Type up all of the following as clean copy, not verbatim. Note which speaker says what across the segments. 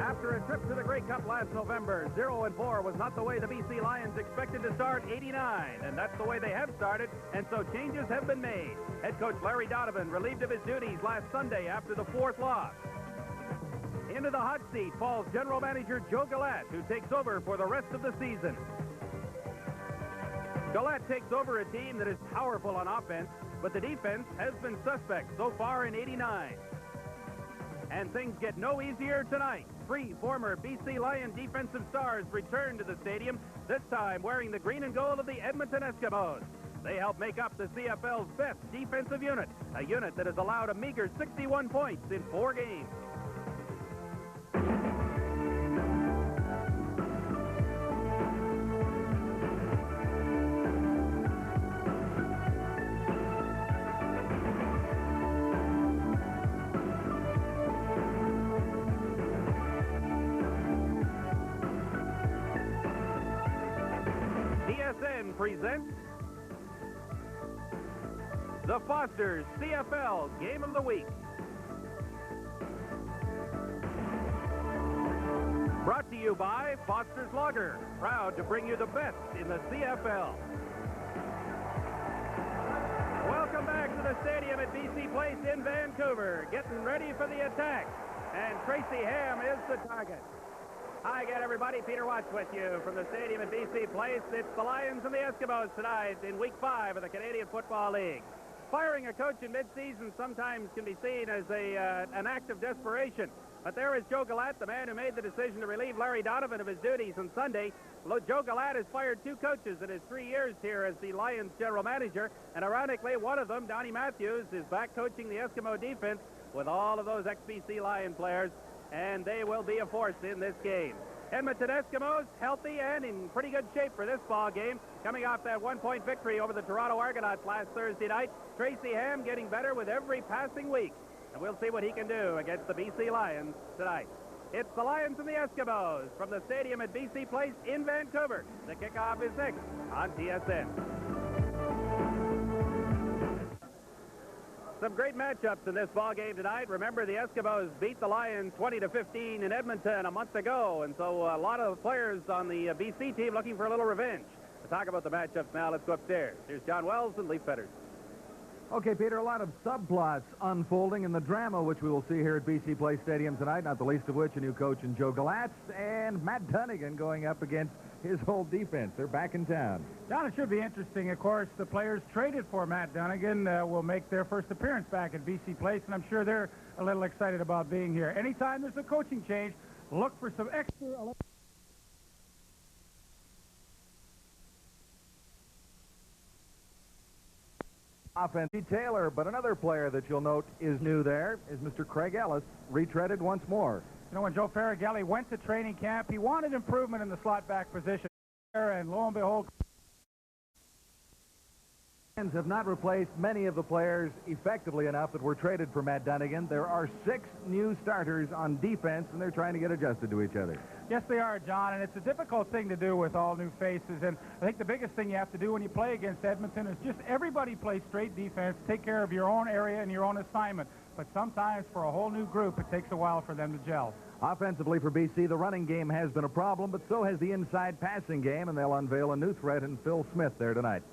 Speaker 1: After a trip to the Grey Cup last November, 0-4 was not the way the BC Lions expected to start 89, and that's the way they have started, and so changes have been made. Head coach Larry Donovan relieved of his duties last Sunday after the 4th loss. Into the hot seat falls general manager Joe Galette, who takes over for the rest of the season. Galette takes over a team that is powerful on offense, but the defense has been suspect so far in 89. And things get no easier tonight. 3 former BC Lion defensive stars return to the stadium, this time wearing the green and gold of the Edmonton Eskimos. They help make up the CFL's best defensive unit, a unit that has allowed a meager 61 points in 4 games. Presents the Foster's CFL Game of the Week. Brought to you by Foster's Lager, proud to bring you the best in the CFL. Welcome back to the stadium at BC Place in Vancouver, getting ready for the attack. And Tracy Ham is the target. Hi again, everybody. Peter Watts with you from the stadium at BC Place. It's the Lions and the Eskimos tonight in Week 5 of the Canadian Football League. Firing a coach in mid-season sometimes can be seen as an act of desperation. But there is Joe Galette, the man who made the decision to relieve Larry Donovan of his duties on Sunday. Joe Galette has fired 2 coaches in his 3 years here as the Lions general manager. And ironically, one of them, Donnie Matthews, is back coaching the Eskimo defense with all of those ex-BC Lion players. And they will be a force in this game. Edmonton Eskimos healthy and in pretty good shape for this ball game, coming off that 1-point victory over the Toronto Argonauts last Thursday night. Tracy Ham getting better with every passing week, and we'll see what he can do against the BC Lions tonight. It's the Lions and the Eskimos from the stadium at BC Place in Vancouver. The kickoff is next on TSN. Some great matchups in this ball game tonight. Remember, the Eskimos beat the Lions 20-15 in Edmonton a month ago, and so a lot of players on the BC team looking for a little revenge. To talk about the matchups now, let's go upstairs. Here's John Wells and Lee Fetters.
Speaker 2: Okay, Peter, a lot of subplots unfolding in the drama which we will see here at BC Place Stadium tonight, not the least of which a new coach in Joe Galette and Matt Dunnigan going up against his whole defense. They're back in town.
Speaker 3: John, it should be interesting. Of course, the players traded for Matt Dunnigan will make their first appearance back at BC Place, and I'm sure they're a little excited about being here. Anytime there's a coaching change, look for some extra...
Speaker 2: Offense, Taylor, but another player that you'll note is new there is Mr. Craig Ellis, retreaded once more.
Speaker 3: You know, when Joe Farragelli went to training camp, he wanted improvement in the slot back position, and lo and behold,
Speaker 2: have not replaced many of the players effectively enough that were traded for Matt Dunnigan. There are 6 new starters on defense, and they're trying to get adjusted to each other.
Speaker 3: Yes, they are, John, and it's a difficult thing to do with all new faces. And I think the biggest thing you have to do when you play against Edmonton is just everybody play straight defense, take care of your own area and your own assignment. But sometimes for a whole new group, it takes a while for them to gel.
Speaker 2: Offensively for BC, the running game has been a problem, but so has the inside passing game, and they'll unveil a new threat in Phil Smith there tonight.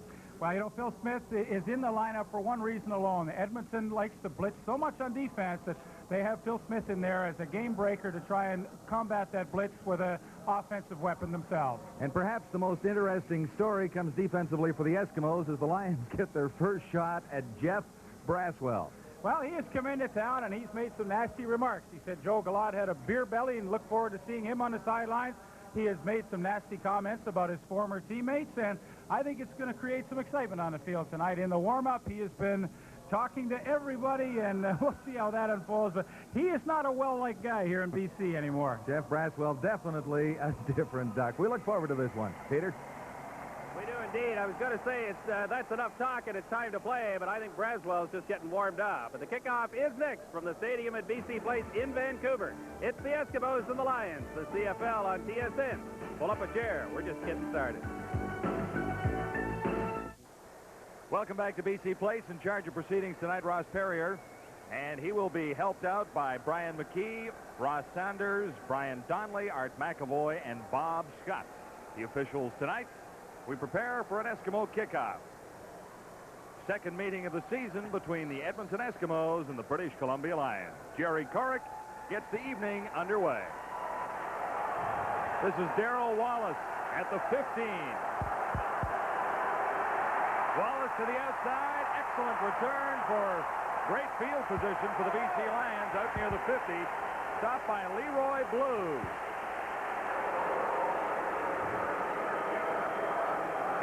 Speaker 3: Well, you know, Phil Smith is in the lineup for one reason alone. Edmonton likes to blitz so much on defense that they have Phil Smith in there as a game breaker to try and combat that blitz with an offensive weapon themselves.
Speaker 2: And perhaps the most interesting story comes defensively for the Eskimos as the Lions get their first shot at Jeff Braswell.
Speaker 3: Well, he has come into town, and he's made some nasty remarks. He said Joe Galette had a beer belly and look forward to seeing him on the sidelines. He has made some nasty comments about his former teammates, and I think it's going to create some excitement on the field tonight. In the warm-up, he has been talking to everybody, and we'll see how that unfolds. But he is not a well-liked guy here in BC anymore.
Speaker 2: Jeff Braswell, definitely a different duck. We look forward to this one. Peter?
Speaker 1: We do indeed. I was going to say that's enough talk and it's time to play, but I think Braswell's just getting warmed up. But the kickoff is next from the stadium at BC Place in Vancouver. It's the Eskimos and the Lions, the CFL on TSN. Pull up a chair. We're just getting started.
Speaker 2: Welcome back to BC Place. In charge of proceedings tonight, Ross Perrier. And he will be helped out by Brian McKee, Ross Sanders, Brian Donnelly, Art McAvoy, and Bob Scott. The officials tonight, we prepare for an Eskimo kickoff. Second meeting of the season between the Edmonton Eskimos and the British Columbia Lions. Jerry Corrick gets the evening underway. This is Darrell Wallace at the 15. Wallace to the outside. Excellent return for great field position for the BC Lions out near the 50. Stopped by Leroy Blue.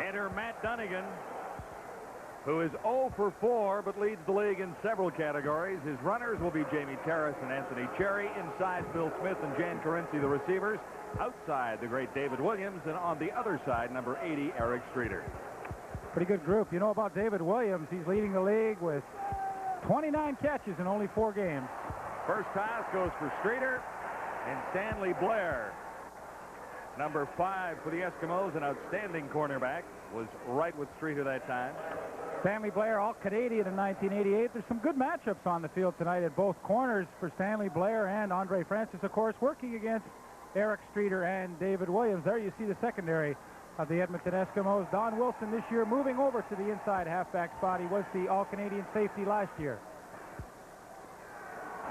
Speaker 2: Enter Matt Dunnigan, who is 0 for 4 but leads the league in several categories. His runners will be Jamie Terrace and Anthony Cherry. Inside, Phil Smith and Jan Carinci, the receivers. Outside, the great David Williams. And on the other side, number 80, Eric Streeter.
Speaker 3: Pretty good group. You know about David Williams. He's leading the league with 29 catches in only 4 games.
Speaker 2: First pass goes for Streeter and Stanley Blair. Number 5 for the Eskimos, an outstanding cornerback, was right with Streeter that time.
Speaker 3: Stanley Blair, all-Canadian in 1988. There's some good matchups on the field tonight at both corners for Stanley Blair and Andre Francis, of course, working against Eric Streeter and David Williams. There you see the secondary of the Edmonton Eskimos. Don Wilson this year moving over to the inside halfback spot. He was the all-Canadian safety last year.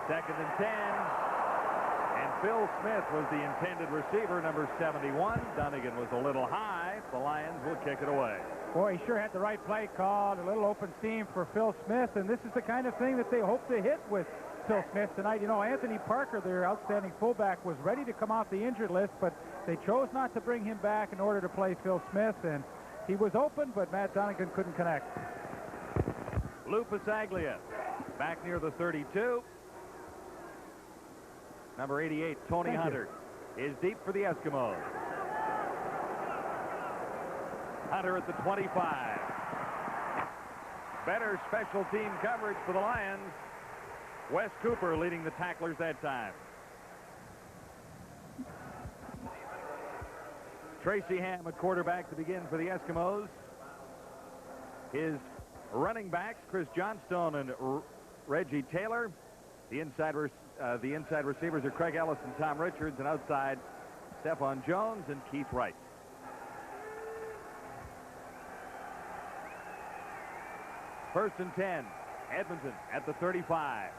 Speaker 2: Second and 10. And Phil Smith was the intended receiver, number 71. Dunnigan was a little high. The Lions will kick it away.
Speaker 3: Boy, he sure had the right play called. A little open seam for Phil Smith, and this is the kind of thing that they hope to hit with Phil Smith tonight. You know, Anthony Parker, their outstanding fullback, was ready to come off the injured list, but they chose not to bring him back in order to play Phil Smith, and he was open, but Matt Dunnigan couldn't connect.
Speaker 2: Lou Pasaglia back near the 32. Number 88, Tony Hunter, is deep for the Eskimos. Hunter at the 25. Better special team coverage for the Lions. Wes Cooper leading the tacklers that time. Tracy Ham at quarterback to begin for the Eskimos. His running backs, Chris Johnstone and Reggie Taylor. The inside receivers are Craig Ellis and Tom Richards, and outside Stephon Jones and Keith Wright. First and 10. Edmonton at the 35.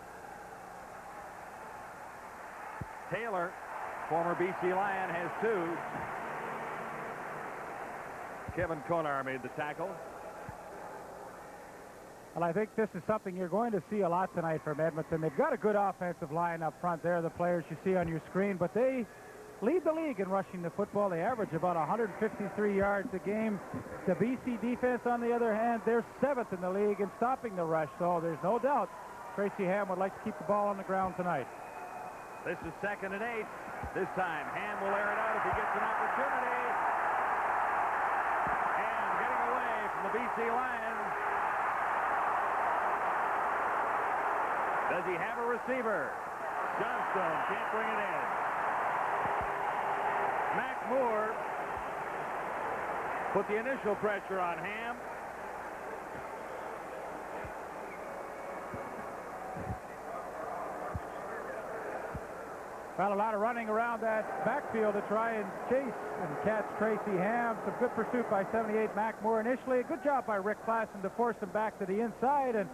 Speaker 2: Taylor, former BC Lion, has 2. Kevin Konar made the tackle.
Speaker 3: Well, I think this is something you're going to see a lot tonight from Edmonton. They've got a good offensive line up front there, the players you see on your screen, but they lead the league in rushing the football. They average about 153 yards a game. The BC defense, on the other hand, they're 7th in the league in stopping the rush, so there's no doubt Tracy Ham would like to keep the ball on the ground tonight.
Speaker 2: This is 2nd and 8. This time, Ham will air it out if he gets an opportunity. And getting away from the BC Lions. Does he have a receiver? Johnstone can't bring it in. Mac Moore put the initial pressure on Ham.
Speaker 3: Well, a lot of running around that backfield to try and chase and catch Tracy Ham. Some good pursuit by 78 Mac Moore initially. A good job by Rick Klassen to force him back to the inside. And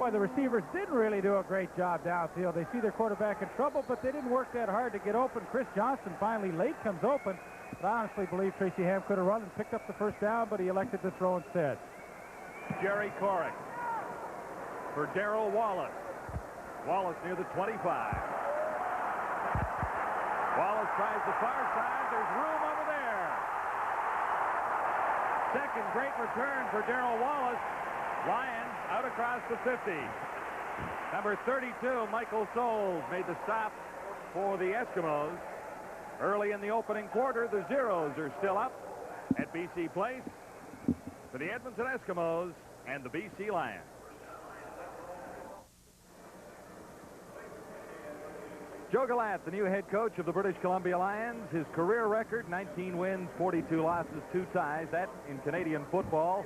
Speaker 3: boy, the receivers didn't really do a great job downfield. They see their quarterback in trouble, but they didn't work that hard to get open. Chris Johnston finally late comes open. But I honestly believe Tracy Ham could have run and picked up the first down, but he elected to throw instead.
Speaker 2: Jerry Corrick for Darrell Wallace. Wallace near the 25. Wallace tries the far side. There's room over there. Second great return for Darrell Wallace. Lions out across the 50. Number 32, Michael Soles, made the stop for the Eskimos. Early in the opening quarter, the Zeros are still up at BC Place for the Edmonton Eskimos and the BC Lions. Joe Gallant, the new head coach of the British Columbia Lions. His career record, 19 wins, 42 losses, 2 ties. That in Canadian football.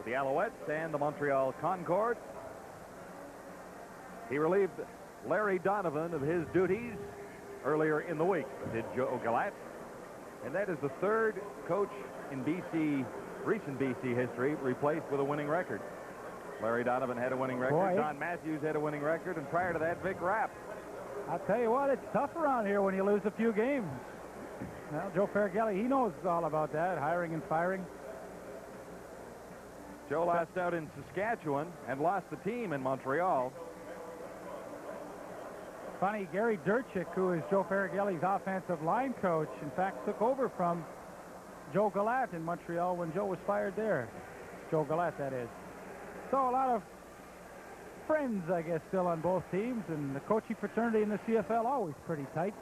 Speaker 2: The the Alouettes and the Montreal Concorde. He relieved Larry Donovan of his duties earlier in the week, did Joe Galat. And that is the third coach in recent BC history replaced with a winning record. Larry Donovan had a winning record.
Speaker 3: Boy,
Speaker 2: Don Matthews had a winning record. And prior to that, Vic Rapp.
Speaker 3: I'll tell you what, it's tough around here when you lose a few games. Well, Joe Faragelli, he knows all about that, hiring and firing.
Speaker 2: Joe lost out in Saskatchewan and lost the team in Montreal.
Speaker 3: Funny, Gary Durchik, who is Joe Faragelli's offensive line coach, in fact, took over from Joe Galat in Montreal when Joe was fired there. Joe Galat, that is. So a lot of friends, I guess, still on both teams, and the coaching fraternity in the CFL always pretty tight.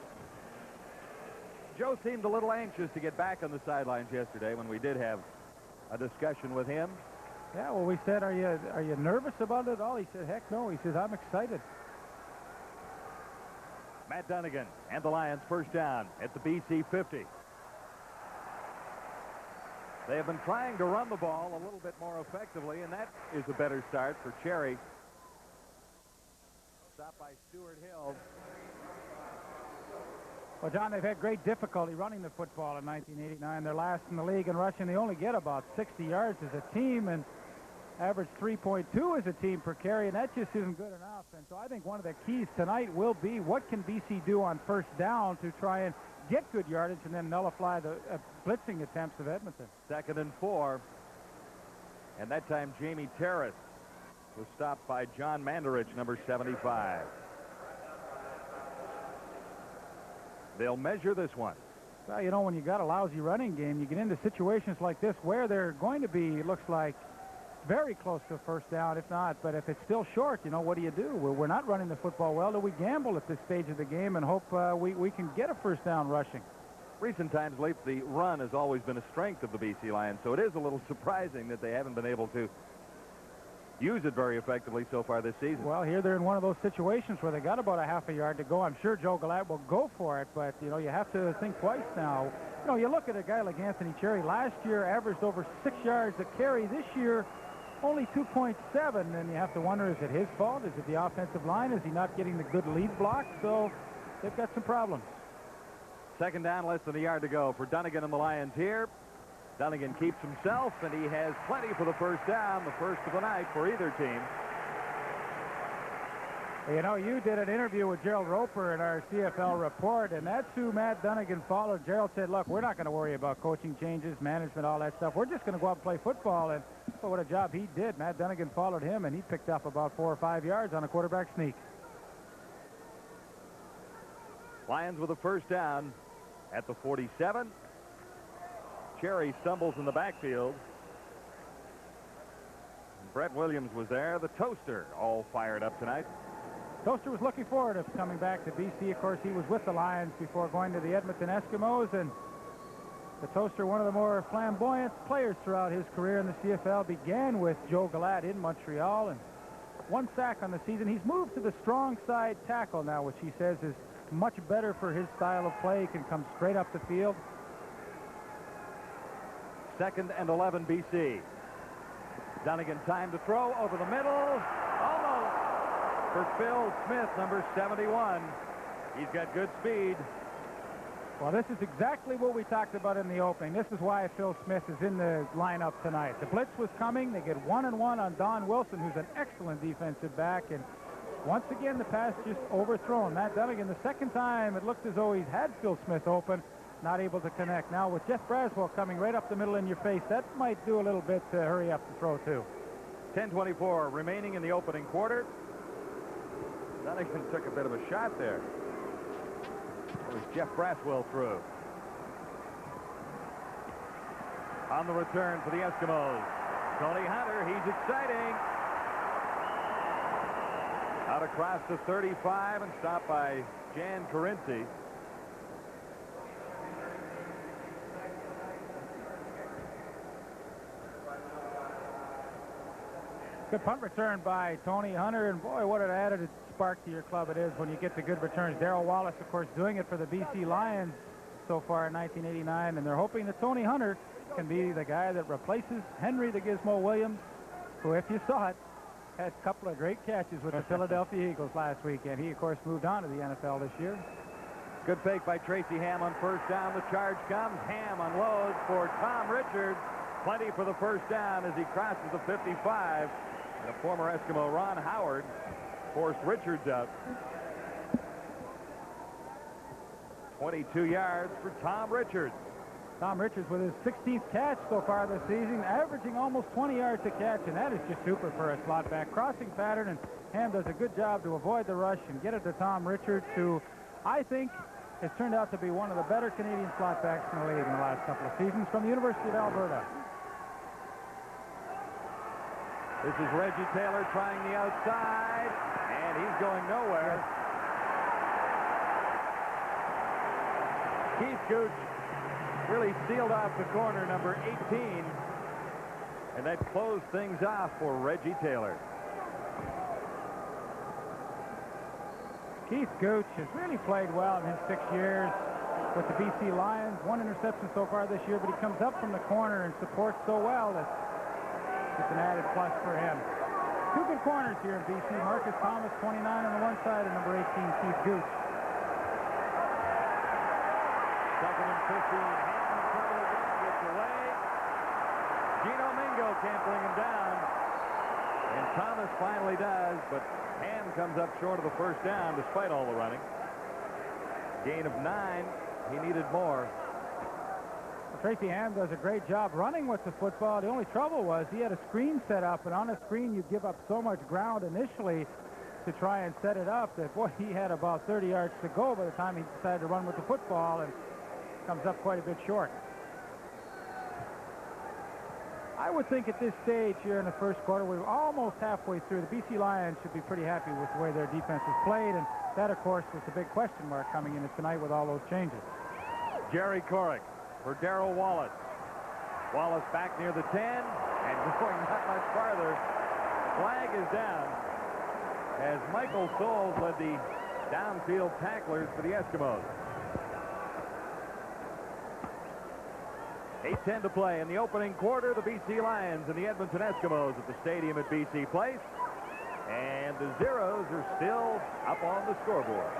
Speaker 2: Joe seemed a little anxious to get back on the sidelines yesterday when we did have a discussion with him.
Speaker 3: Yeah, well, we said, are you nervous about it all? He said, heck no. He says, I'm excited.
Speaker 2: Matt Dunnigan and the Lions first down at the BC 50. They have been trying to run the ball a little bit more effectively, and that is a better start for Cherry. Stopped by Stuart Hill.
Speaker 3: Well, John, they've had great difficulty running the football in 1989. They're last in the league in rushing. They only get about 60 yards as a team and average 3.2 as a team per carry, and that just isn't good enough. And so I think one of the keys tonight will be what can BC do on first down to try and get good yardage and then nullify the blitzing attempts of Edmonton.
Speaker 2: 2nd and 4. And that time Jamie Terrace was stopped by John Mandarich, number 75. They'll measure this one.
Speaker 3: Well, you know, when you got a lousy running game, you get into situations like this where they're going to be, it looks like, very close to a first down, if not. But if it's still short, you know, what do you do? We're not running the football well. Do we gamble at this stage of the game and hope we can get a first down rushing?
Speaker 2: Recent times, late, the run has always been a strength of the BC Lions, so it is a little surprising that they haven't been able to use it very effectively so far this season.
Speaker 3: Well, here they're in one of those situations where they got about a half a yard to go. I'm sure Joe Galat will go for it, but, you know, you have to think twice now. You know, you look at a guy like Anthony Cherry. Last year averaged over 6 yards a carry. This year, only 2.7, and you have to wonder, is it his fault? Is it the offensive line? Is he not getting the good lead block? So they've got some problems.
Speaker 2: 2nd down, less than a yard to go for Dunnigan and the Lions here. Dunnigan keeps himself, and he has plenty for the first down, the first of the night for either team.
Speaker 3: You know, you did an interview with Gerald Roper in our CFL report, and that's who Matt Dunnigan followed. Gerald said, look, we're not going to worry about coaching changes, management, all that stuff. We're just going to go out and play football. And well, what a job he did. Matt Dunnigan followed him, and he picked up about 4 or 5 yards on a quarterback sneak.
Speaker 2: Lions with a first down at the 47. Cherry stumbles in the backfield. Brett Williams was there. The Toaster all fired up tonight.
Speaker 3: Toaster was looking forward to coming back to BC. Of course, he was with the Lions before going to the Edmonton Eskimos, and the Toaster, one of the more flamboyant players throughout his career in the CFL, began with Joe Galat in Montreal, and 1 sack on the season. He's moved to the strong side tackle now, which he says is much better for his style of play. He can come straight up the field.
Speaker 2: 2nd and 11 BC. Dunnigan time to throw over the middle. Almost for Phil Smith, number 71. He's got good speed.
Speaker 3: Well, this is exactly what we talked about in the opening. This is why Phil Smith is in the lineup tonight. The blitz was coming. They get 1-on-1 on Don Wilson, who's an excellent defensive back. And once again, the pass just overthrown. Matt Dunnigan, the second time, it looked as though he's had Phil Smith open, not able to connect. Now, with Jeff Braswell coming right up the middle in your face, that might do a little bit to hurry up the throw, too.
Speaker 2: 10:24 remaining in the opening quarter. Dunnigan took a bit of a shot there. It was Jeff Braswell through. On the return for the Eskimos, Tony Hunter. He's exciting. Out across the 35 and stopped by Jan Carinci.
Speaker 3: Good punt return by Tony Hunter, and boy, what an added spark to your club it is when you get the good returns. Darrell Wallace, of course, doing it for the BC Lions so far in 1989, and they're hoping that Tony Hunter can be the guy that replaces Henry the Gizmo Williams who, if you saw it, had a couple of great catches with the Philadelphia Eagles last week, and he, of course, moved on to the NFL this year.
Speaker 2: Good fake by Tracy Ham on first down. The charge comes. Ham unloads for Tom Richards. Plenty for the first down as he crosses the 55. And a former Eskimo, Ron Howard, forced Richards out. 22 yards for Tom Richards.
Speaker 3: Tom Richards with his 16th catch so far this season, averaging almost 20 yards a catch, and that is just super for a slot back. Crossing pattern, and Ham does a good job to avoid the rush and get it to Tom Richards, who I think has turned out to be one of the better Canadian slot backs in the league in the last couple of seasons, from the University of Alberta.
Speaker 2: This is Reggie Taylor trying the outside, and he's going nowhere. Keith Gooch really sealed off the corner, number 18, and that closed things off for Reggie Taylor.
Speaker 3: Keith Gooch has really played well in his 6 years with the BC Lions. 1 interception so far this year, but he comes up from the corner and supports so well that it's an added plus for him. 2 good corners here in BC. Marcus Thomas, 29 on the one side, and number 18, Keith Gooch.
Speaker 2: Second and 15. Ham in trouble again. Gets away. Gino Mingo can't bring him down. And Thomas finally does, but Ham comes up short of the first down despite all the running. Gain of 9. He needed more.
Speaker 3: Tracy Ham does a great job running with the football. The only trouble was he had a screen set up, and on a screen you give up so much ground initially to try and set it up that, boy, he had about 30 yards to go by the time he decided to run with the football, and comes up quite a bit short. I would think at this stage here in the first quarter, we're almost halfway through. The BC Lions should be pretty happy with the way their defense has played, and that, of course, was the big question mark coming into tonight with all those changes.
Speaker 2: Jerry Corrick for Darrell Wallace. Wallace back near the 10, and going not much farther. Flag is down as Michael Souls led the downfield tacklers for the Eskimos. 8:10 to play in the opening quarter. The BC Lions and the Edmonton Eskimos at the stadium at BC Place. And the Zeros are still up on the scoreboard.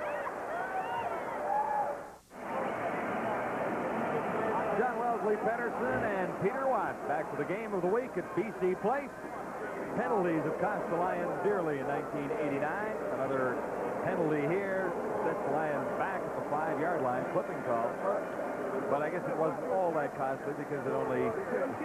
Speaker 2: John Wellesley Pedersen and Peter Watt back for the game of the week at BC Place. Penalties have cost the Lions dearly in 1989. Another penalty here sets the Lions back at the 5-yard line. Clipping call. But I guess it wasn't all that costly because it only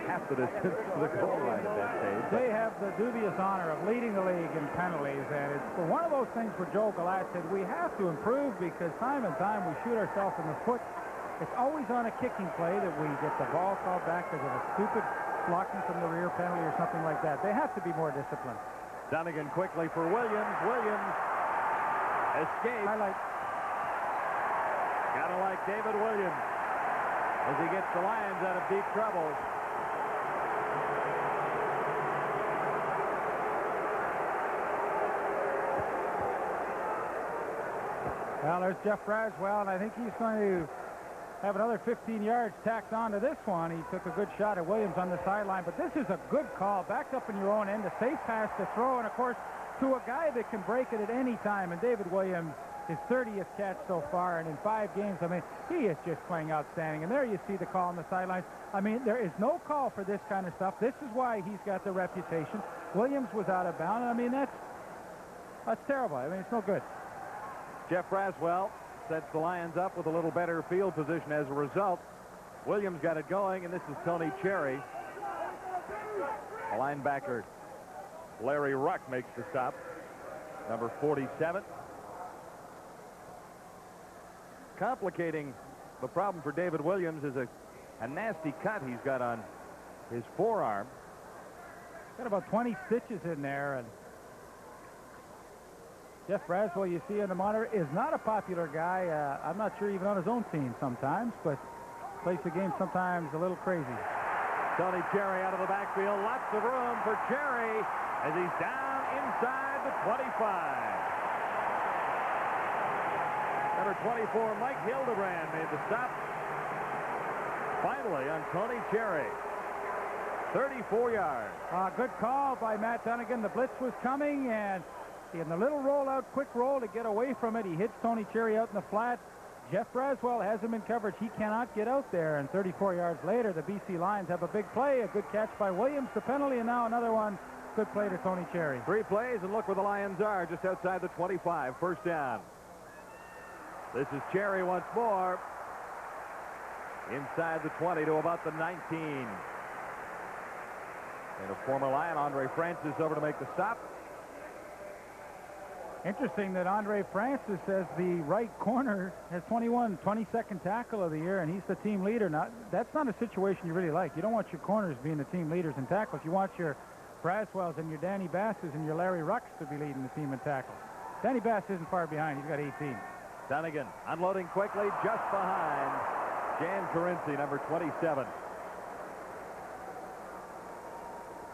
Speaker 2: half the distance to the goal line at that stage.
Speaker 3: They have the dubious honor of leading the league in penalties, and it's one of those things where Joe Galat said we have to improve because time and time we shoot ourselves in the foot. It's always on a kicking play that we get the ball called back because of a stupid blocking from the rear penalty or something like that. They have to be more disciplined.
Speaker 2: Dunnigan quickly for Williams. Williams escapes.
Speaker 3: Highlight.
Speaker 2: Gotta like David Williams as he gets the Lions out of deep trouble.
Speaker 3: Well, there's Jeff Braswell, and I think he's going to have another 15 yards tacked on to this one. He took a good shot at Williams on the sideline, but this is a good call. Backed up in your own end, a safe pass to throw, and, of course, to a guy that can break it at any time. And David Williams, his 30th catch so far, and in 5 games, I mean, he is just playing outstanding. And there you see the call on the sidelines. I mean, there is no call for this kind of stuff. This is why he's got the reputation. Williams was out of bounds. I mean, that's terrible. I mean, it's no good.
Speaker 2: Jeff Braswell sets the Lions up with a little better field position as a result. Williams got it going, and this is Tony Cherry. The linebacker Larry Ruck makes the stop. Number 47. Complicating the problem for David Williams is a nasty cut he's got on his forearm.
Speaker 3: Got about 20 stitches in there, and Jeff Braswell, you see on the monitor, is not a popular guy. I'm not sure even on his own team sometimes, but plays the game sometimes a little crazy.
Speaker 2: Tony Cherry out of the backfield. Lots of room for Cherry as he's down inside the 25. Number 24, Mike Hildebrand made the stop. Finally on Tony Cherry. 34 yards.
Speaker 3: Good call by Matt Dunnigan. The blitz was coming, and in the little rollout, quick roll to get away from it, he hits Tony Cherry out in the flat. Jeff Braswell has him in coverage. He cannot get out there, and 34 yards later, the BC Lions have a big play, a good catch by Williams, the penalty, and now another one. Good play to Tony Cherry.
Speaker 2: 3 plays, and look where the Lions are, just outside the 25, first down. This is Cherry once more. Inside the 20 to about the 19. And a former Lion, Andre Francis, over to make the stop.
Speaker 3: Interesting that Andre Francis says the right corner has 22nd tackle of the year, and he's the team leader. Now, that's not a situation you really like. You don't want your corners being the team leaders in tackles. You want your Braswells and your Danny Basses and your Larry Rucks to be leading the team in tackles. Danny Bass isn't far behind. He's got 18.
Speaker 2: Dunnigan unloading quickly just behind Jan Carinci, number 27.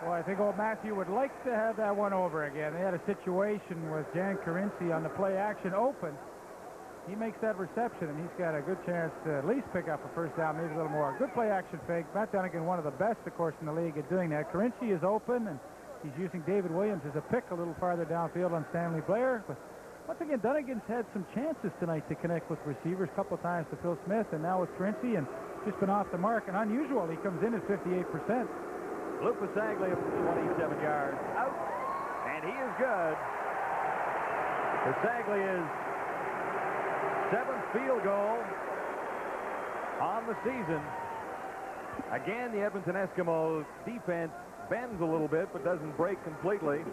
Speaker 3: Well, I think old Matthew would like to have that one over again. They had a situation with Jan Carinci on the play action open. He makes that reception, and he's got a good chance to at least pick up a first down, maybe a little more. Good play action fake. Matt Dunnigan, one of the best, of course, in the league at doing that. Carinci is open, and he's using David Williams as a pick a little farther downfield on Stanley Blair. But once again, Dunnigan's had some chances tonight to connect with receivers, a couple of times to Phil Smith, and now with Carinci, and just been off the mark. And unusual, he comes in at 58%.
Speaker 2: Luke Pasaglia from 27 yards out, and he is good. Pasaglia's 7th field goal on the season. Again, the Edmonton Eskimos defense bends a little bit, but doesn't break completely.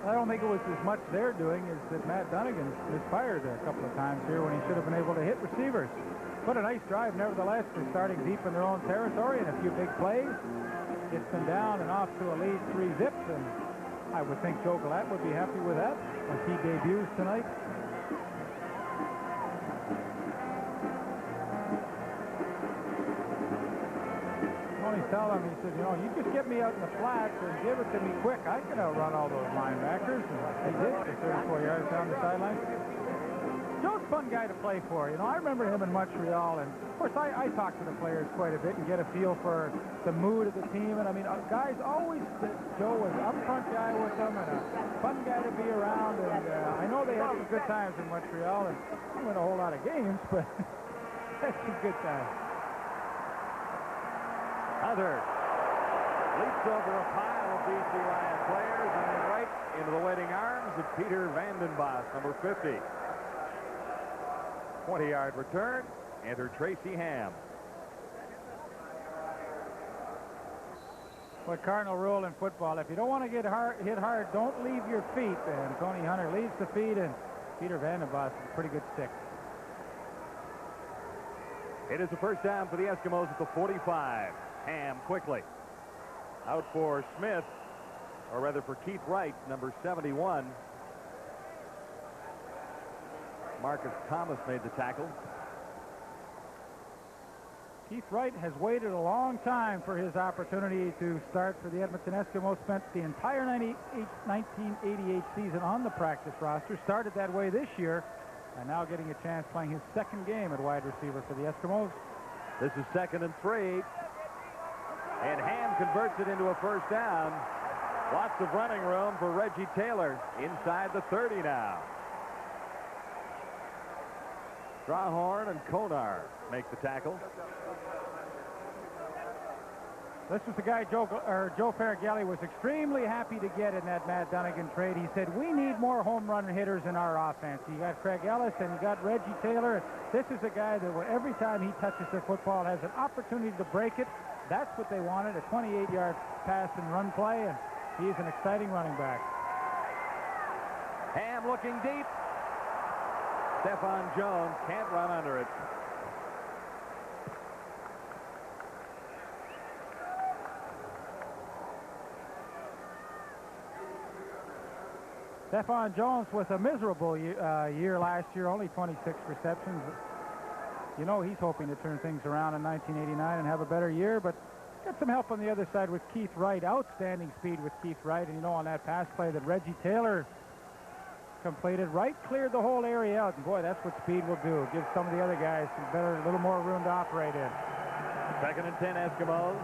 Speaker 3: I don't think it was as much they're doing as that Matt Dunnigan misfired a couple of times here when he should have been able to hit receivers. But a nice drive, nevertheless, for starting deep in their own territory and a few big plays. Gets them down and off to a lead 3 zips, and I would think Joe Glatt would be happy with that as he debuts tonight. Tony's telling him, he said, you know, you just get me out in the flats and give it to me quick. I can outrun all those linebackers. And he did for 34 yards down the sideline. Joe's a fun guy to play for. You know, I remember him in Montreal, and of course I talk to the players quite a bit and get a feel for the mood of the team. And I mean, guys always said Joe was an upfront guy with them and a fun guy to be around. And I know they had some good times in Montreal, and they won a whole lot of games, but that's some good times.
Speaker 2: Hunter leaps over a pile of BC Lion players and then right into the waiting arms of Peter Vandenbos, number 50. 20-yard return. Enter Tracy Ham.
Speaker 3: What cardinal rule in football, if you don't want to get hit hard, don't leave your feet. And Tony Hunter leaves the feet, and Peter Vandenbos is a pretty good stick.
Speaker 2: It is a first down for the Eskimos at the 45. Ham quickly. Out for Smith, or rather for Keith Wright, number 71. Marcus Thomas made the tackle.
Speaker 3: Keith Wright has waited a long time for his opportunity to start for the Edmonton Eskimos. Spent the entire 1988 season on the practice roster. Started that way this year, and now getting a chance playing his 2nd game at wide receiver for the Eskimos.
Speaker 2: This is 2nd and 3. And Ham converts it into a first down. Lots of running room for Reggie Taylor inside the 30 now. Strawhorn and Konar make the tackle.
Speaker 3: This was the guy Joe Faragelli was extremely happy to get in that Matt Dunnigan trade. He said, we need more home run hitters in our offense. You got Craig Ellis and you got Reggie Taylor. This is a guy that every time he touches the football has an opportunity to break it. That's what they wanted, a 28-yard pass and run play, and he's an exciting running back.
Speaker 2: Ham looking deep. Stephon Jones can't run under it.
Speaker 3: Stephon Jones with a miserable year last year, only 26 receptions. You know he's hoping to turn things around in 1989 and have a better year, but got some help on the other side with Keith Wright. Outstanding speed with Keith Wright, and you know on that pass play that Reggie Taylor completed, Wright cleared the whole area out, and boy, that's what speed will do. Give some of the other guys some better, a little more room to operate in.
Speaker 2: Second and 10 Eskimos.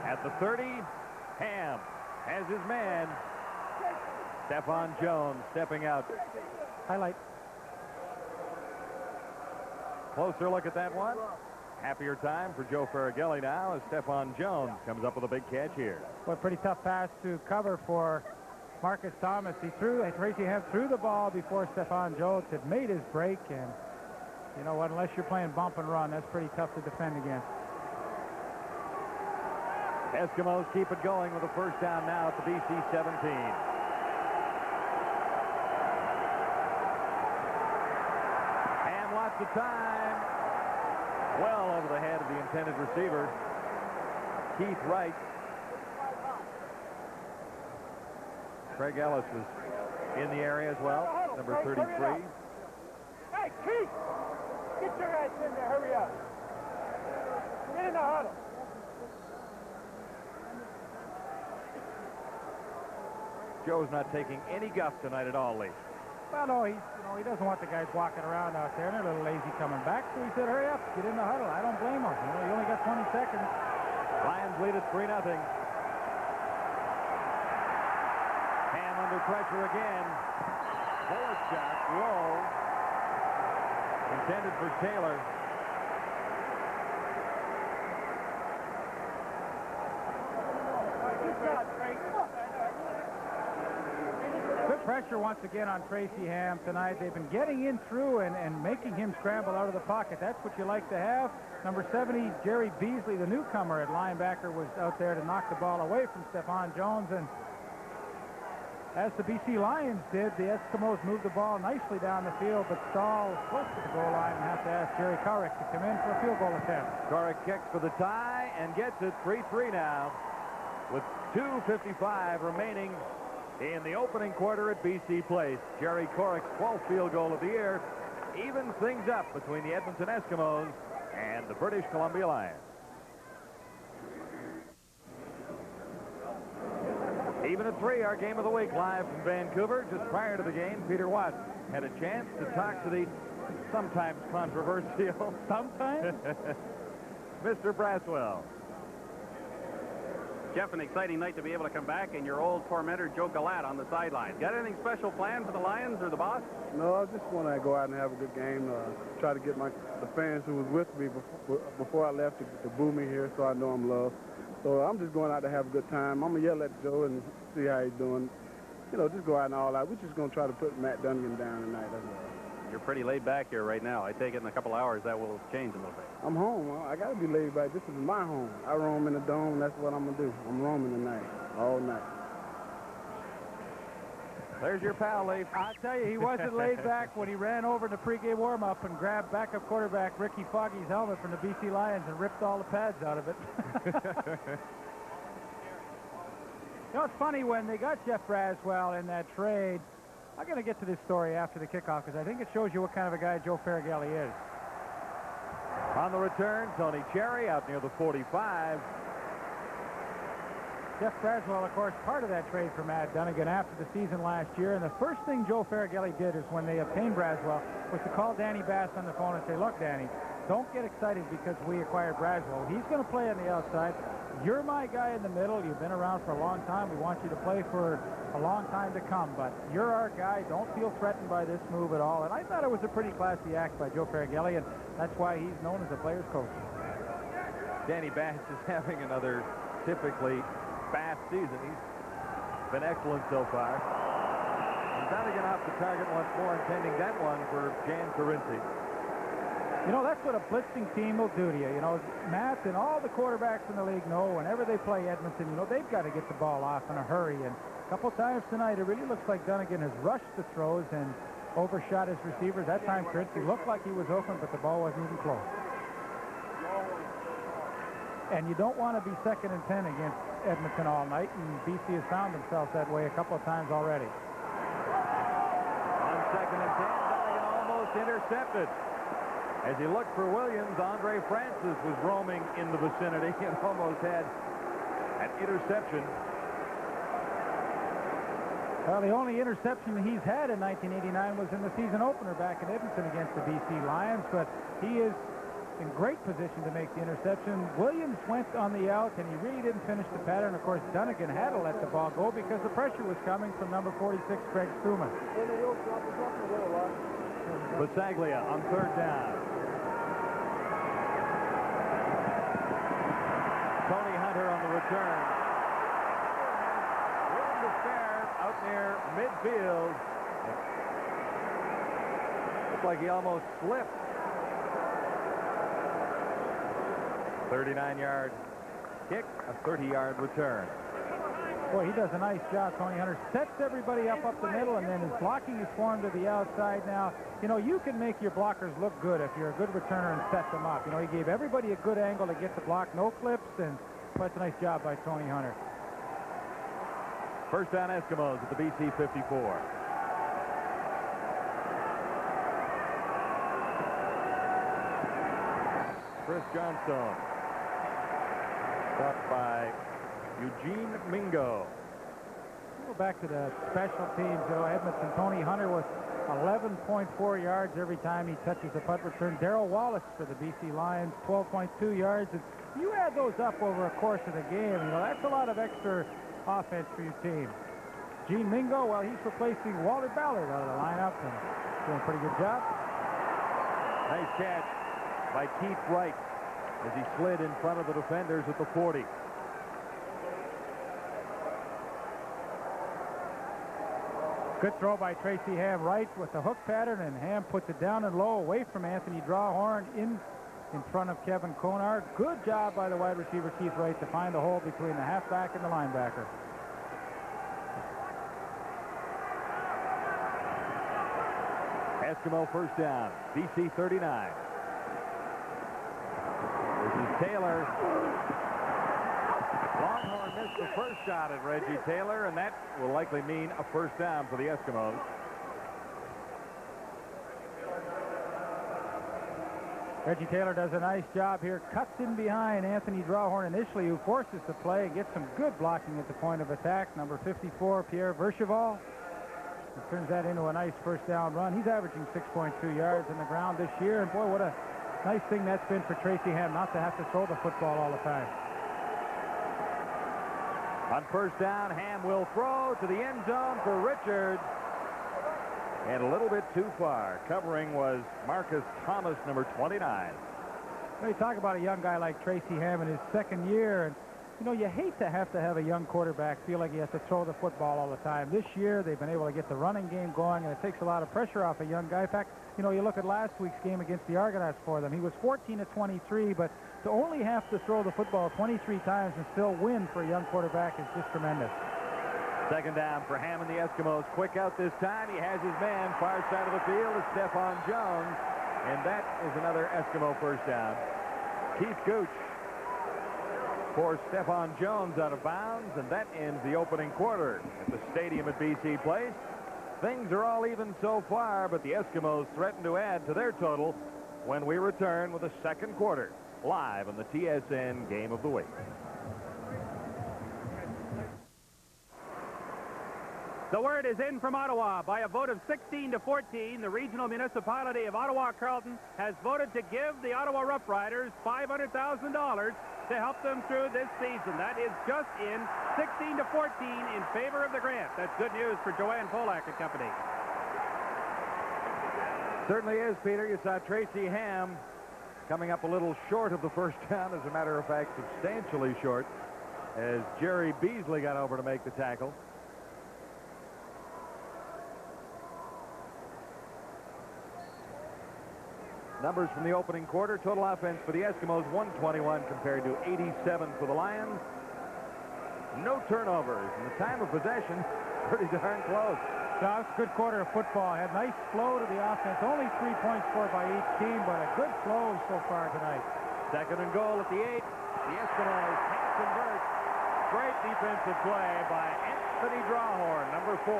Speaker 2: At the 30, Ham has his man. Stephon Jones stepping out.
Speaker 3: Highlight.
Speaker 2: Closer look at that one. Happier time for Joe Farragelli now as Stephon Jones comes up with a big catch here.
Speaker 3: Well, a pretty tough pass to cover for Marcus Thomas. Tracy Ham threw the ball before Stephon Jones had made his break, and you know what, unless you're playing bump and run, that's pretty tough to defend against.
Speaker 2: Eskimos keep it going with a first down now at the BC 17. Ham lots of time. Well over the head of the intended receiver, Keith Wright. Craig Ellis was in the area as well, number 33.
Speaker 4: Hey, Keith! Get your ass in there, hurry up. Get in the huddle.
Speaker 2: Joe's not taking any guff tonight at all, Lee.
Speaker 3: Well, no, he doesn't want the guys walking around out there, and they're a little lazy coming back, so he said, hurry up, get in the huddle. I don't blame him. You only got 20 seconds.
Speaker 2: Lions lead at 3-0. Ham under pressure again. Bullet shot, low. Intended for Taylor.
Speaker 3: Good pressure once again on Tracy Ham tonight. They've been getting in through and making him scramble out of the pocket. That's what you like to have. Number 70, Jerry Beasley, the newcomer at linebacker, was out there to knock the ball away from Stephon Jones. And as the BC Lions did, the Eskimos moved the ball nicely down the field, but stall close to the goal line and have to ask Jerry Corrick to come in for a field goal attempt.
Speaker 2: Corrick kicks for the tie and gets it 3-3 now with 2:55 remaining in the opening quarter at BC Place. Jerry Corrick's 12th field goal of the year evens things up between the Edmonton Eskimos and the British Columbia Lions. Even at 3, our game of the week live from Vancouver. Just prior to the game, Peter Watts had a chance to talk to the sometimes controversial
Speaker 3: Sometimes?
Speaker 2: Mr. Braswell.
Speaker 1: Jeff, an exciting night to be able to come back, and your old tormentor, Joe Galat, on the sidelines. Got anything special planned for the Lions or the boss?
Speaker 5: No, I just want to go out and have a good game. Try to get the fans who was with me before I left to boo me here, so I know I'm loved. So I'm just going out to have a good time. I'm going to yell at Joe and see how he's doing. You know, just go out and all out. We're just going to try to put Matt Dunnigan down tonight. That's all.
Speaker 1: You're pretty laid back here right now. I take it in a couple hours that will change a little bit.
Speaker 5: I'm home. I got to be laid back. This is my home. I roam in the dome, and that's what I'm going to do. I'm roaming tonight, all night.
Speaker 2: There's your pal, Leaf.
Speaker 3: I tell you, he wasn't laid back when he ran over in the pregame warm-up and grabbed backup quarterback Ricky Foggy's helmet from the BC Lions and ripped all the pads out of it. You know, it's funny, when they got Jeff Braswell in that trade, I'm going to get to this story after the kickoff because I think it shows you what kind of a guy Joe Farragelli is.
Speaker 2: On the return, Tony Cherry out near the 45.
Speaker 3: Jeff Braswell, of course, part of that trade for Matt Dunnigan after the season last year. And the first thing Joe Farragelli did is when they obtained Braswell was to call Danny Bass on the phone and say, look, Danny, don't get excited because we acquired Braswell. He's going to play on the outside. You're my guy in the middle. You've been around for a long time. We want you to play for a long time to come. But you're our guy. Don't feel threatened by this move at all. And I thought it was a pretty classy act by Joe Farragelli, and that's why he's known as a player's coach.
Speaker 2: Danny Bass is having another typically fast season. He's been excellent so far. And Dunnigan off the target once more, intending that one for Jan Carinci.
Speaker 3: You know, that's what a blitzing team will do to you. You know, Matt and all the quarterbacks in the league know whenever they play Edmonton, you know, they've got to get the ball off in a hurry. And a couple times tonight, it really looks like Dunnigan has rushed the throws and overshot his receivers. That time, Carinci looked like he was open, but the ball wasn't even close. And you don't want to be 2nd and 10 against Edmonton all night, and BC has found themselves that way a couple of times already.
Speaker 2: On 2nd and 10, Dunnigan almost intercepted. As he looked for Williams, Andre Francis was roaming in the vicinity and almost had an interception.
Speaker 3: Well, the only interception he's had in 1989 was in the season opener back in Edmonton against the BC Lions, but he is in great position to make the interception. Williams went on the out, and he really didn't finish the pattern. Of course, Dunnigan had to let the ball go because the pressure was coming from number 46, Craig Stuman.
Speaker 2: Basaglia on third down. Tony Hunter on the return. William to spare out near midfield. Looked like he almost slipped. 39-yard kick, a 30-yard return.
Speaker 3: Boy, he does a nice job. Tony Hunter sets everybody up the middle, and then his blocking is formed to the outside. Now, you know, you can make your blockers look good if you're a good returner and set them up. You know, he gave everybody a good angle to get the block, no flips, and that's a nice job by Tony Hunter.
Speaker 2: First down Eskimos at the BC 54. Chris Johnstone. Caught by Eugene Mingo.
Speaker 3: Go back to the special teams. You know, Edmonton, Tony Hunter was 11.4 yards every time he touches a punt return. Darrell Wallace for the BC Lions, 12.2 yards. And you add those up over a course of the game, you know, that's a lot of extra offense for your team. Gene Mingo, well, he's replacing Walter Ballard out of the lineup and doing a pretty good job.
Speaker 2: Nice catch by Keith Wright as he slid in front of the defenders at the 40.
Speaker 3: Good throw by Tracy Ham. Right with the hook pattern, and Ham puts it down and low away from Anthony Drawhorn in front of Kevin Konar. Good job by the wide receiver Keith Wright to find the hole between the halfback and the linebacker.
Speaker 2: Eskimo first down, BC 39. This is Taylor. Longhorn missed the first shot at Reggie Taylor, and that will likely mean a first down for the Eskimos.
Speaker 3: Reggie Taylor does a nice job here. Cuts in behind Anthony Drawhorn initially, who forces the play. Gets some good blocking at the point of attack. Number 54, Pierre Vercheval. He turns that into a nice first down run. He's averaging 6.2 yards on the ground this year. And boy, what a nice thing that's been for Tracy Ham, not to have to throw the football all the time.
Speaker 2: On first down, Ham will throw to the end zone for Richards. And a little bit too far. Covering was Marcus Thomas, number 29.
Speaker 3: Well, you talk about a young guy like Tracy Ham in his second year, and you know, you hate to have a young quarterback feel like he has to throw the football all the time. This year, they've been able to get the running game going, and it takes a lot of pressure off a young guy. In fact, you know, you look at last week's game against the Argonauts for them. He was 14 of 23, but to only have to throw the football 23 times and still win for a young quarterback is just tremendous.
Speaker 2: Second down for Ham and the Eskimos. Quick out this time. He has his man far side of the field is Stephon Jones, and that is another Eskimo first down. Keith Gooch for Stephon Jones out of bounds, and that ends the opening quarter at the stadium at BC Place. Things are all even so far, but the Eskimos threaten to add to their total when we return with the second quarter live on the TSN Game of the Week.
Speaker 1: The word is in from Ottawa. By a vote of 16 to 14, the regional municipality of Ottawa-Carleton has voted to give the Ottawa Rough Riders $500,000 to help them through this season. That is just in 16 to 14 in favor of the grant. That's good news for Joanne Polak and company.
Speaker 2: Certainly is, Peter. You saw Tracy Ham coming up a little short of the first down. As a matter of fact, substantially short, as Jerry Beasley got over to make the tackle. Numbers from the opening quarter. Total offense for the Eskimos, 121 compared to 87 for the Lions. No turnovers. And the time of possession, pretty darn close.
Speaker 3: So it's a good quarter of football. Had nice flow to the offense. Only 3 points scored by each team, but a good flow so far tonight.
Speaker 2: Second and goal at the 8. The Eskimos can't convert. Great defensive play by Anthony Drawhorn, number 4.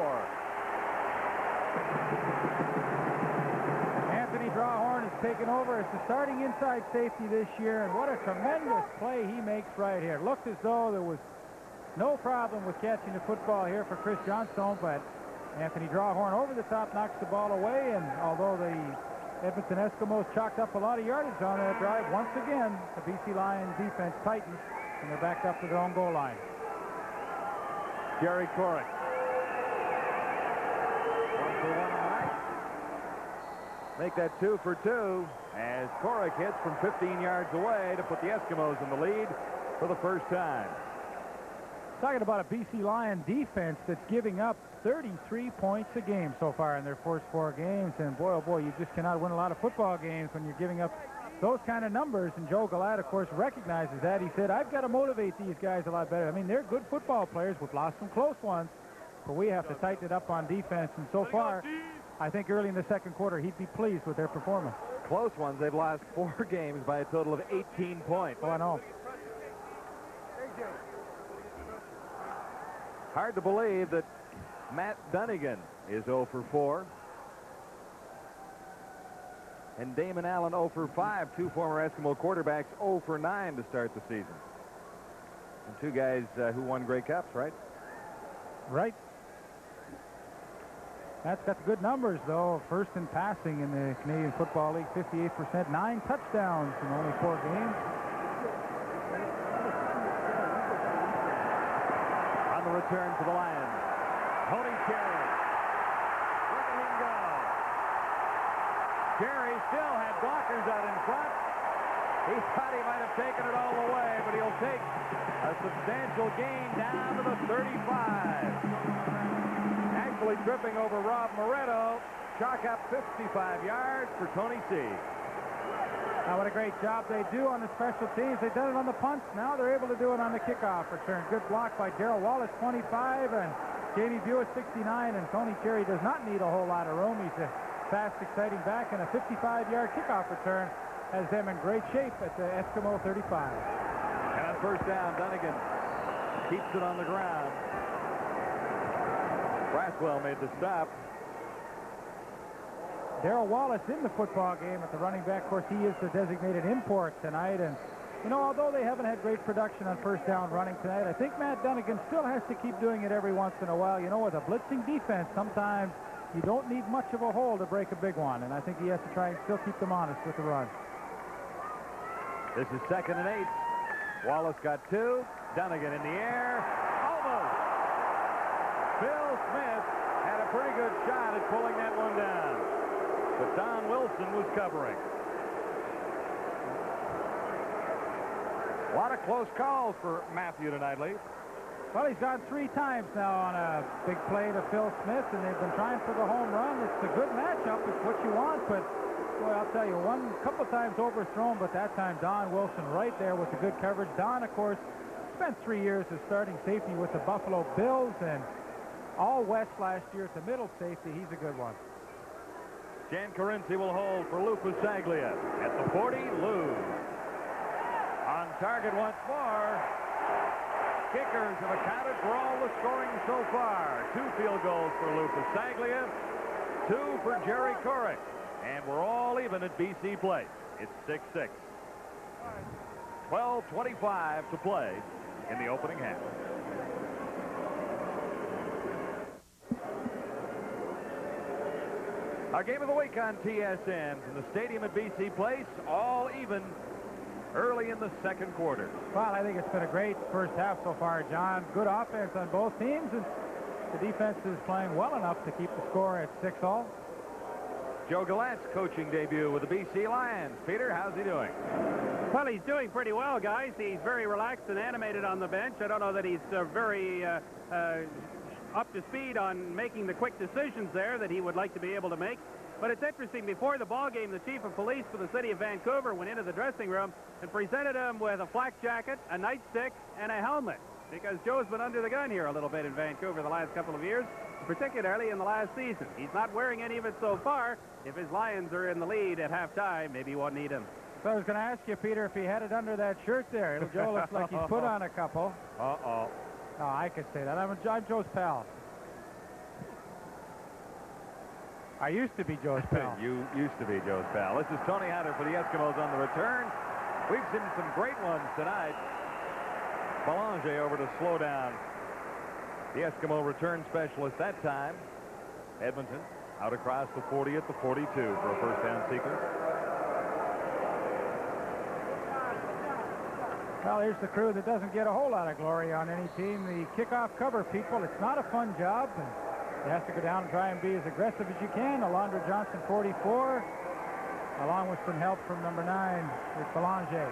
Speaker 3: Anthony Drawhorn has taken over as the starting inside safety this year, and what a tremendous play he makes right here. Looked as though there was no problem with catching the football here for Chris Johnstone, but Anthony Drawhorn over the top knocks the ball away, and although the Edmonton Eskimos chalked up a lot of yardage on that drive. Once again, the BC Lions defense tightens, and they're backed up to their own goal line.
Speaker 2: Jerry Corrick. 1 for 1 on the night. Make that 2 for 2 as Corrick hits from 15 yards away to put the Eskimos in the lead for the first time.
Speaker 3: Talking about a BC Lion defense that's giving up 33 points a game so far in their first 4 games. And boy, oh boy, you just cannot win a lot of football games when you're giving up those kind of numbers. And Joe Galat, of course, recognizes that. He said, I've got to motivate these guys a lot better. I mean, they're good football players. We've lost some close ones, but we have to tighten it up on defense. And so far, I think early in the second quarter, he'd be pleased with their performance.
Speaker 2: Close ones. They've lost 4 games by a total of 18 points.
Speaker 3: Oh, I know.
Speaker 2: Hard to believe that Matt Dunnigan is 0 for 4. And Damon Allen 0 for 5. 2 former Eskimo quarterbacks 0 for 9 to start the season. And 2 guys who won Grey Cups, right?
Speaker 3: Right. That's got the good numbers, though. First in passing in the Canadian Football League, 58%, 9 touchdowns in only 4 games.
Speaker 2: Return for the Lions. Tony Cherry. Look at him go. Cherry still had blockers out in front. He thought he might have taken it all the way, but he'll take a substantial gain down to the 35. Actually tripping over Rob Moretto. Chalk up 55 yards for Tony C.
Speaker 3: Now, what a great job they do on the special teams. They've done it on the punts. Now they're able to do it on the kickoff return. Good block by Darrell Wallace, 25, and Jamie Buick, 69. And Tony Cherry does not need a whole lot of room. He's a fast, exciting back, and a 55-yard kickoff return has them in great shape at the Eskimo 35.
Speaker 2: And on first down, Dunnigan keeps it on the ground. Braswell made the stop.
Speaker 3: Darrell Wallace in the football game at the running back. Of course, he is the designated import tonight. And, you know, although they haven't had great production on first down running tonight, I think Matt Dunnigan still has to keep doing it every once in a while. You know, with a blitzing defense, sometimes you don't need much of a hole to break a big one. And I think he has to try and still keep them honest with the run.
Speaker 2: This is 2nd and 8. Wallace got 2. Dunnigan in the air. Almost. Phil Smith had a pretty good shot at pulling that one down. But Don Wilson was covering. A lot of close calls for Matthew tonight, Lee.
Speaker 3: Well, he's gone 3 times now on a big play to Phil Smith, and they've been trying for the home run. It's a good matchup. It's what you want, but boy, I'll tell you, a couple times overthrown, but that time Don Wilson right there with the good coverage. Don, of course, spent 3 years as starting safety with the Buffalo Bills, and all West last year at the middle safety. He's a good one.
Speaker 2: Jan Carinci will hold for Lou Pasaglia at the 40. Lou on target once more. Kickers have accounted for all the scoring so far. 2 field goals for Lou Pasaglia, 2 for Jerry Corrick, and we're all even at BC Place. It's 6-6. 12:25 to play in the opening half. Our game of the week on TSN from the stadium at BC Place, all even early in the second quarter.
Speaker 3: Well, I think it's been a great first half so far, John. Good offense on both teams, and the defense is playing well enough to keep the score at 6-all.
Speaker 2: Joe Galat's coaching debut with the BC Lions. Peter, how's he doing?
Speaker 1: Well, he's doing pretty well, guys. He's very relaxed and animated on the bench. I don't know that he's very up to speed on making the quick decisions there that he would like to be able to make. But it's interesting, before the ball game, the chief of police for the city of Vancouver went into the dressing room and presented him with a flak jacket, a nightstick, and a helmet, because Joe's been under the gun here a little bit in Vancouver the last couple of years, particularly in the last season. He's not wearing any of it so far. If his Lions are in the lead at halftime, maybe he won't need him.
Speaker 3: So I was going to ask you, Peter, if he had it under that shirt there. Joe looks like he's put on a couple.
Speaker 2: Uh-oh.
Speaker 3: No, I could say that. I'm Joe's pal. I used to be Joe's pal.
Speaker 2: You used to be Joe's pal. This is Tony Hunter for the Eskimos on the return. We've seen some great ones tonight. Belanger over to slow down the Eskimo return specialist that time. Edmonton.
Speaker 6: Out across the 40 at the 42 for a first down sequence.
Speaker 3: Well, here's the crew that doesn't get a whole lot of glory on any team. The kickoff cover people. It's not a fun job. And you have to go down and try and be as aggressive as you can. Alondra Johnson, 44, along with some help from number 9, with Belanger.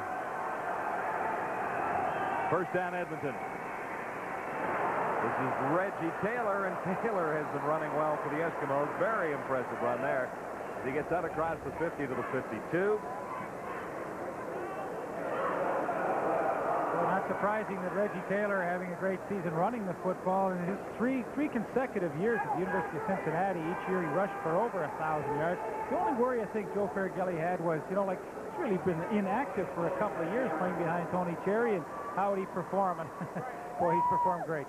Speaker 6: First down, Edmonton. This is Reggie Taylor, and Taylor has been running well for the Eskimos. Very impressive run there. He gets out across the 50 to the 52.
Speaker 3: Well, not surprising that Reggie Taylor, having a great season running the football in his three consecutive years at the University of Cincinnati. Each year he rushed for over 1,000 yards. The only worry I think Joe Farraghelli had was, he's really been inactive for a couple of years playing behind Tony Cherry, and how would he perform? And boy, he's performed great.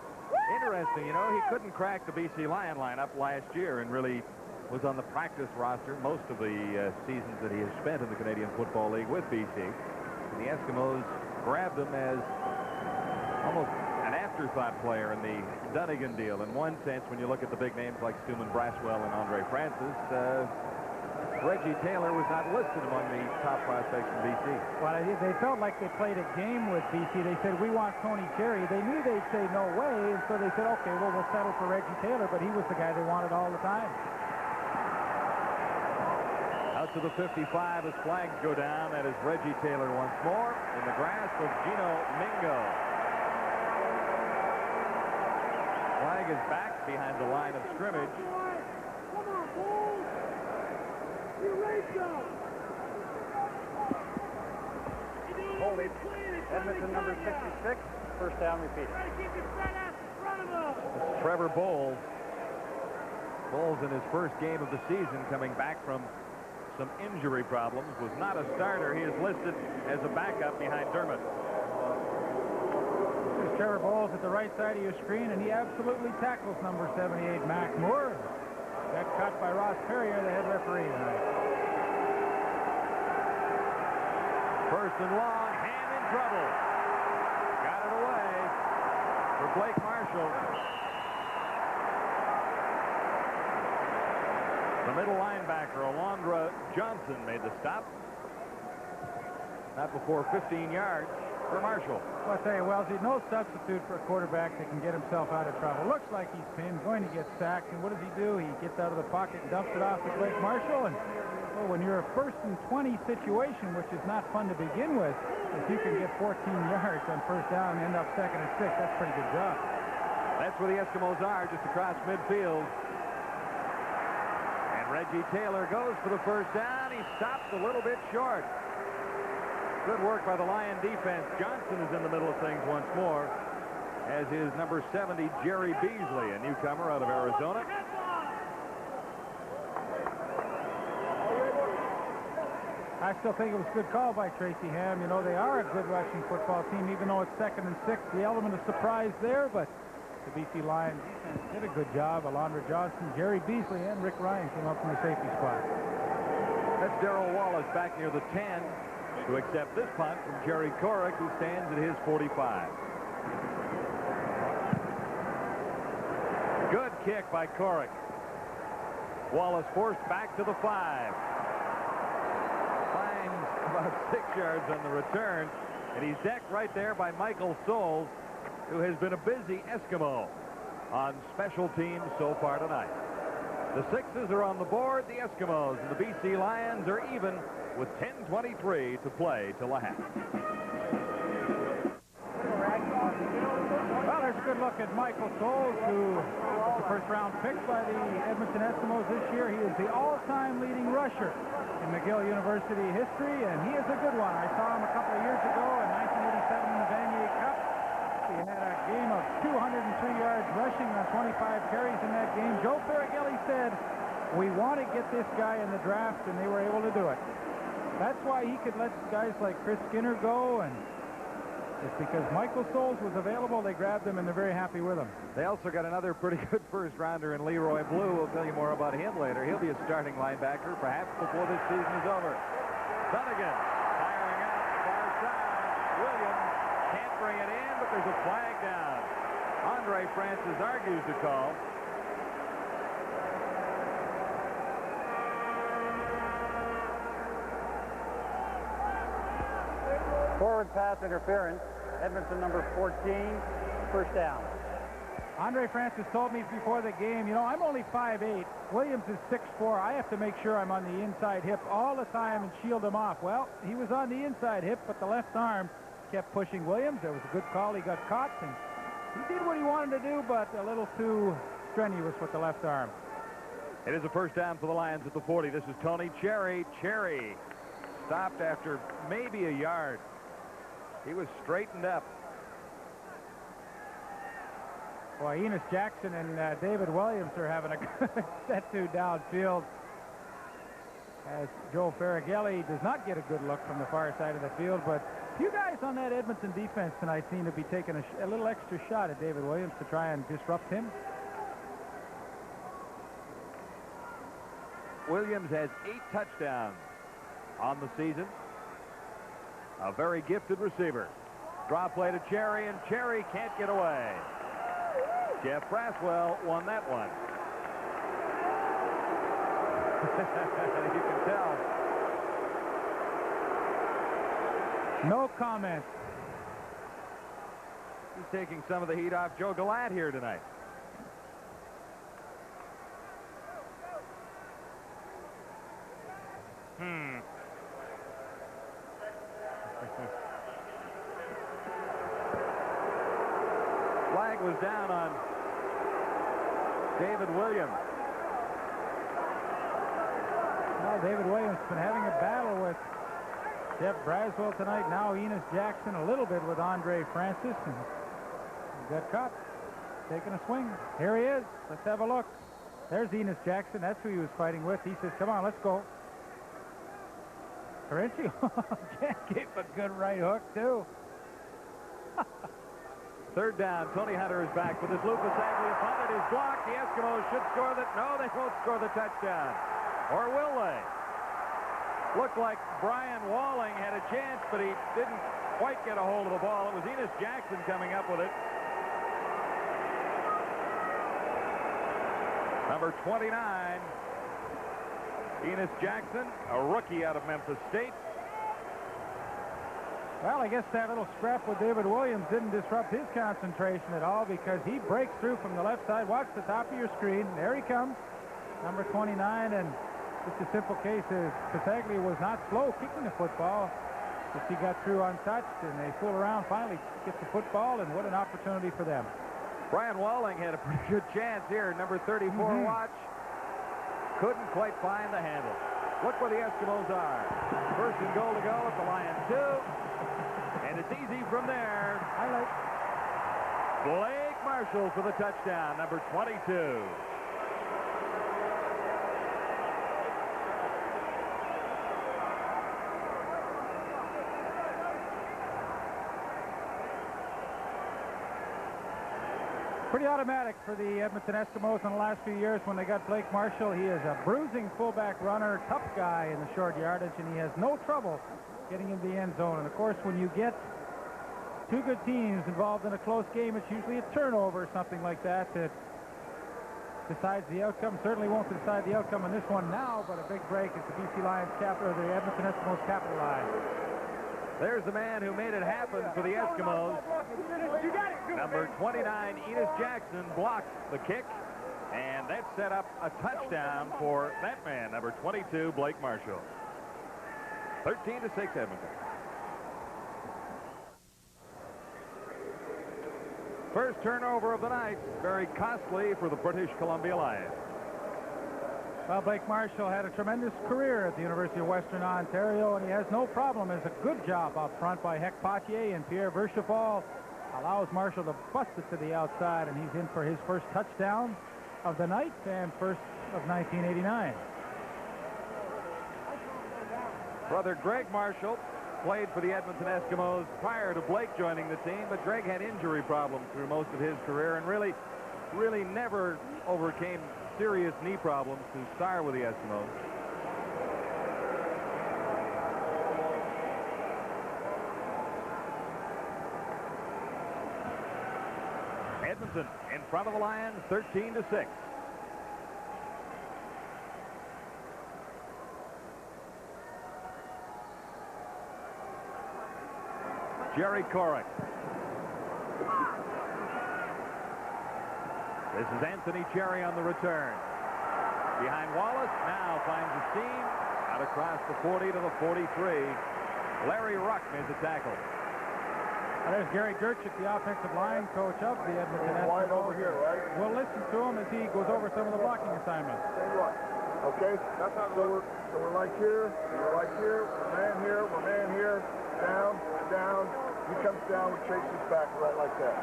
Speaker 6: Interesting, he couldn't crack the BC Lion lineup last year and really was on the practice roster most of the seasons that he has spent in the Canadian Football League with BC. And the Eskimos grabbed him as almost an afterthought player in the Dunnigan deal. In one sense, when you look at the big names like Stuman Braswell and Andre Francis, Reggie Taylor was not listed among the top prospects from BC.
Speaker 3: Well, they felt like they played a game with BC. They said, we want Tony Cherry. They knew they'd say no way, and so they said, okay, well, we'll settle for Reggie Taylor, but he was the guy they wanted all the time.
Speaker 6: Out to the 55 as flags go down. That is Reggie Taylor once more in the grasp of Gino Mingo. Flag is back behind the line of scrimmage.
Speaker 4: Come on, boys.
Speaker 1: Hold it. Edmonton number 66. First down repeat.
Speaker 6: Trevor Bowles. Bowles in his first game of the season, coming back from some injury problems, was not a starter. He is listed as a backup behind Dermott.
Speaker 3: There's Trevor Bowles at the right side of your screen, and he absolutely tackles number 78, Mac Moore. That cut by Ross Perrier, the head referee tonight.
Speaker 6: First and long, Ham in trouble. Got it away for Blake Marshall. The middle linebacker, Alondra Johnson, made the stop. Not before 15 yards for Marshall.
Speaker 3: Well, I tell you, Wellesley, no substitute for a quarterback that can get himself out of trouble. Looks like he's pinned, going to get sacked, and what does he do? He gets out of the pocket and dumps it off to Blake Marshall, and well, when you're a 1st and 20 situation, which is not fun to begin with, if you can get 14 yards on first down and end up 2nd and 6, that's a pretty good job.
Speaker 6: That's where the Eskimos are, just across midfield. And Reggie Taylor goes for the first down. He stopped a little bit short. Good work by the Lion defense. Johnson is in the middle of things once more, as is number 70, Jerry Beasley, a newcomer out of Arizona.
Speaker 3: I still think it was a good call by Tracy Ham. They are a good rushing football team, even though it's 2nd and 6. The element of surprise there, but the BC Lions defense did a good job. Alondra Johnson, Jerry Beasley, and Rick Ryan came up from the safety spot.
Speaker 6: That's Darrell Wallace back near the 10 to accept this punt from Jerry Corrick, who stands at his 45. Good kick by Corrick. Wallace forced back to the 5. Finds about 6 yards on the return, and he's decked right there by Michael Souls, who has been a busy Eskimo on special teams so far tonight. The 6s are on the board. The Eskimos and the BC Lions are even with 10:23 to play till the half.
Speaker 3: Well, there's a good look at Michael Souls, who was the first-round pick by the Edmonton Eskimos this year. He is the all-time leading rusher in McGill University history, and he is a good one. I saw him a couple of years ago in 1987 in the Vanier Cup. He had a game of 203 yards rushing on 25 carries in that game. Joe Farraghelli said, we want to get this guy in the draft, and they were able to do it. That's why he could let guys like Chris Skinner go, and it's because Michael Souls was available. They grabbed him, and they're very happy with him.
Speaker 6: They also got another pretty good first-rounder in Leroy Blue. We'll tell you more about him later. He'll be a starting linebacker perhaps before this season is over. Dunnigan firing out far side. Williams can't bring it in, but there's a flag down. Andre Francis argues the call.
Speaker 1: Forward pass interference. Edmonton number 14, first down.
Speaker 3: Andre Francis told me before the game, you know, I'm only 5'8". Williams is 6'4". I have to make sure I'm on the inside hip all the time and shield him off. Well, he was on the inside hip, but the left arm kept pushing Williams. It was a good call. He got caught, and he did what he wanted to do, but a little too strenuous with the left arm.
Speaker 6: It is a first down for the Lions at the 40. This is Tony Cherry. Cherry stopped after maybe a yard. He was straightened up.
Speaker 3: Boy, Enos Jackson and David Williams are having a good set-to downfield, as Joe Ferragelli does not get a good look from the far side of the field. But a few guys on that Edmonton defense tonight seem to be taking a little extra shot at David Williams to try and disrupt him.
Speaker 6: Williams has 8 touchdowns on the season. A very gifted receiver. Draw play to Cherry, and Cherry can't get away. Jeff Braswell won that one. You can tell.
Speaker 3: No comment.
Speaker 6: He's taking some of the heat off Joe Gallant here tonight. Flag was down on David Williams.
Speaker 3: Well, David Williams has been having a battle with Jeff Braswell tonight. Now Enos Jackson a little bit with Andre Francis. And he got caught taking a swing. Here he is. Let's have a look. There's Enos Jackson. That's who he was fighting with. He says, come on, let's go. Corinci gave a good right hook, too.
Speaker 6: Third down. Tony Hunter is back with his Lucas Aglia punt. It is blocked. The Eskimos should score that. No, they won't score the touchdown. Or will they? Looked like Brian Walling had a chance, but he didn't quite get a hold of the ball. It was Enos Jackson coming up with it. Number 29, Enos Jackson, a rookie out of Memphis State.
Speaker 3: Well, I guess that little scrap with David Williams didn't disrupt his concentration at all, because he breaks through from the left side. Watch the top of your screen. There he comes, number 29, and just a simple case is Pasaglia was not slow kicking the football. Just he got through untouched, and they fool around, finally get the football, and what an opportunity for them.
Speaker 6: Brian Walling had a pretty good chance here. Number 34 watch. Couldn't quite find the handle. Look where the Eskimos are. First and goal to go at the Lions 2. And it's easy from there.
Speaker 3: Highlight.
Speaker 6: Blake Marshall for the touchdown, number 22.
Speaker 3: Pretty automatic for the Edmonton Eskimos in the last few years when they got Blake Marshall. He is a bruising fullback runner, tough guy in the short yardage, and he has no trouble getting into the end zone. And, of course, when you get two good teams involved in a close game, it's usually a turnover or something like that that decides the outcome. Certainly won't decide the outcome in this one now, but a big break as the BC Lions the Edmonton Eskimos capitalize.
Speaker 6: There's the man who made it happen for the Eskimos. Number 29, Enos Jackson, blocked the kick, and that set up a touchdown for that man, number 22, Blake Marshall. 13-6 Edmonton. First turnover of the night, very costly for the British Columbia Lions.
Speaker 3: Well, Blake Marshall had a tremendous career at the University of Western Ontario, and he has no problem. It's a good job up front by Hec Potier, and Pierre Vercheval allows Marshall to bust it to the outside, and he's in for his first touchdown of the night and first of 1989.
Speaker 6: Brother Greg Marshall played for the Edmonton Eskimos prior to Blake joining the team, but Greg had injury problems through most of his career and really never overcame serious knee problems to star with the Eskimos. Edmonton in front of the Lions, 13-6. Jerry Corrick. This is Anthony Cherry on the return. Behind Wallace, now finds a seam. Out across the 40 to the 43. Larry Ruck made the tackle.
Speaker 3: Well, there's Gary Gerchik, the offensive line coach of the Edmonton
Speaker 7: Line
Speaker 3: Eskimos.
Speaker 7: over here, right?
Speaker 3: We'll listen to him as he goes over some of the blocking assignments.
Speaker 7: Okay, that's how we're like here, we're like here, we're man here, down, down. He comes down, we chase this back right like that.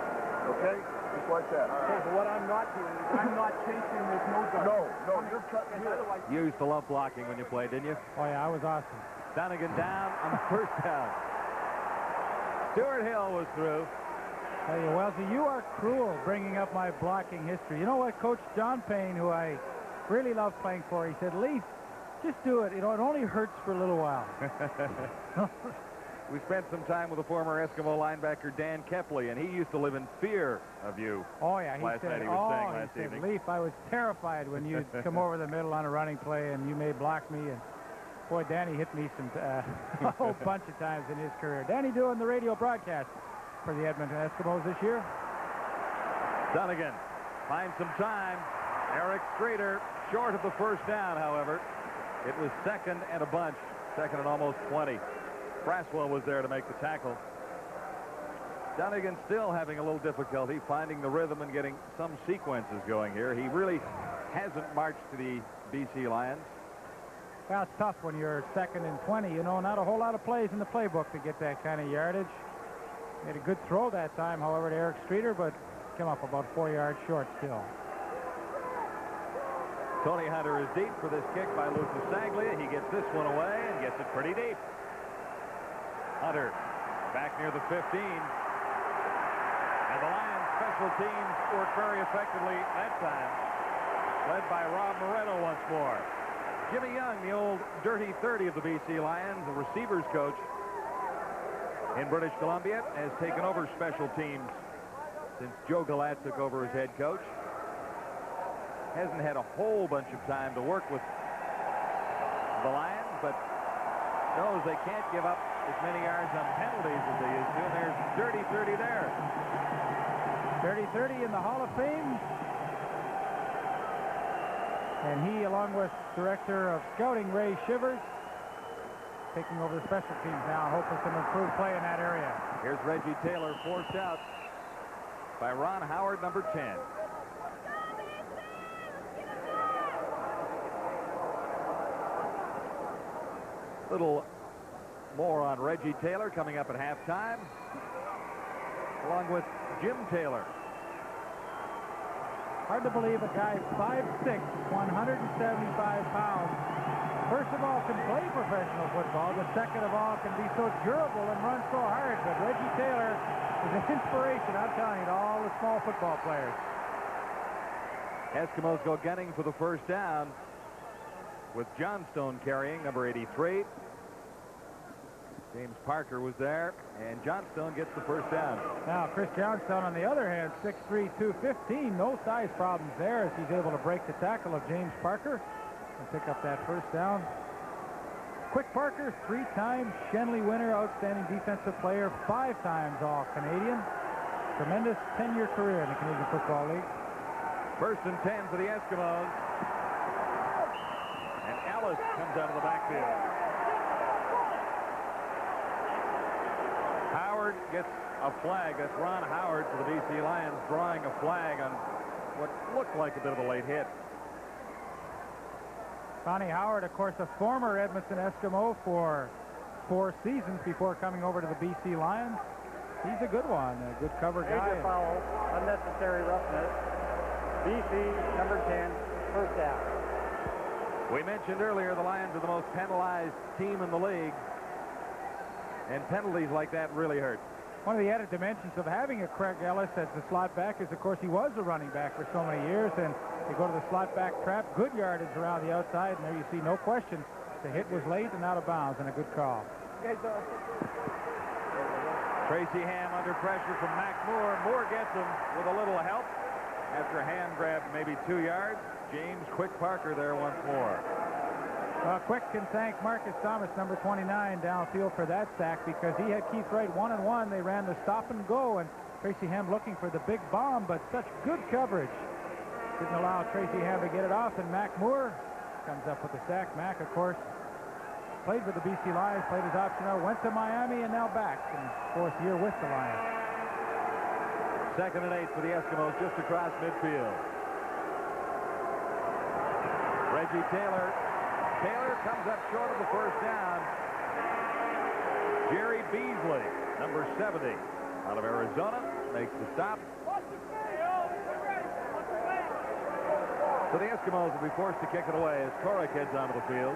Speaker 7: Okay? Just like that.
Speaker 4: Okay, but what I'm not doing is I'm not chasing with no gun.
Speaker 7: No, you're cutting here.
Speaker 6: You used to love blocking when you played, didn't you?
Speaker 3: Oh, yeah, I was awesome.
Speaker 6: Donegan down on the first down. Stuart Hill was through.
Speaker 3: Tell you, Wellesley, you are cruel bringing up my blocking history. You know what, Coach John Payne, who I really love playing for, he said, Leaf, just do it. You know, it only hurts for a little while.
Speaker 6: We spent some time with the former Eskimo linebacker Dan Kepley, and he used to live in fear of you.
Speaker 3: Oh, yeah. He
Speaker 6: last
Speaker 3: said,
Speaker 6: night he was saying last
Speaker 3: said,
Speaker 6: evening.
Speaker 3: Leaf, I was terrified when you'd come over the middle on a running play and you may block me. And boy, Danny hit me some a whole bunch of times in his career. Danny doing the radio broadcast for the Edmonton Eskimos this year.
Speaker 6: Donegan finds some time. Eric Streeter short of the first down, however. It was second and a bunch. Second and almost 20. Braswell was there to make the tackle. Donegan still having a little difficulty finding the rhythm and getting some sequences going here. He really hasn't marched to the BC Lions.
Speaker 3: Well, it's tough when you're second and 20. You know, not a whole lot of plays in the playbook to get that kind of yardage. Made a good throw that time, however, to Eric Streeter, but came up about 4 yards short still.
Speaker 6: Tony Hunter is deep for this kick by Lucas Saglia. He gets this one away and gets it pretty deep. Hunter back near the 15. And the Lions special teams worked very effectively that time. Led by Rob Moreno once more. Jimmy Young, the old dirty 30 of the BC Lions, the receivers coach in British Columbia, has taken over special teams since Joe Galat took over as head coach. Hasn't had a whole bunch of time to work with the Lions, but knows they can't give up as many yards on penalties as they used to. And there's dirty 30 there.
Speaker 3: Dirty 30 in the Hall of Fame. And he, along with Director of Scouting Ray Shivers, taking over the special teams now, hoping some improved play in that area.
Speaker 6: Here's Reggie Taylor forced out by Ron Howard, number 10. Little more on Reggie Taylor coming up at halftime, along with Jim Taylor.
Speaker 3: Hard to believe a guy 5'6", 175 pounds, first of all, can play professional football, but second of all, can be so durable and run so hard. But Reggie Taylor is an inspiration, I'm telling you, to all the small football players.
Speaker 6: Eskimos go gunning for the first down with Johnstone carrying, number 83. James Parker was there, and Johnstone gets the first down.
Speaker 3: Now, Chris Johnstone, on the other hand, 6'3", 215. No size problems there as he's able to break the tackle of James Parker and pick up that first down. Quick Parker, 3-time Shenley winner, outstanding defensive player, 5 times All-Canadian. Tremendous 10-year career in the Canadian Football League.
Speaker 6: First and 10 for the Eskimos. And Ellis comes out of the backfield. Howard gets a flag. That's Ron Howard for the BC Lions drawing a flag on what looked like a bit of a late hit.
Speaker 3: Ronnie Howard, of course, a former Edmonton Eskimo for 4 seasons before coming over to the BC Lions. He's a good one, a good cover guy.
Speaker 4: Major foul, unnecessary roughness. BC, number 10, first down.
Speaker 6: We mentioned earlier the Lions are the most penalized team in the league. And penalties like that really hurt.
Speaker 3: One of the added dimensions of having a Craig Ellis as the slot back is, of course, he was a running back for so many years, and you go to the slot back trap, good yardage around the outside, and there you see no question. The hit was late and out of bounds, and a good call.
Speaker 6: Tracy Ham under pressure from Mac Moore. Moore gets him with a little help after Ham grabbed maybe 2 yards. James Quick Parker there once more.
Speaker 3: Well, Quick can thank Marcus Thomas, number 29, downfield for that sack, because he had Keith Wright 1-1. They ran the stop and go, and Tracy Ham looking for the big bomb, but such good coverage. Didn't allow Tracy Ham to get it off, and Mac Moore comes up with the sack. Mac, of course, played with the BC Lions, played his option out, went to Miami, and now back in his 4th year with the Lions.
Speaker 6: 2nd and 8 for the Eskimos, just across midfield. Reggie Taylor. Taylor comes up short of the first down. Jerry Beasley, number 70, out of Arizona, makes the stop. So the Eskimos will be forced to kick it away as Korek heads onto the field.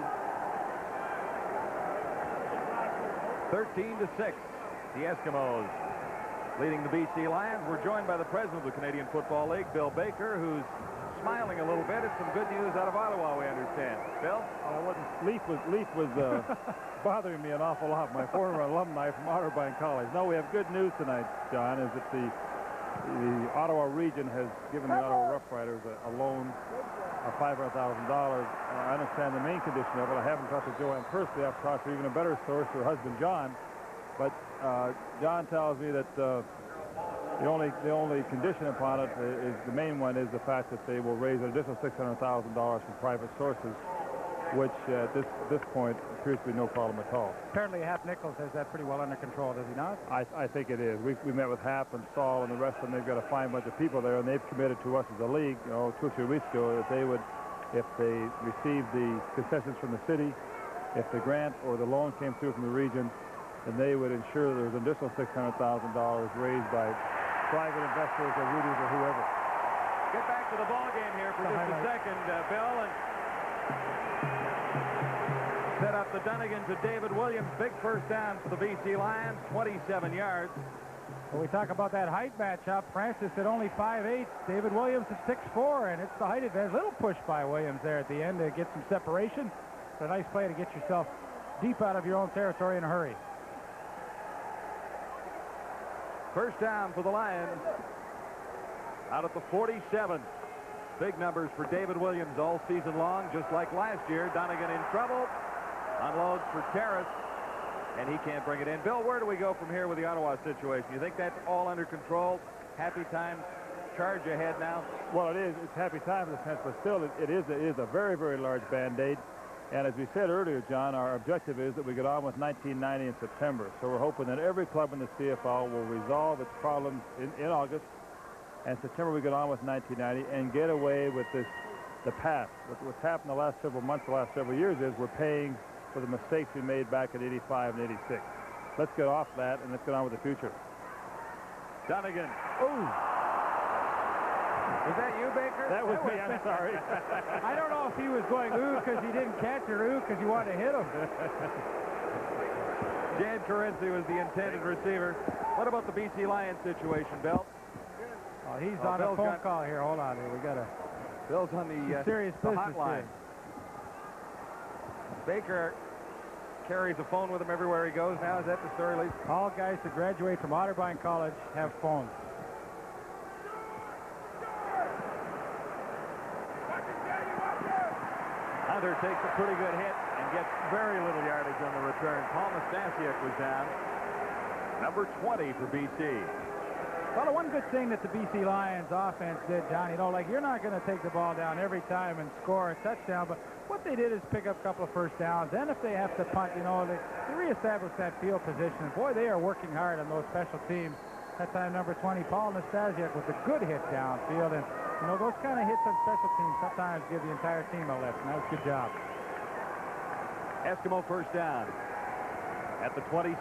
Speaker 6: 13-6, the Eskimos leading the BC Lions. We're joined by the president of the Canadian Football League, Bill Baker, who's smiling a little bit. It's some good news out of Ottawa, we understand. Bill?
Speaker 8: Leaf was bothering me an awful lot. My former alumni from Otterbein College. No, we have good news tonight, John, is that the Ottawa region has given the Ottawa Rough Riders a loan of $500,000. I understand the main condition of it. I haven't talked to Joanne personally. I've talked to even a better source, her husband, John. But John tells me that the only condition upon it is the main one is the fact that they will raise an additional $600,000 from private sources, which at this point appears to be no problem at all.
Speaker 3: Apparently Hap Nichols has that pretty well under control, does he not?
Speaker 8: I think it is. We met with Hap and Saul and the rest of them. They've got a fine bunch of people there, and they've committed to us as a league, 2 or 3 weeks ago, that they would, if they received the concessions from the city, if the grant or the loan came through from the region, then they would ensure there was an additional $600,000 raised by private investors or Rudies or whoever.
Speaker 6: Get back to the ball game here for just a second, Bill, and set up the Dunnigan to David Williams. Big first down for the BC Lions, 27 yards.
Speaker 3: When we talk about that height matchup, Francis at only 5'8", David Williams at 6'4", and it's the height advantage. Little push by Williams there at the end to get some separation. It's a nice play to get yourself deep out of your own territory in a hurry.
Speaker 6: First down for the Lions out at the 47. Big numbers for David Williams all season long, just like last year. Dunnigan in trouble. Unloads for Terrace, and he can't bring it in. Bill, where do we go from here with the Ottawa situation? You think that's all under control? Happy times, charge ahead now?
Speaker 8: Well, it is. It's happy times in a sense, but still it is a very, very large Band-Aid. And as we said earlier, John, our objective is that we get on with 1990 in September. So we're hoping that every club in the CFL will resolve its problems in August. And September we get on with 1990 and get away with the past. What's happened the last several months, the last several years is we're paying for the mistakes we made back in '85 and '86. Let's get off that and let's get on with the future.
Speaker 6: Dunnigan.
Speaker 8: Oh!
Speaker 6: Was that you, Baker?
Speaker 8: That was me. I'm sorry.
Speaker 3: I don't know if he was going ooh because he didn't catch it or ooh because you wanted to hit him.
Speaker 6: Jan Carinci was the intended receiver. What about the BC Lions situation, Bill?
Speaker 3: Oh, he's on a phone call here. Hold on here. We got a
Speaker 6: Bill's on the
Speaker 3: serious
Speaker 6: the
Speaker 3: business
Speaker 6: hotline.
Speaker 3: here.
Speaker 6: Baker carries a phone with him everywhere he goes now. Is that the story, Lee?
Speaker 3: All guys that graduate from Otterbein College have phones.
Speaker 6: Hunter takes a pretty good hit and gets very little yardage on the return. Paul Nastasiuk was down. Number 20 for BC.
Speaker 3: Well, the one good thing that the BC Lions offense did, John, like you're not going to take the ball down every time and score a touchdown, but what they did is pick up a couple of first downs. Then if they have to punt, they reestablish that field position. Boy, they are working hard on those special teams. That time, number 20, Paul Nastasiuk with a good hit downfield. And, those kind of hits on special teams sometimes give the entire team a lift. And that was a good job.
Speaker 6: Eskimo first down at the 27.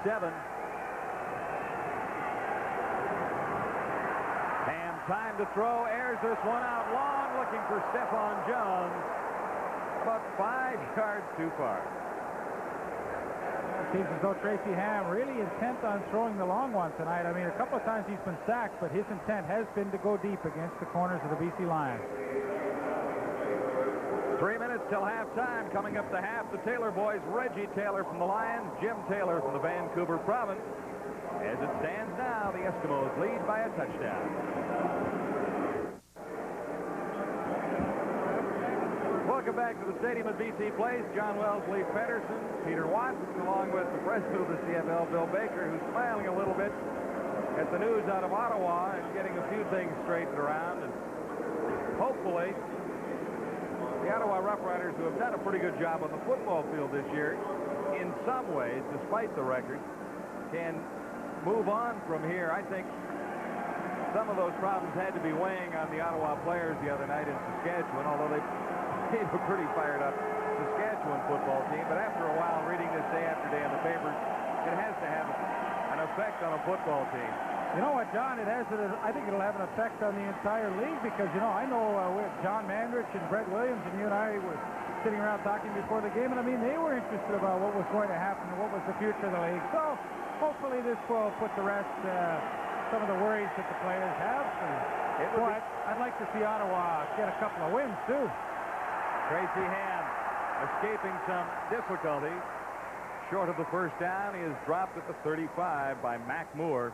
Speaker 6: Ham time to throw. Airs this one out long, looking for Stephon Jones. About 5 yards too far.
Speaker 3: It seems as though Tracy Ham really intent on throwing the long one tonight. I mean, a couple of times he's been sacked, but his intent has been to go deep against the corners of the BC Lions.
Speaker 6: 3 minutes till halftime. Coming up to half, the Taylor boys, Reggie Taylor from the Lions, Jim Taylor from the Vancouver Province. As it stands now, the Eskimos lead by a touchdown. Well, Welcome back to the stadium at BC Place. John Wells, Lee Pedersen, Peter Watts, along with the president of the CFL, Bill Baker, who's smiling a little bit at the news out of Ottawa and getting a few things straightened around. And hopefully, the Ottawa Rough Riders, who have done a pretty good job on the football field this year, in some ways, despite the record, can move on from here. I think some of those problems had to be weighing on the Ottawa players the other night in Saskatchewan, although they gave a pretty fired up Saskatchewan football team. But after a while, reading this day after day in the papers, it has to have an effect on a football team.
Speaker 3: You know what, John? I think it'll have an effect on the entire league because, you know, I know with John Mandrich and Brett Williams and you and I were sitting around talking before the game, and I mean, they were interested about what was going to happen and what was the future of the league. So hopefully this will put to rest some of the worries that the players have. But I'd like to see Ottawa get a couple of wins, too.
Speaker 6: Tracy Ham escaping some difficulty. Short of the first down, he is dropped at the 35 by Mac Moore.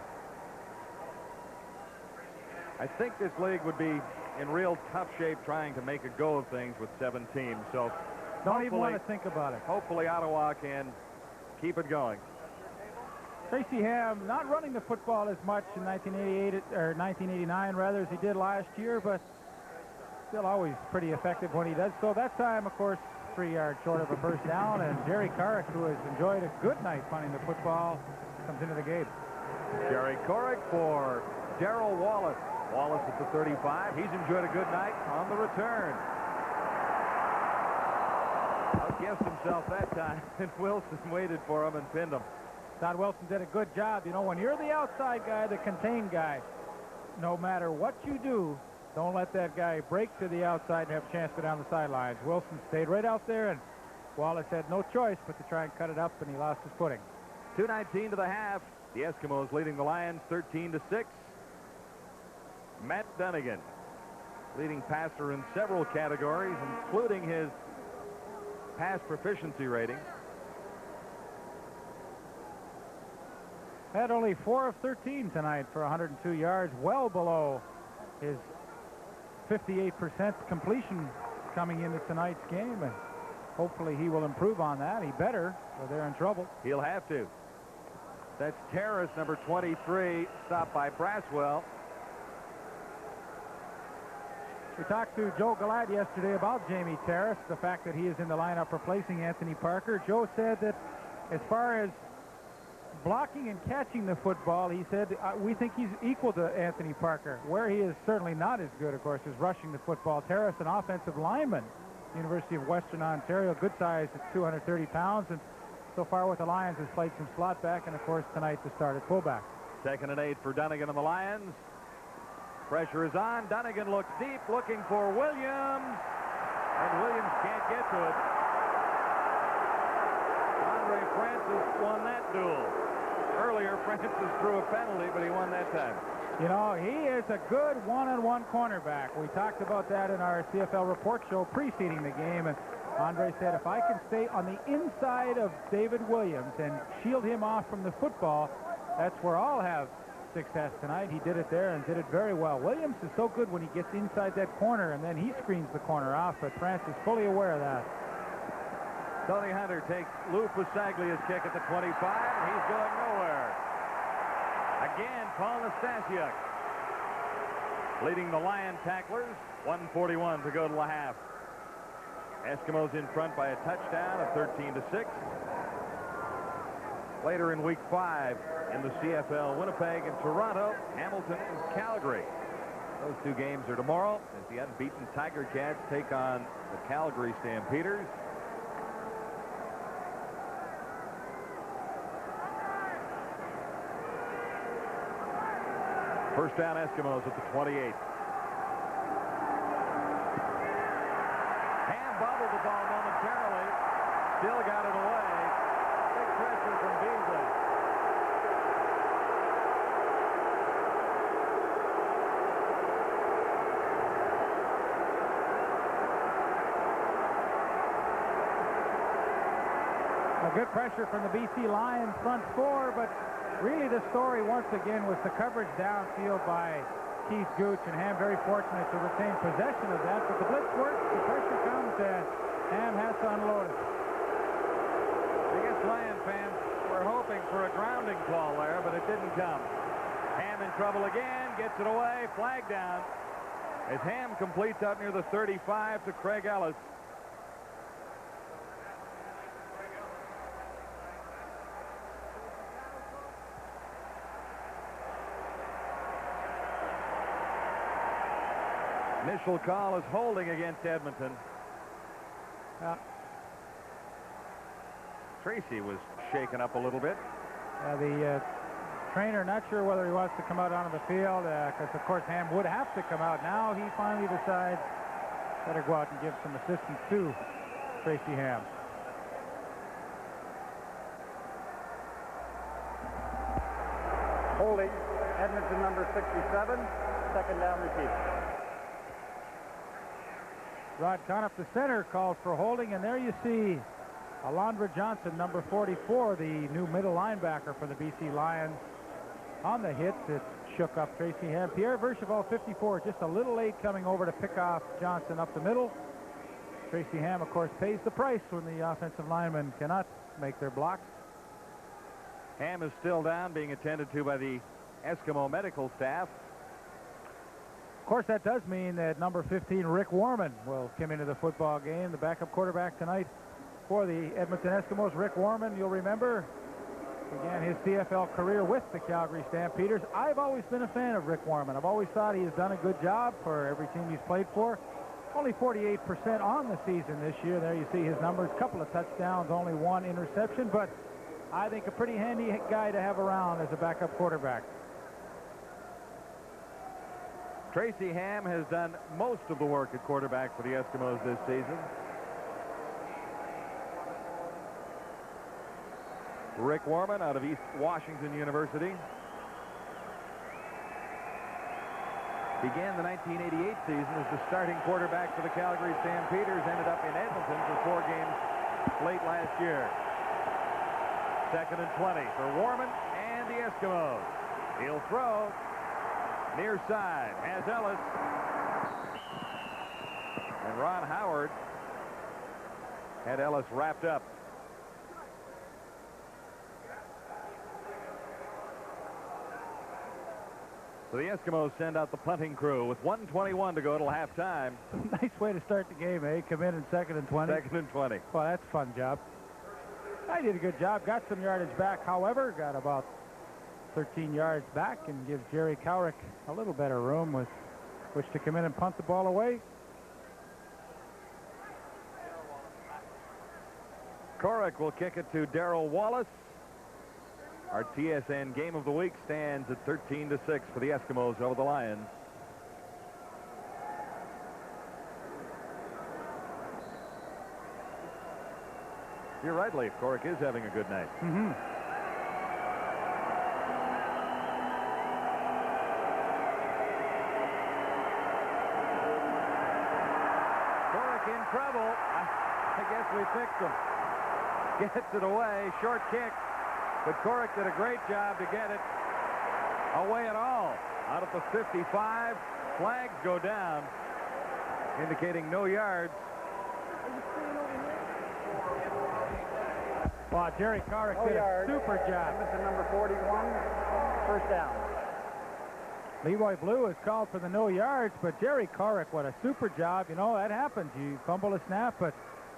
Speaker 6: I think this league would be in real tough shape trying to make a go of things with 7 teams. So
Speaker 3: don't even want to think about it.
Speaker 6: Hopefully Ottawa can keep it going.
Speaker 3: Tracy Ham not running the football as much in 1988 or 1989 rather as he did last year, but still always pretty effective when he does so. That time, of course, 3 yards short of a first down, and Jerry Carrick, who has enjoyed a good night punting the football, comes into the game.
Speaker 6: Jerry Carrick for Darrell Wallace. Wallace at the 35. He's enjoyed a good night on the return. Outguessed himself that time, and Wilson waited for him and pinned him.
Speaker 3: Todd Wilson did a good job. You know, when you're the outside guy, the contained guy, no matter what you do, don't let that guy break to the outside and have a chance to go down the sidelines. Wilson stayed right out there, and Wallace had no choice but to try and cut it up, and he lost his footing.
Speaker 6: 2:19 to the half. The Eskimos leading the Lions 13-6. Matt Dunnigan, leading passer in several categories, including his pass proficiency rating.
Speaker 3: Had only 4 of 13 tonight for 102 yards, well below his 58% completion coming into tonight's game, and hopefully he will improve on that. He better, or they're in trouble.
Speaker 6: He'll have to. That's Terrace, number 23, stopped by Braswell.
Speaker 3: We talked to Joe Gallat yesterday about Jamie Terrace, the fact that he is in the lineup replacing Anthony Parker. Joe said that as far as blocking and catching the football, he said, we think he's equal to Anthony Parker. Where he is certainly not as good, of course, is rushing the football. Terrace, an offensive lineman, University of Western Ontario, good size at 230 pounds, and so far with the Lions has played some slot back, and of course tonight the start at fullback.
Speaker 6: 2nd and 8 for Dunnigan and the Lions. Pressure is on. Dunnigan looks deep, looking for Williams, and Williams can't get to it. Andre Francis won that duel. Earlier, Francis threw a penalty, but he won that time.
Speaker 3: You know, he is a good one-on-one cornerback. We talked about that in our CFL report show preceding the game, and Andre said, if I can stay on the inside of David Williams and shield him off from the football, that's where I'll have success tonight. He did it there and did it very well. Williams is so good when he gets inside that corner, and then he screens the corner off, but Francis fully aware of that.
Speaker 6: Tony Hunter takes Lou Pasaglia's kick at the 25, and he's going nowhere. Again, Paul Nastasiuk leading the Lion tacklers. 1:41 to go to the half. Eskimos in front by a touchdown of 13-6. Later in week 5 in the CFL, Winnipeg and Toronto, Hamilton and Calgary. Those 2 games are tomorrow as the unbeaten Tiger Cats take on the Calgary Stampeders. First down, Eskimos at the 28. Ham bobbled the ball momentarily. Still got it away. Big pressure from Beasley.
Speaker 3: A good pressure from the BC Lions front 4, but really the story once again was the coverage downfield by Keith Gooch, and Ham very fortunate to retain possession of that, but the blitz works, the pressure comes, and Ham has to unload it.
Speaker 6: I guess Lion fans were hoping for a grounding call there, but it didn't come. Ham in trouble again, gets it away, flag down. As Ham completes out near the 35 to Craig Ellis. Initial call is holding against Edmonton. Tracy was shaken up a little bit.
Speaker 3: The trainer not sure whether he wants to come out onto the field because, of course, Ham would have to come out. Now he finally decides better go out and give some assistance to Tracy Ham.
Speaker 1: Holding, Edmonton number 67, second down repeat.
Speaker 3: Rod Conniff, the center, called for holding, and there you see Alondra Johnson, number 44, the new middle linebacker for the BC Lions. On the hit, it shook up Tracy Ham. Pierre Vercheval, 54, just a little late coming over to pick off Johnson up the middle. Tracy Ham, of course, pays the price when the offensive linemen cannot make their blocks.
Speaker 6: Ham is still down, being attended to by the Eskimo medical staff.
Speaker 3: Of course, that does mean that number 15, Rick Warman, will come into the football game, the backup quarterback tonight for the Edmonton Eskimos. Rick Warman, you'll remember, began his CFL career with the Calgary Stampeders. I've always been a fan of Rick Warman. I've always thought he has done a good job for every team he's played for. Only 48% on the season this year. There you see his numbers. Couple of touchdowns, only one interception, but I think a pretty handy guy to have around as a backup quarterback.
Speaker 6: Tracy Ham has done most of the work at quarterback for the Eskimos this season. Rick Warman out of East Washington University. Began the 1988 season as the starting quarterback for the Calgary Stampeders. Ended up in Edmonton for 4 games late last year. Second and 20 for Warman and the Eskimos. He'll throw near side. Has Ellis. And Ron Howard had Ellis wrapped up. So the Eskimos send out the punting crew with 1:21 to go till halftime.
Speaker 3: Nice way to start the game, eh? Come in second and 20.
Speaker 6: Second and 20.
Speaker 3: Well, that's a fun job. I did a good job. Got some yardage back, however. Got about 13 yards back and gives Jerry Cowrick a little better room with which to come in and punt the ball away.
Speaker 6: Cowrick will kick it to Darrell Wallace. Our TSN game of the week stands at 13-6 for the Eskimos over the Lions. You're right, Leif. Cowrick is having a good night.
Speaker 3: Mm-hmm.
Speaker 6: Cowrick in trouble. I guess we fixed him. Gets it away. Short kick. But Cowrick did a great job to get it away at all. Out at the 55. Flags go down, indicating no yards.
Speaker 3: Well, Jerry Cowrick did a super job.
Speaker 1: Edmonton number 41, first down.
Speaker 3: Leroy Blue is called for the no yards, but Jerry Cowrick, what a super job. You know, that happens. You fumble a snap, but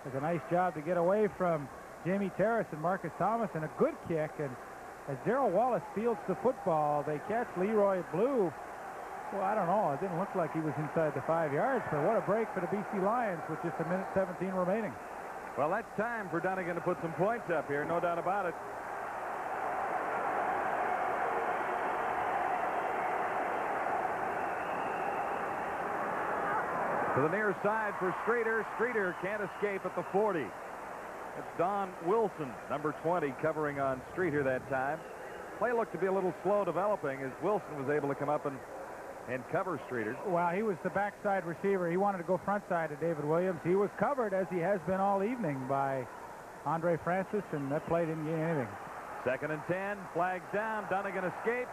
Speaker 3: it's a nice job to get away from Jamie Terrace and Marcus Thomas, and a good kick. And as Darrell Wallace fields the football, they catch Leroy Blue. Well, I don't know. It didn't look like he was inside the 5 yards, but what a break for the BC Lions with just a minute 17 remaining.
Speaker 6: Well, that's time for Dunnigan to put some points up here, no doubt about it. To the near side for Streeter. Streeter can't escape at the 40. It's Don Wilson, number 20, covering on Streeter that time. Play looked to be a little slow developing as Wilson was able to come up and cover Streeter.
Speaker 3: Well, he was the backside receiver. He wanted to go front side to David Williams. He was covered, as he has been all evening, by Andre Francis, and that play didn't gain anything.
Speaker 6: Second and 10, flags down. Dunnigan escapes.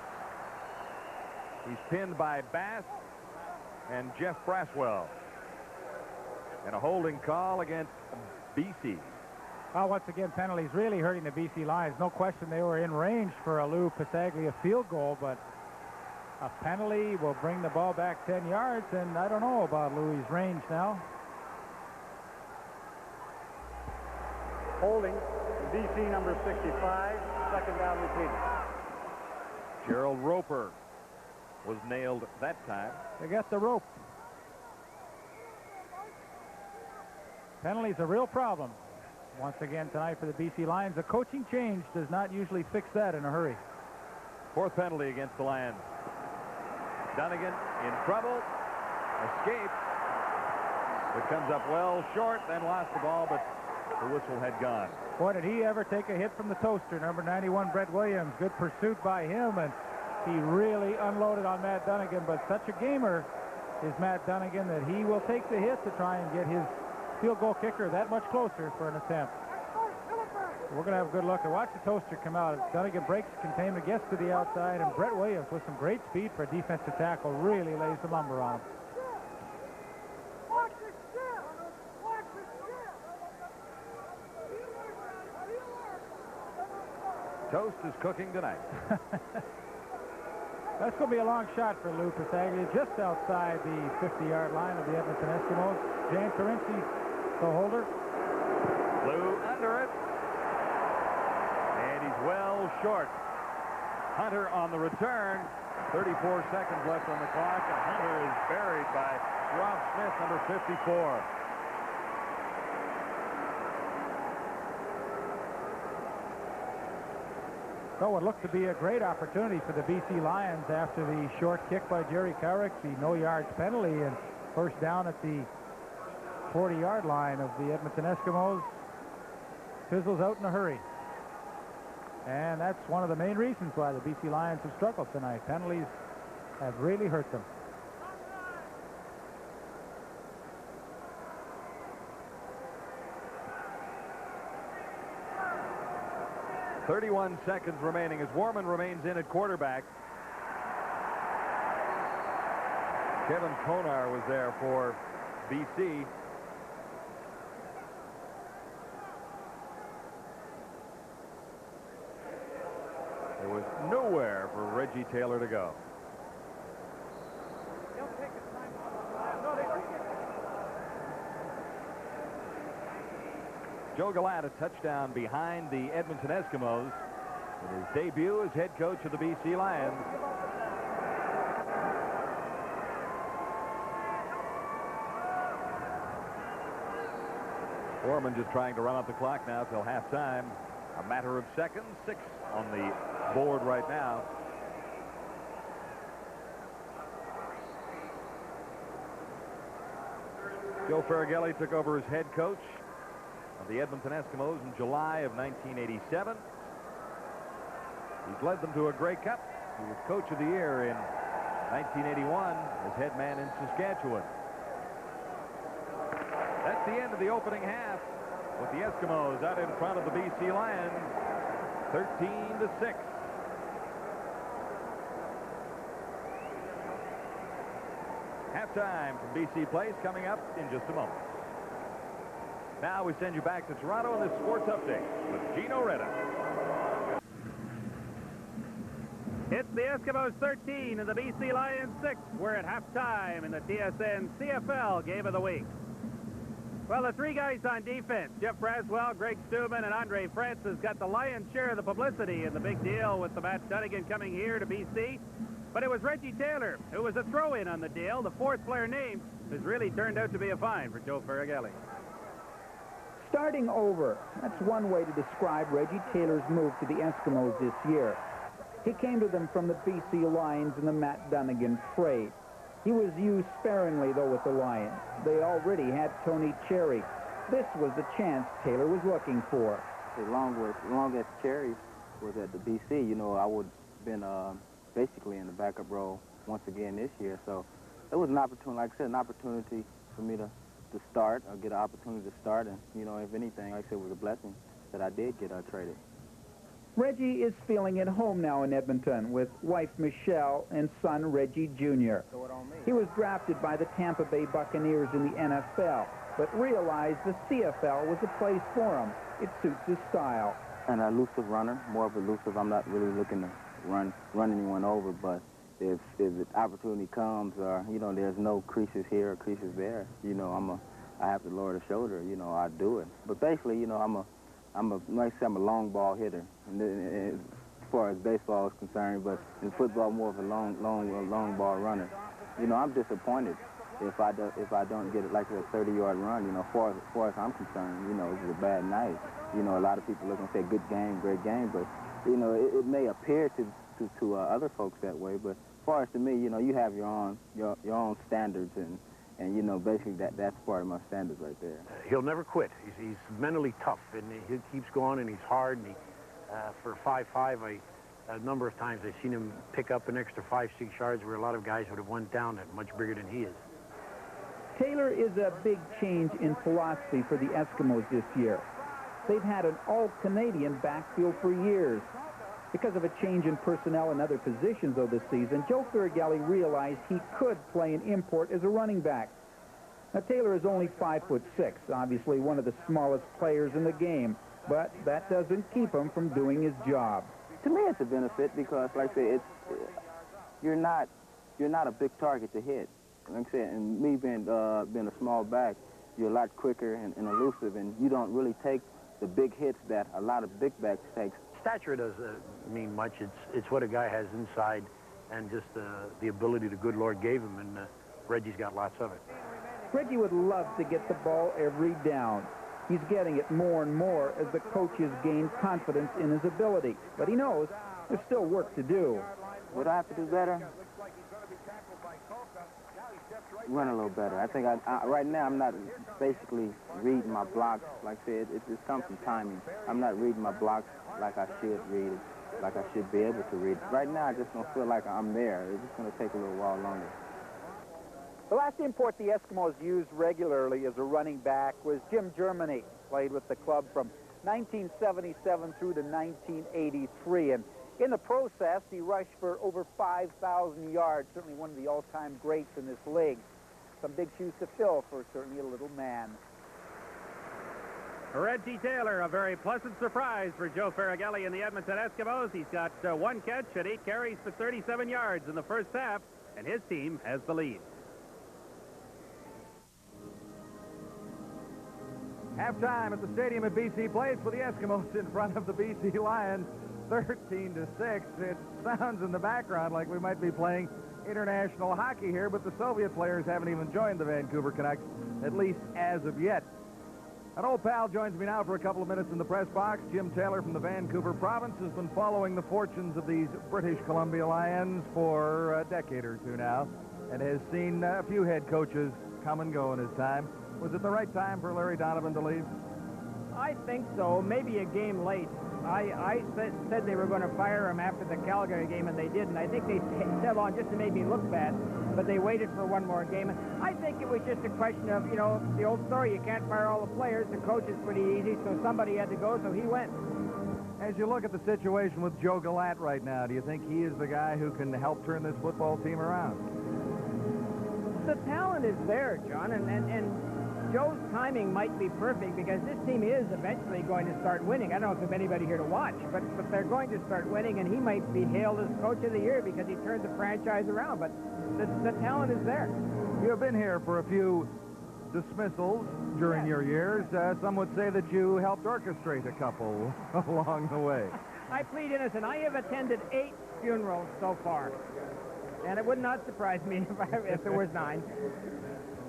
Speaker 6: He's pinned by Bass and Jeff Braswell. and a holding call against BC.
Speaker 3: Well, once again, penalties really hurting the BC Lions. No question they were in range for a Lou Pasaglia field goal, but a penalty will bring the ball back 10 yards, and I don't know about Louis' range now.
Speaker 4: Holding, BC number 65, second down repeated.
Speaker 6: Gerald Roper was nailed that time.
Speaker 3: They got the rope. Penalty's a real problem once again tonight for the BC Lions. A coaching change does not usually fix that in a hurry.
Speaker 6: Fourth penalty against the Lions. Dunnigan in trouble, escapes. It comes up well short, then lost the ball, but the whistle had gone.
Speaker 3: Boy, did he ever take a hit from the toaster. Number 91, Brett Williams. Good pursuit by him, and he really unloaded on Matt Dunnigan. But such a gamer is Matt Dunnigan that he will take the hit to try and get his field goal kicker that much closer for an attempt. We're going to have a good look. Watch the toaster come out. Dunnigan breaks containment, gets to the outside, and Brett Williams, with some great speed for a defensive tackle, really lays the lumber on him.
Speaker 6: Toast is cooking tonight.
Speaker 3: That's going to be a long shot for Lou Pasaglia, just outside the 50-yard line of the Edmonton Eskimos. Jan Carinci, the holder.
Speaker 6: Lou under it. And he's well short. Hunter on the return. 34 seconds left on the clock, and Hunter is buried by Rob Smith, number 54.
Speaker 3: So it looked to be a great opportunity for the BC Lions after the short kick by Jerry Carrick, the no-yards penalty, and first down at the 40-yard line of the Edmonton Eskimos. Fizzles out in a hurry. And that's one of the main reasons why the BC Lions have struggled tonight. Penalties have really hurt them.
Speaker 6: 31 seconds remaining as Warman remains in at quarterback. Kevin Konar was there for BC. There was nowhere for Reggie Taylor to go. Joe Gallant, a touchdown behind the Edmonton Eskimos in his debut as head coach of the BC Lions. Foreman just trying to run up the clock now till halftime. A matter of seconds, 6 on the board right now. Joe Faraghelli took over as head coach of the Edmonton Eskimos in July of 1987. He's led them to a Grey Cup. He was coach of the year in 1981 as head man in Saskatchewan. That's the end of the opening half with the Eskimos out in front of the BC Lions, 13-6. Halftime from BC Place coming up in just a moment. Now we send you back to Toronto in this sports update with Gino Reda.
Speaker 1: It's the Eskimos 13 and the BC Lions 6. We're at halftime in the TSN CFL Game of the Week. Well, the three guys on defense, Jeff Braswell, Greg Steuben, and Andre Francis, got the lion's share of the publicity in the big deal with the Matt Dunnigan coming here to BC. But it was Reggie Taylor who was a throw-in on the deal. The fourth player named has really turned out to be a find for Joe Faraghelli.
Speaker 9: Starting over, that's one way to describe Reggie Taylor's move to the Eskimos this year. He came to them from the BC Lions in the Matt Dunnigan trade. He was used sparingly, though, with the Lions. They already had Tony Cherry. This was the chance Taylor was looking for.
Speaker 10: As long as Cherry was at the BC, you know, I would have been basically in the backup role once again this year. So it was an opportunity, like I said, an opportunity for me to start, or get an opportunity to start. And, you know, if anything, like I said, it was a blessing that I did get traded.
Speaker 9: Reggie is feeling at home now in Edmonton with wife Michelle and son Reggie Jr. He was drafted by the Tampa Bay Buccaneers in the NFL. but realized the CFL was a place for him. It suits his style.
Speaker 10: An elusive runner, more of elusive. I'm not really looking to run anyone over, but if the opportunity comes, or there's no creases here or creases there, I have to lower the shoulder. I do it. But basically, I'm a long ball hitter, as far as baseball is concerned. But in football, more of a long ball runner. I'm disappointed if I don't get it like a 30-yard run. As far as I'm concerned, it's a bad night. A lot of people look and say good game, great game, but it may appear to other folks that way. But as far as to me, you have your own standards, and basically that's part of my standards right there.
Speaker 11: He'll never quit. He's mentally tough, and he keeps going, and he's hard. And for 5'5", a number of times I've seen him pick up an extra 5-6 yards where a lot of guys would have went down that much bigger than he is.
Speaker 9: Taylor is a big change in philosophy for the Eskimos this year. They've had an all-Canadian backfield for years. Because of a change in personnel and other positions, though, this season, Joe Faragalli realized he could play an import as a running back. Now, Taylor is only 5'6", obviously one of the smallest players in the game, but that doesn't keep him from doing his job.
Speaker 10: To me, it's a benefit because, like I say, you're not a big target to hit. Like I said, and me being a small back, you're a lot quicker and elusive, and you don't really take the big hits that a lot of big backs take.
Speaker 11: Stature doesn't mean much. It's what a guy has inside, and just the ability the good Lord gave him, and Reggie's got lots of it.
Speaker 9: Reggie would love to get the ball every down. He's getting it more and more as the coaches gain confidence in his ability, but he knows there's still work to do.
Speaker 10: What I have to do better? Run a little better. I think right now I'm not basically reading my blocks. Like I said, it just comes from timing. I'm not reading my blocks like I should read it, like I should be able to read it. Right now, I just don't feel like I'm there. It's just going to take a little while longer.
Speaker 9: The last import the Eskimos used regularly as a running back was Jim Germany. Played with the club from 1977 through to 1983. And in the process, he rushed for over 5,000 yards, certainly one of the all-time greats in this league. Some big shoes to fill for certainly a little man.
Speaker 1: Reggie Taylor, a very pleasant surprise for Joe Faragalli and the Edmonton Eskimos. He's got one catch and 8 carries for 37 yards in the first half, and his team has the lead.
Speaker 2: Halftime at the stadium at BC Place for the Eskimos in front of the BC Lions, 13-6. It sounds in the background like we might be playing international hockey here, but the Soviet players haven't even joined the Vancouver Canucks, at least as of yet. An old pal joins me now for a couple of minutes in the press box. Jim Taylor from the Vancouver province has been following the fortunes of these British Columbia Lions for a decade or two now and has seen a few head coaches come and go in his time. Was it the right time for Larry Donovan to leave?
Speaker 12: I think so. Maybe a game late. I said they were going to fire him after the Calgary game, and they didn't. I think they held on just to make me look bad, but they waited for one more game. And I think it was just a question of, the old story, you can't fire all the players. The coach is pretty easy, so somebody had to go, so he went.
Speaker 2: As you look at the situation with Joe Gallat right now, do you think he is the guy who can help turn this football team around?
Speaker 12: The talent is there, John, and Joe's timing might be perfect because this team is eventually going to start winning. I don't know if there's anybody here to watch, but they're going to start winning, and he might be hailed as Coach of the Year because he turned the franchise around, but the talent is there.
Speaker 2: You have been here for a few dismissals during your years. Some would say that you helped orchestrate a couple along the way.
Speaker 12: I plead innocent. I have attended 8 funerals so far, and it would not surprise me if there was 9.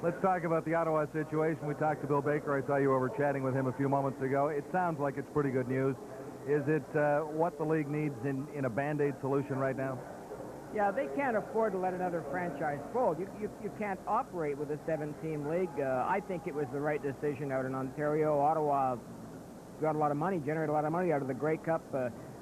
Speaker 2: Let's talk about the Ottawa situation. We talked to Bill Baker. I saw you over chatting with him a few moments ago. It sounds like it's pretty good news. Is it what the league needs in a Band-Aid solution right now?
Speaker 12: Yeah, they can't afford to let another franchise fold. You can't operate with a 7-team league. I think it was the right decision out in Ontario. Ottawa got a lot of money, generated a lot of money out of the Grey Cup.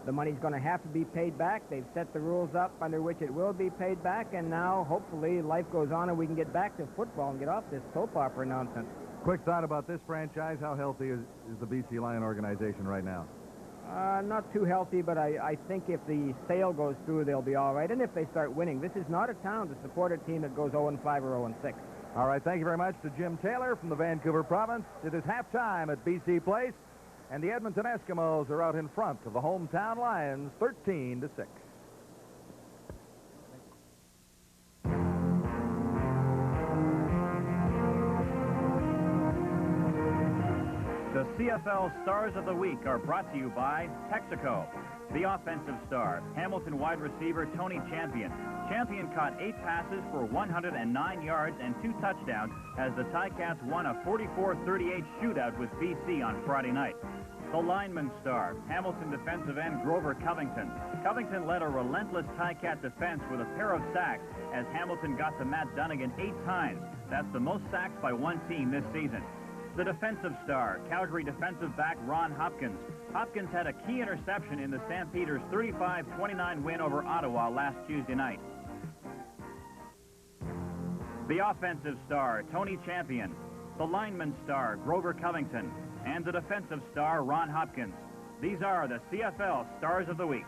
Speaker 12: The money's going to have to be paid back. They've set the rules up under which it will be paid back, and now hopefully life goes on and we can get back to football and get off this soap opera nonsense.
Speaker 2: Quick thought about this franchise. How healthy is the BC Lion organization right now?
Speaker 12: Not too healthy, but I think if the sale goes through, they'll be all right. And if they start winning, this is not a town to support a team that goes 0-5 or 0-6.
Speaker 2: All right, thank you very much to Jim Taylor from the Vancouver province. It is halftime at BC Place, and the Edmonton Eskimos are out in front of the hometown Lions, 13-6.
Speaker 13: The CFL Stars of the Week are brought to you by Texaco. The offensive star, Hamilton wide receiver Tony Champion. Champion caught 8 passes for 109 yards and 2 touchdowns as the Ticats won a 44-38 shootout with BC on Friday night. The lineman star, Hamilton defensive end Grover Covington. Covington led a relentless Ticat defense with a pair of sacks as Hamilton got to Matt Dunnigan 8 times. That's the most sacks by one team this season. The defensive star, Calgary defensive back Ron Hopkins. Hopkins had a key interception in the Stampeders' 35-29 win over Ottawa last Tuesday night. The offensive star, Tony Champion. The lineman star, Grover Covington. And the defensive star, Ron Hopkins. These are the CFL Stars of the Week.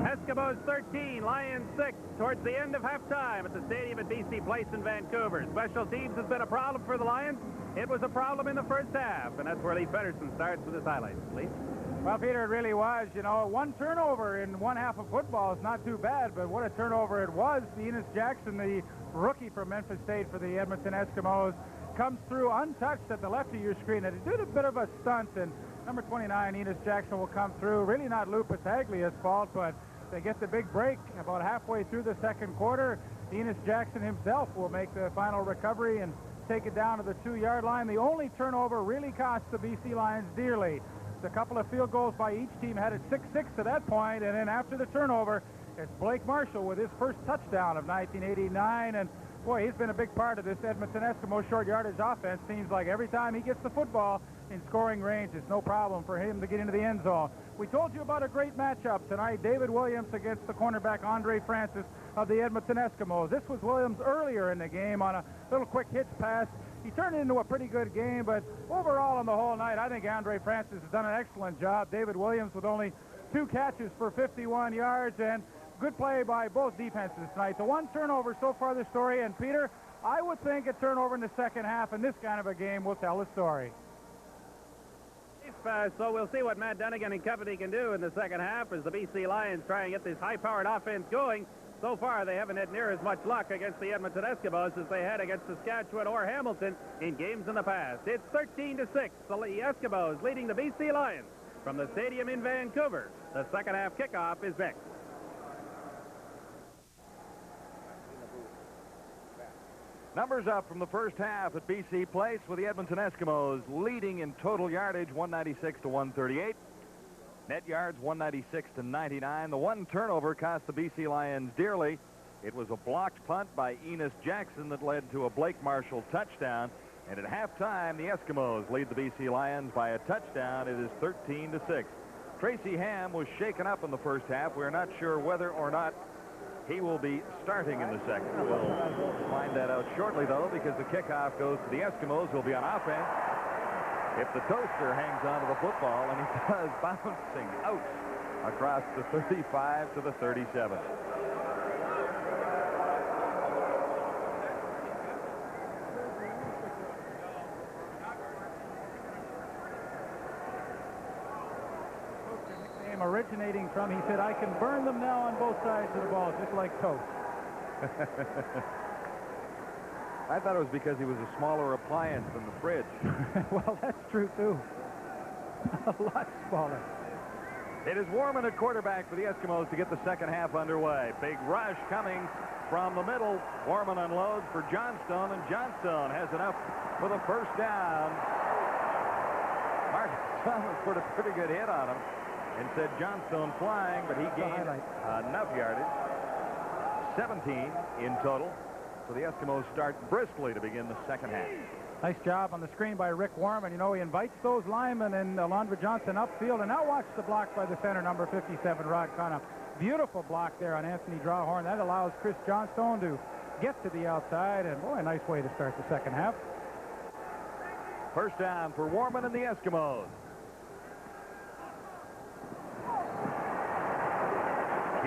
Speaker 1: Eskimos 13, Lions 6, towards the end of halftime at the stadium at BC Place in Vancouver. Special teams has been a problem for the Lions. It was a problem in the first half, and that's where Lee Pedersen starts with his highlights. Lee?
Speaker 3: Well, Peter, it really was. You know, one turnover in one half of football is not too bad, but what a turnover it was. Enos Jackson, the rookie from Memphis State for the Edmonton Eskimos, comes through untouched at the left of your screen, and he did a bit of a stunt, and number 29, Enos Jackson, will come through. Really not Lupus Haglia's fault, but they get the big break about halfway through the second quarter. Enos Jackson himself will make the final recovery and take it down to the 2-yard line. The only turnover really cost the BC Lions dearly. A couple of field goals by each team had it 6-6 to that point, and then after the turnover, it's Blake Marshall with his first touchdown of 1989, and boy, he's been a big part of this Edmonton Eskimos short yardage offense. Seems like every time he gets the football in scoring range, it's no problem for him to get into the end zone. We told you about a great matchup tonight, David Williams against the cornerback Andre Francis of the Edmonton Eskimos. This was Williams earlier in the game on a little quick hitch pass. He turned it into a pretty good game, but overall on the whole night, I think Andre Francis has done an excellent job. David Williams with only 2 catches for 51 yards, and good play by both defenses tonight. The one turnover so far this story, and Peter, I would think a turnover in the second half in this kind of a game will tell the story.
Speaker 1: So we'll see what Matt Dunnigan and company can do in the second half as the BC Lions try and get this high-powered offense going. So far, they haven't had near as much luck against the Edmonton Eskimos as they had against Saskatchewan or Hamilton in games in the past. It's 13-6. The Eskimos leading the BC Lions from the stadium in Vancouver. The second half kickoff is next.
Speaker 6: Numbers up from the first half at BC Place with the Edmonton Eskimos leading in total yardage 196 to 138. Net yards 196 to 99. The one turnover cost the BC Lions dearly. It was a blocked punt by Enos Jackson that led to a Blake Marshall touchdown. And at halftime, the Eskimos lead the BC Lions by a touchdown. It is 13-6. Tracy Ham was shaken up in the first half. We're not sure whether or not he will be starting in the second. We'll find that out shortly, though, because the kickoff goes to the Eskimos, who will be on offense. If the toaster hangs onto the football, and he does, bouncing out across the 35 to the 37.
Speaker 3: Originating from, he said, I can burn them now on both sides of the ball, just like toast.
Speaker 6: I thought it was because he was a smaller appliance than the fridge.
Speaker 3: Well, that's true, too. A lot smaller.
Speaker 6: It is Warman at quarterback for the Eskimos to get the second half underway. Big rush coming from the middle. Warman unloads for Johnstone, and Johnstone has enough for the first down. Mark Thomas put a pretty good hit on him and said Johnstone flying, but he gained enough yardage. 17 in total. So the Eskimos start briskly to begin the second half.
Speaker 3: Nice job on the screen by Rick Warman. You know, he invites those linemen and Alondra Johnson upfield, and now watch the block by the center, number 57, Rod Connor. Beautiful block there on Anthony Drawhorn. That allows Chris Johnstone to get to the outside, and boy, a nice way to start the second half.
Speaker 6: First down for Warman and the Eskimos.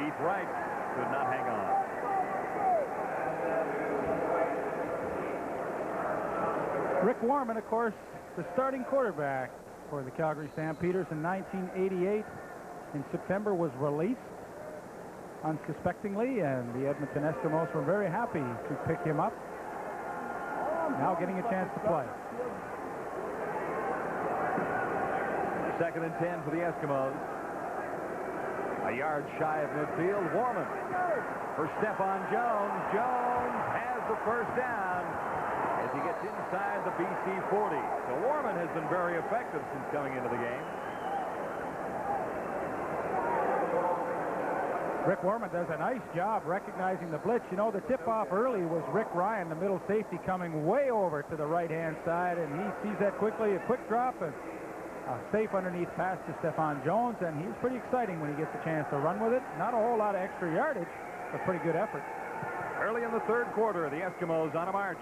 Speaker 6: Keith Wright could not hang on.
Speaker 3: Rick Warman, of course, the starting quarterback for the Calgary Stampeders in 1988. In September was released unsuspectingly, and the Edmonton Eskimos were very happy to pick him up. Now getting a chance to play.
Speaker 6: 2nd and 10 for the Eskimos. A yard shy of midfield. Warman for Stephon Jones. Jones has the first down as he gets inside the BC 40. So Warman has been very effective since coming into the game.
Speaker 3: Rick Warman does a nice job recognizing the blitz. You know, the tip-off early was Rick Ryan, the middle safety, coming way over to the right-hand side, and he sees that quickly, a quick drop, and a safe underneath pass to Stephon Jones, and he's pretty exciting when he gets a chance to run with it. Not a whole lot of extra yardage, but pretty good effort.
Speaker 6: Early in the 3rd quarter, the Eskimos on a march.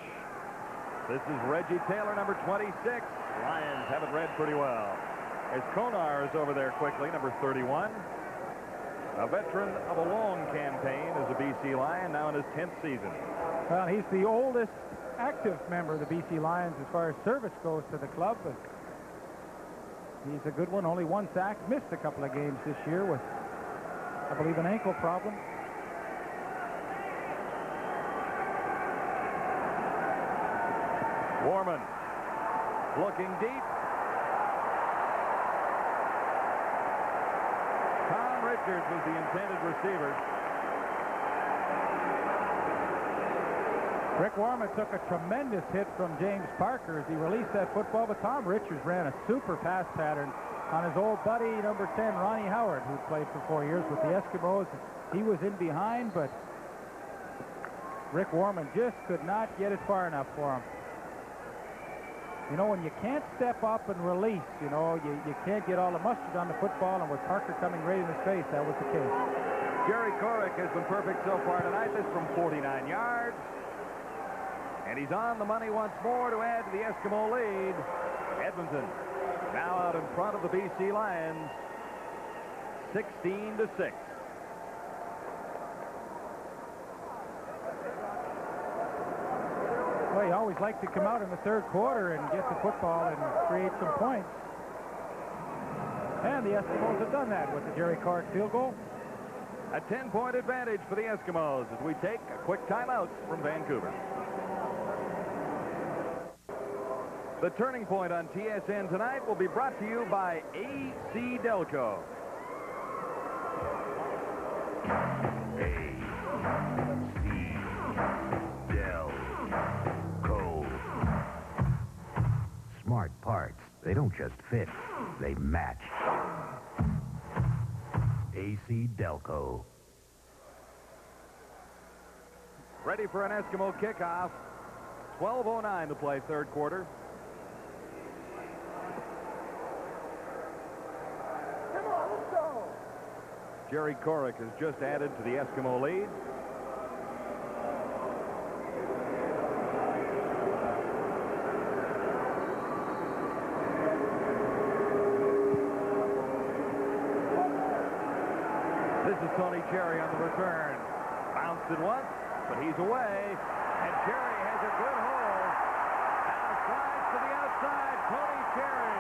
Speaker 6: This is Reggie Taylor, number 26. Lions have it read pretty well. As Konar is over there quickly, number 31. A veteran of a long campaign as a BC Lion, now in his 10th season.
Speaker 3: Well, he's the oldest active member of the BC Lions as far as service goes to the club. But he's a good one. Only 1 sack. Missed a couple of games this year with, I believe, an ankle problem.
Speaker 6: Warman looking deep. Tom Richards was the intended receiver.
Speaker 3: Rick Warman took a tremendous hit from James Parker as he released that football, but Tom Richards ran a super pass pattern on his old buddy, number 10, Ronnie Howard, who played for 4 years with the Eskimos. He was in behind, but Rick Warman just could not get it far enough for him. You know, when you can't step up and release, you know, you can't get all the mustard on the football, and with Parker coming right in his face, that was the case.
Speaker 6: Jerry Korick has been perfect so far tonight. This from 49 yards. And he's on the money once more to add to the Eskimo lead. Edmonton now out in front of the BC Lions, 16-6.
Speaker 3: Well, you always like to come out in the 3rd quarter and get the football and create some points. And the Eskimos have done that with the Jerry Korick field goal.
Speaker 6: A 10-point advantage for the Eskimos as we take a quick timeout from Vancouver. The Turning Point on TSN tonight will be brought to you by AC Delco.
Speaker 14: Smart parts. They don't just fit, they match. AC Delco.
Speaker 6: Ready for an Eskimo kickoff. 12:09 to play 3rd quarter.
Speaker 4: Come on, let's go.
Speaker 6: Jerry Korick has just added to the Eskimo lead. This is Tony Cherry on the return. Bounced it once, but he's away. And Cherry has a good hold. Now slides to the outside. Tony Cherry.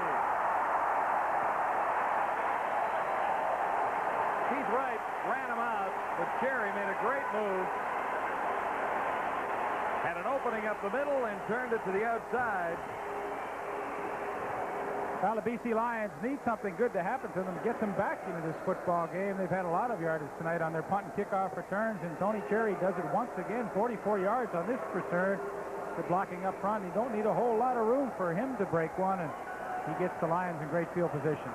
Speaker 6: Keith Wright ran him out, but Cherry made a great move. Had an opening up the middle and turned it to the outside.
Speaker 3: Well, the BC Lions need something good to happen to them to get them back into this football game. They've had a lot of yardage tonight on their punt and kickoff returns, and Tony Cherry does it once again, 44 yards on this return. The blocking up front, you don't need a whole lot of room for him to break one, and he gets the Lions in great field position.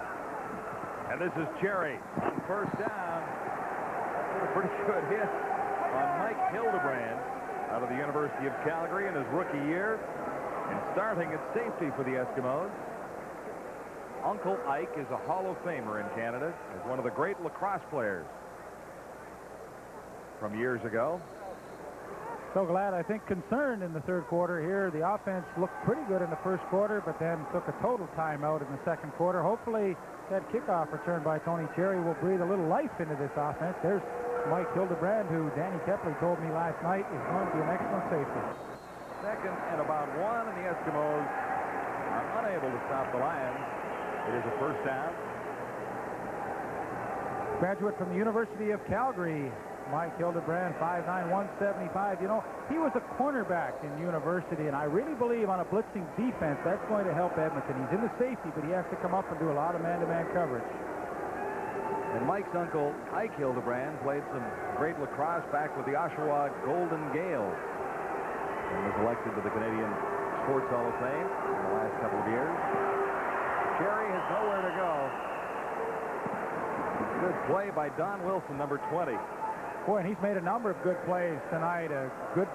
Speaker 6: And this is Cherry on 1st down. A pretty good hit on Mike Hildebrand out of the University of Calgary in his rookie year. And starting at safety for the Eskimos, Uncle Ike is a Hall of Famer in Canada, as one of the great lacrosse players from years ago.
Speaker 3: So glad, I think, concerned in the 3rd quarter here. The offense looked pretty good in the 1st quarter, but then took a total timeout in the 2nd quarter. Hopefully that kickoff return by Tony Cherry will breathe a little life into this offense. There's Mike Hildebrand, who Danny Kepler told me last night is going to be an excellent safety.
Speaker 6: Second and about 1, and the Eskimos are unable to stop the Lions. It is a first down.
Speaker 3: Graduate from the University of Calgary, Mike Hildebrand, 5'9", 175. You know, he was a cornerback in university, and I really believe on a blitzing defense, that's going to help Edmonton. He's in the safety, but he has to come up and do a lot of man-to-man coverage.
Speaker 6: And Mike's uncle, Ike Hildebrand, played some great lacrosse back with the Oshawa Golden Gales and was elected to the Canadian Sports Hall of Fame in the last couple of years. Cherry has nowhere to go. Good play by Don Wilson, number 20.
Speaker 3: Boy, and he's made a number of good plays tonight. A good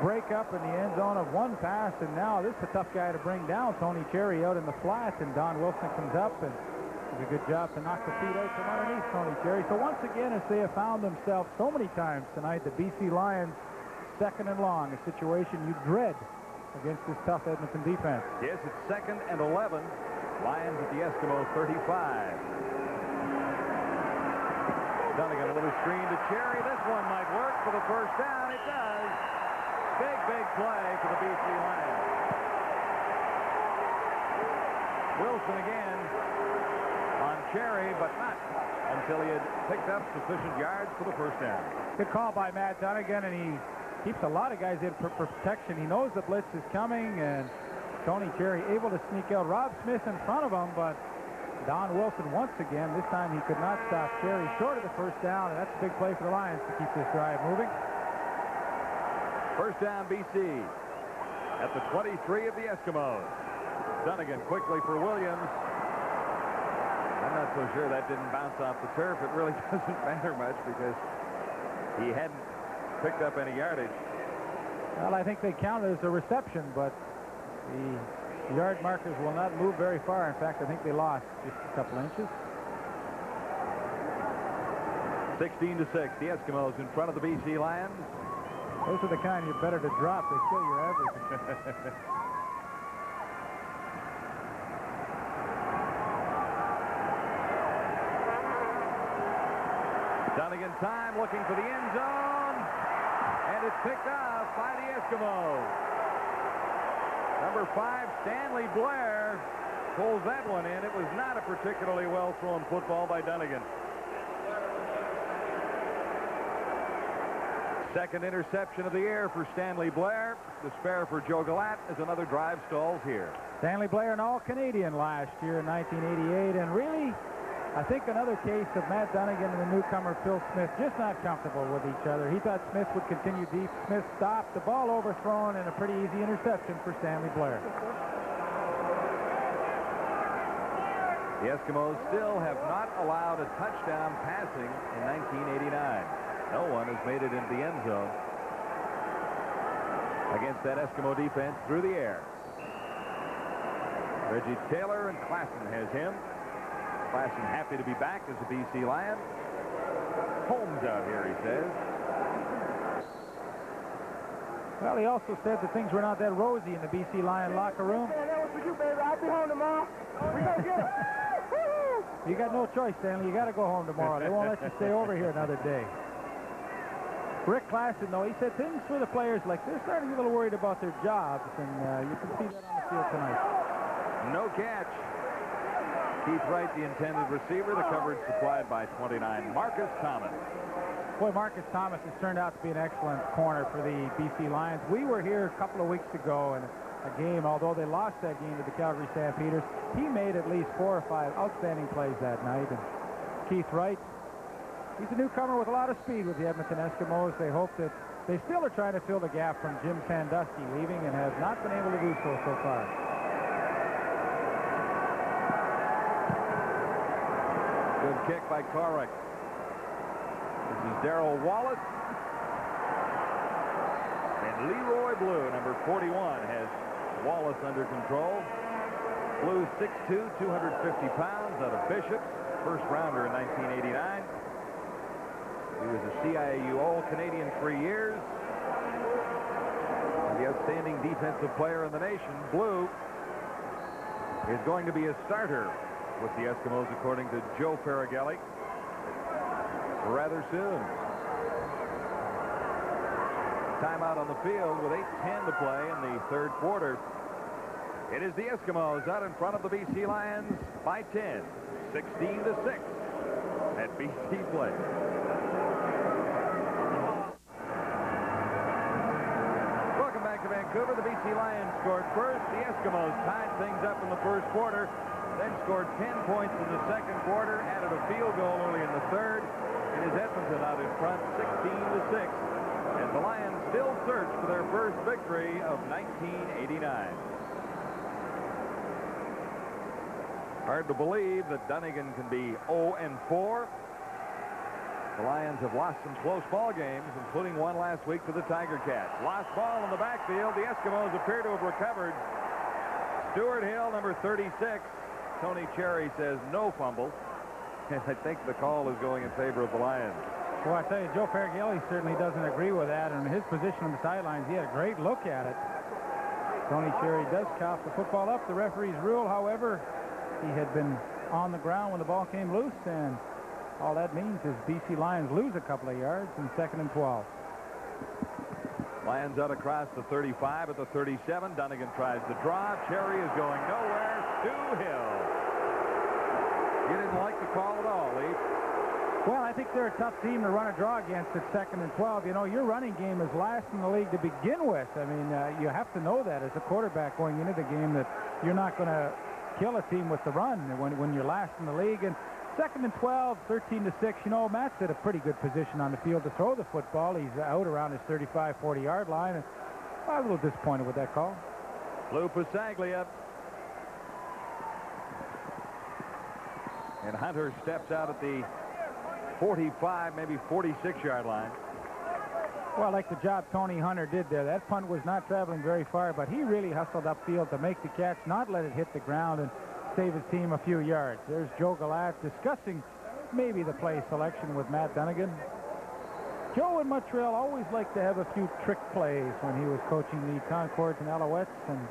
Speaker 3: breakup in the end zone of one pass, and now this is a tough guy to bring down. Tony Cherry out in the flat, and Don Wilson comes up and does a good job to knock the feet out from underneath Tony Cherry. So once again, as they have found themselves so many times tonight, the BC Lions, second and long, a situation you dread against this tough Edmonton defense.
Speaker 6: Yes, it's 2nd and 11. Lions at the Eskimos 35. Dunnigan, a little screen to Cherry. This one might work for the first down. It does. Big play for the BC Lions. Wilson again on Cherry, but not until he had picked up sufficient yards for the first down.
Speaker 3: Good call by Matt Dunnigan, and he keeps a lot of guys in for protection. He knows the blitz is coming, and Tony Cherry able to sneak out. Rob Smith in front of him, but Don Wilson once again. This time he could not stop Cherry short of the first down, and that's a big play for the Lions to keep this drive moving.
Speaker 6: First down, BC at the 23 of the Eskimos. Dunnigan quickly for Williams. I'm not so sure that didn't bounce off the turf. It really doesn't matter much because he hadn't picked up any yardage.
Speaker 3: Well, I think they count it as a reception, but the yard markers will not move very far. In fact, I think they lost just a couple inches.
Speaker 6: 16-6, the Eskimos in front of the BC Lions.
Speaker 3: Those are the kind you're better to drop. They kill your average.
Speaker 6: Dunnigan time looking for the end zone, and it's picked off by the Eskimos. Number 5, Stanley Blair, pulls that one in. It was not a particularly well-thrown football by Dunnigan. Second interception of the year for Stanley Blair. The spare for Joe Galat as another drive stalls here.
Speaker 3: Stanley Blair, an All-Canadian last year in 1988, and really, I think another case of Matt Dunnigan and the newcomer Phil Smith just not comfortable with each other. He thought Smith would continue deep. Smith stopped, the ball overthrown, and a pretty easy interception for Stanley Blair.
Speaker 6: The Eskimos still have not allowed a touchdown passing in 1989. No one has made it into the end zone against that Eskimo defense through the air. Reggie Taylor, and Klassen has him. Klassen happy to be back as a BC Lion. Holmes out here, he says.
Speaker 3: Well, he also said that things were not that rosy in the BC Lion locker room.
Speaker 4: Man, that was for you, baby. I'll be home tomorrow. We gonna get him.
Speaker 3: You got no choice, Stanley. You got to go home tomorrow. They won't let you stay over here another day. Rick Klassen, though, he said things for the players, like they're starting to get a little worried about their jobs, and you can see that on the field tonight.
Speaker 6: No catch. Keith Wright, the intended receiver. The coverage supplied by 29, Marcus Thomas.
Speaker 3: Boy, Marcus Thomas has turned out to be an excellent corner for the BC Lions. We were here a couple of weeks ago in a game, although they lost that game to the Calgary Stampeders. He made at least 4 or 5 outstanding plays that night. And Keith Wright, he's a newcomer with a lot of speed with the Edmonton Eskimos. They hope that they still are trying to fill the gap from Jim Sandusky leaving and have not been able to do so far.
Speaker 6: Good kick by Korek. This is Darrell Wallace. And Leroy Blue, number 41, has Wallace under control. Blue 6'2", 250 pounds, out of Bishop. First rounder in 1989. He was a CIAU All-Canadian 3 years. And the outstanding defensive player in the nation. Blue is going to be a starter with the Eskimos, according to Joe Faragelli. rather soon. Timeout on the field with 8:10 to play in the third quarter. It is the Eskimos out in front of the BC Lions by 10, 16-6 at BC Place. Welcome back to Vancouver. The BC Lions scored first. The Eskimos tied things up in the first quarter, then scored 10 points in the second quarter, added a field goal early in the third. It is Edmonton out in front, 16-6, as the Lions still search for their first victory of 1989. Hard to believe that Dunnigan can be 0-4. The Lions have lost some close ball games, including one last week to the Tiger Cats. Lost ball in the backfield. The Eskimos appear to have recovered. Stuart Hill, number 36. Tony Cherry says no fumble. And I think the call is going in favor of the Lions.
Speaker 3: Well, I tell you, Joe Paragelli certainly doesn't agree with that. And his position on the sidelines, he had a great look at it. Tony Cherry does cough the football up. The referee's rule, however, he had been on the ground when the ball came loose, and all that means is BC Lions lose a couple of yards in 2nd and 12.
Speaker 6: Lions out across the 35 at the 37. Dunnigan tries to draw. Cherry is going nowhere. Stu Hill. You didn't like the call at all, Lee.
Speaker 3: Well, I think they're a tough team to run a draw against at 2nd and 12. You know, your running game is last in the league to begin with. I mean, you have to know that as a quarterback going into the game, that you're not going to kill a team with the run when you're last in the league. And 2nd and 12, 13-6. You know, Matt's at a pretty good position on the field to throw the football. He's out around his 35, 40-yard line. And I was a little disappointed with that call.
Speaker 6: Lou Pasaglia. And Hunter steps out at the 45, maybe 46-yard line.
Speaker 3: Well, I like the job Tony Hunter did there. That punt was not traveling very far, but he really hustled upfield to make the catch, not let it hit the ground, and save his team a few yards. There's Joe Galat discussing maybe the play selection with Matt Dunnigan. Joe in Montreal always liked to have a few trick plays when he was coaching the Concords and Alouettes, and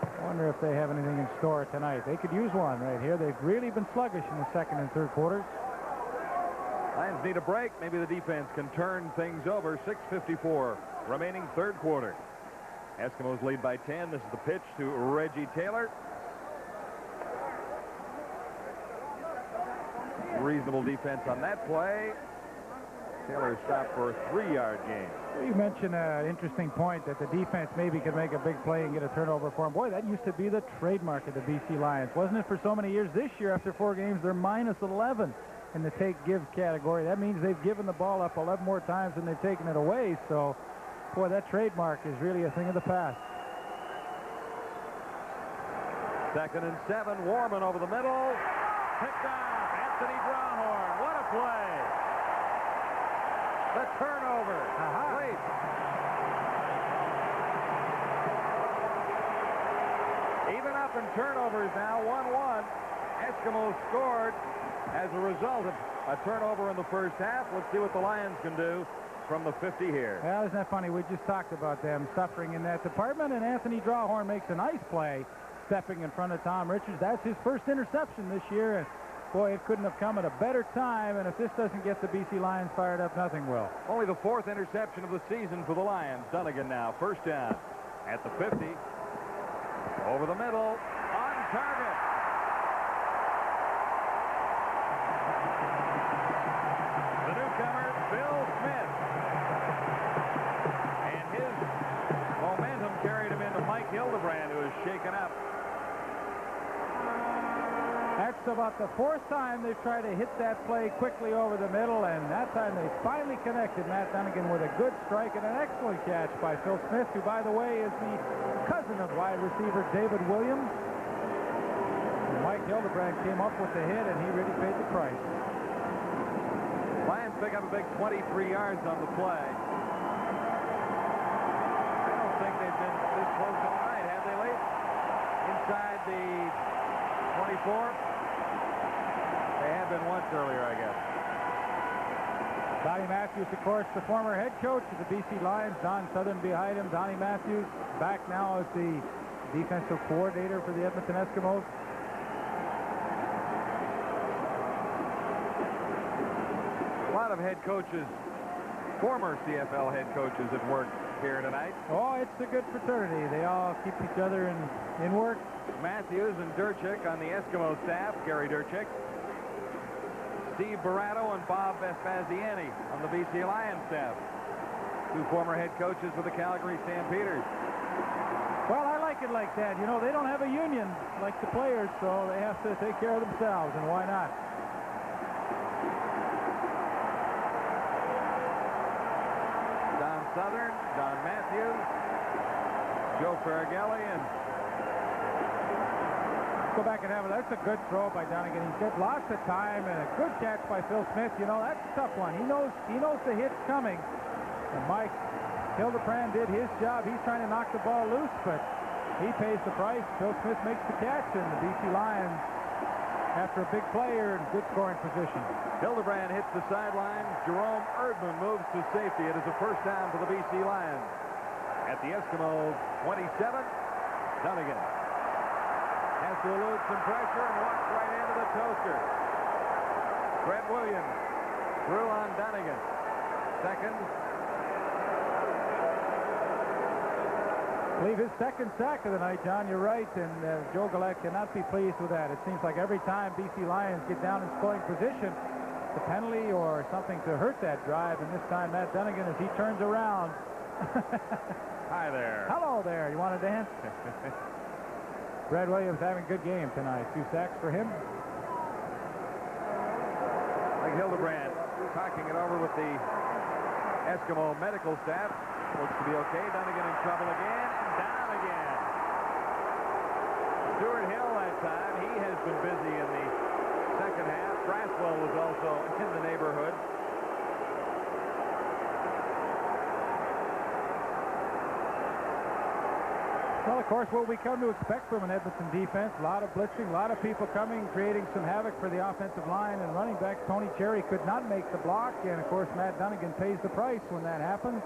Speaker 3: I wonder if they have anything in store tonight. They could use one right here. They've really been sluggish in the second and third quarters.
Speaker 6: Lions need a break. Maybe the defense can turn things over. 6:54 remaining third quarter. Eskimos lead by 10. This is the pitch to Reggie Taylor. Reasonable defense on that play. Taylor stopped for a 3-yard gain.
Speaker 3: You mentioned an interesting point that the defense maybe could make a big play and get a turnover for him. Boy, that used to be the trademark of the BC Lions, wasn't it, for so many years? This year, after 4 games, they're -11 in the take-give category. That means they've given the ball up 11 more times than they've taken it away. So, boy, that trademark is really a thing of the past.
Speaker 6: 2nd and 7. Warman over the middle. Picked off. Anthony Brownhorn. What a play. The turnover. Late. Even up in turnovers now, 1-1. Eskimos scored as a result of a turnover in the first half. Let's see what the Lions can do from the 50 here.
Speaker 3: Well, isn't that funny? We just talked about them suffering in that department, and Anthony Drawhorn makes a nice play stepping in front of Tom Richards. That's his first interception this year, and boy, it couldn't have come at a better time, and if this doesn't get the BC Lions fired up, nothing will.
Speaker 6: Only the 4th interception of the season for the Lions. Dunnigan now, first down at the 50. Over the middle, on target. The newcomer, Bill Smith. And his momentum carried him into Mike Hildebrand, who is shaken up.
Speaker 3: That's about the 4th time they've tried to hit that play quickly over the middle, and that time they finally connected Matt Dunnigan with a good strike and an excellent catch by Phil Smith, who, by the way, is the cousin of wide receiver David Williams. And Mike Hildebrand came up with the hit, and he really paid the price.
Speaker 6: Lions pick up a big 23 yards on the play. I don't think they've been this close all night, have they, Lee? Inside the 24. They have been once earlier, I guess.
Speaker 3: Donnie Matthews, of course, the former head coach of the BC Lions. Don Southern behind him. Donnie Matthews back now as the defensive coordinator for the Edmonton Eskimos.
Speaker 6: A lot of head coaches, former CFL head coaches at work here tonight.
Speaker 3: Oh, it's a good fraternity. They all keep each other in work.
Speaker 6: Matthews and Durchik on the Eskimo staff, Gary Durchik. Steve Barato and Bob Vespasiani on the BC Lions staff. Two former head coaches of the Calgary Stampeders.
Speaker 3: Well, I like it like that. You know, they don't have a union like the players, so they have to take care of themselves, and why not?
Speaker 6: Don Southern, Don Matthews, Joe Faragelli, and
Speaker 3: go back and have it. That's a good throw by Donegan. He's got lots of time and a good catch by Phil Smith. You know, that's a tough one. He knows the hit's coming. And Mike Hildebrand did his job. He's trying to knock the ball loose, but he pays the price. Phil Smith makes the catch, and the BC Lions, after a big play, are in good scoring position.
Speaker 6: Hildebrand hits the sideline. Jerome Erdman moves to safety. It is a first down for the BC Lions. At the Eskimos 27, Donegan has to elude some pressure and walks right into the toaster. Fred Williams through on Donegan. Second.
Speaker 3: I believe his second sack of the night, John. You're right, and Joe Gillette cannot be pleased with that. It seems like every time BC Lions get down in scoring position, the penalty or something to hurt that drive, and this time Matt Donegan, as he turns around.
Speaker 6: Hi there.
Speaker 3: Hello there. You want to dance? Brad Williams having a good game tonight. 2 sacks for him.
Speaker 6: Like Hildebrand talking it over with the Eskimo medical staff. Looks to be okay. Donegan in trouble again, and down again. Stuart Hill that time. He has been busy in the second half. Braswell was also in the neighborhood.
Speaker 3: Well, of course, what we come to expect from an Edmonton defense. A lot of blitzing, a lot of people coming, creating some havoc for the offensive line, and running back Tony Cherry could not make the block, and of course Matt Donegan pays the price when that happens.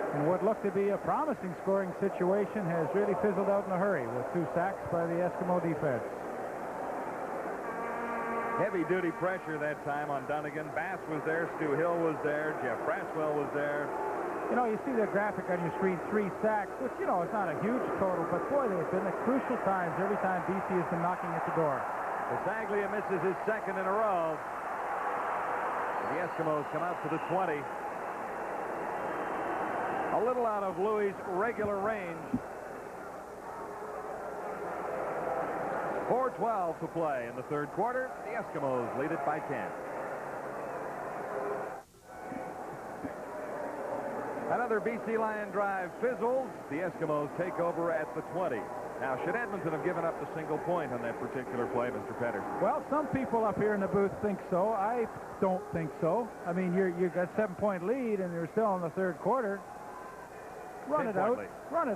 Speaker 3: And what looked to be a promising scoring situation has really fizzled out in a hurry with 2 sacks by the Eskimo defense.
Speaker 6: Heavy-duty pressure that time on Donegan. Bass was there, Stu Hill was there, Jeff Braswell was there.
Speaker 3: You know, you see the graphic on your screen, 3 sacks, which, you know, it's not a huge total, but boy, they've been at crucial times every time BC has been knocking at the door.
Speaker 6: Bisaglia misses his second in a row. The Eskimos come out to the 20. A little out of Louis' regular range. 4:12 to play in the third quarter. The Eskimos lead it by 10. Another BC Lion drive fizzles. The Eskimos take over at the 20. Now, should Edmonton have given up a single point on that particular play, Mr. Petter?
Speaker 3: Well, some people up here in the booth think so. I don't think so. I mean, you've got a 7-point lead, and you're still in the third quarter. Run it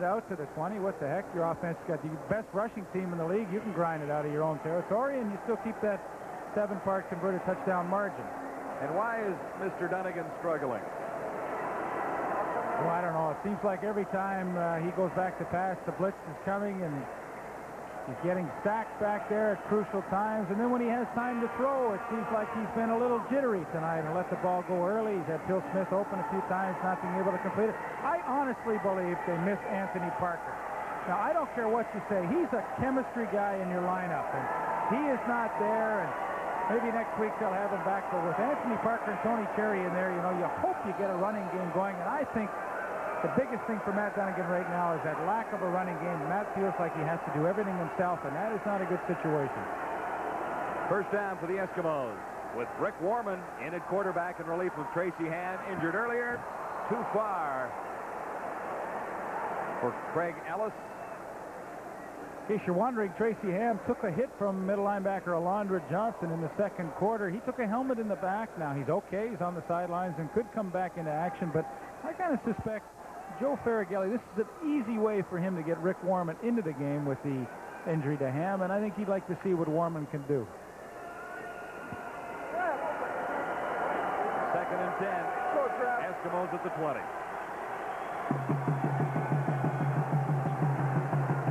Speaker 3: out to the 20. What the heck? Your offense got the best rushing team in the league. You can grind it out of your own territory, and you still keep that 7-part converted touchdown margin.
Speaker 6: And why is Mr. Donegan struggling?
Speaker 3: Well, I don't know. It seems like every time he goes back to pass, the blitz is coming, and he's getting sacked back there at crucial times. And then when he has time to throw, it seems like he's been a little jittery tonight and let the ball go early. He's had Phil Smith open a few times, not being able to complete it. I honestly believe they miss Anthony Parker. Now, I don't care what you say. He's a chemistry guy in your lineup, and he is not there. And maybe next week they'll have him back. But with Anthony Parker and Tony Cherry in there, you know, you hope you get a running game going. And I think the biggest thing for Matt Donegan right now is that lack of a running game. Matt feels like he has to do everything himself, and that is not a good situation.
Speaker 6: First down for the Eskimos with Rick Warman in at quarterback in relief of Tracy Hand, injured earlier. Too far for Craig Ellis.
Speaker 3: In case you're wondering, Tracy Ham took a hit from middle linebacker Alondra Johnson in the second quarter. He took a helmet in the back. Now he's okay. He's on the sidelines and could come back into action, but I kind of suspect Joe Faragelli, this is an easy way for him to get Rick Warman into the game with the injury to Ham, and I think he'd like to see what Warman can do.
Speaker 6: 2nd and 10. Eskimos at the 20.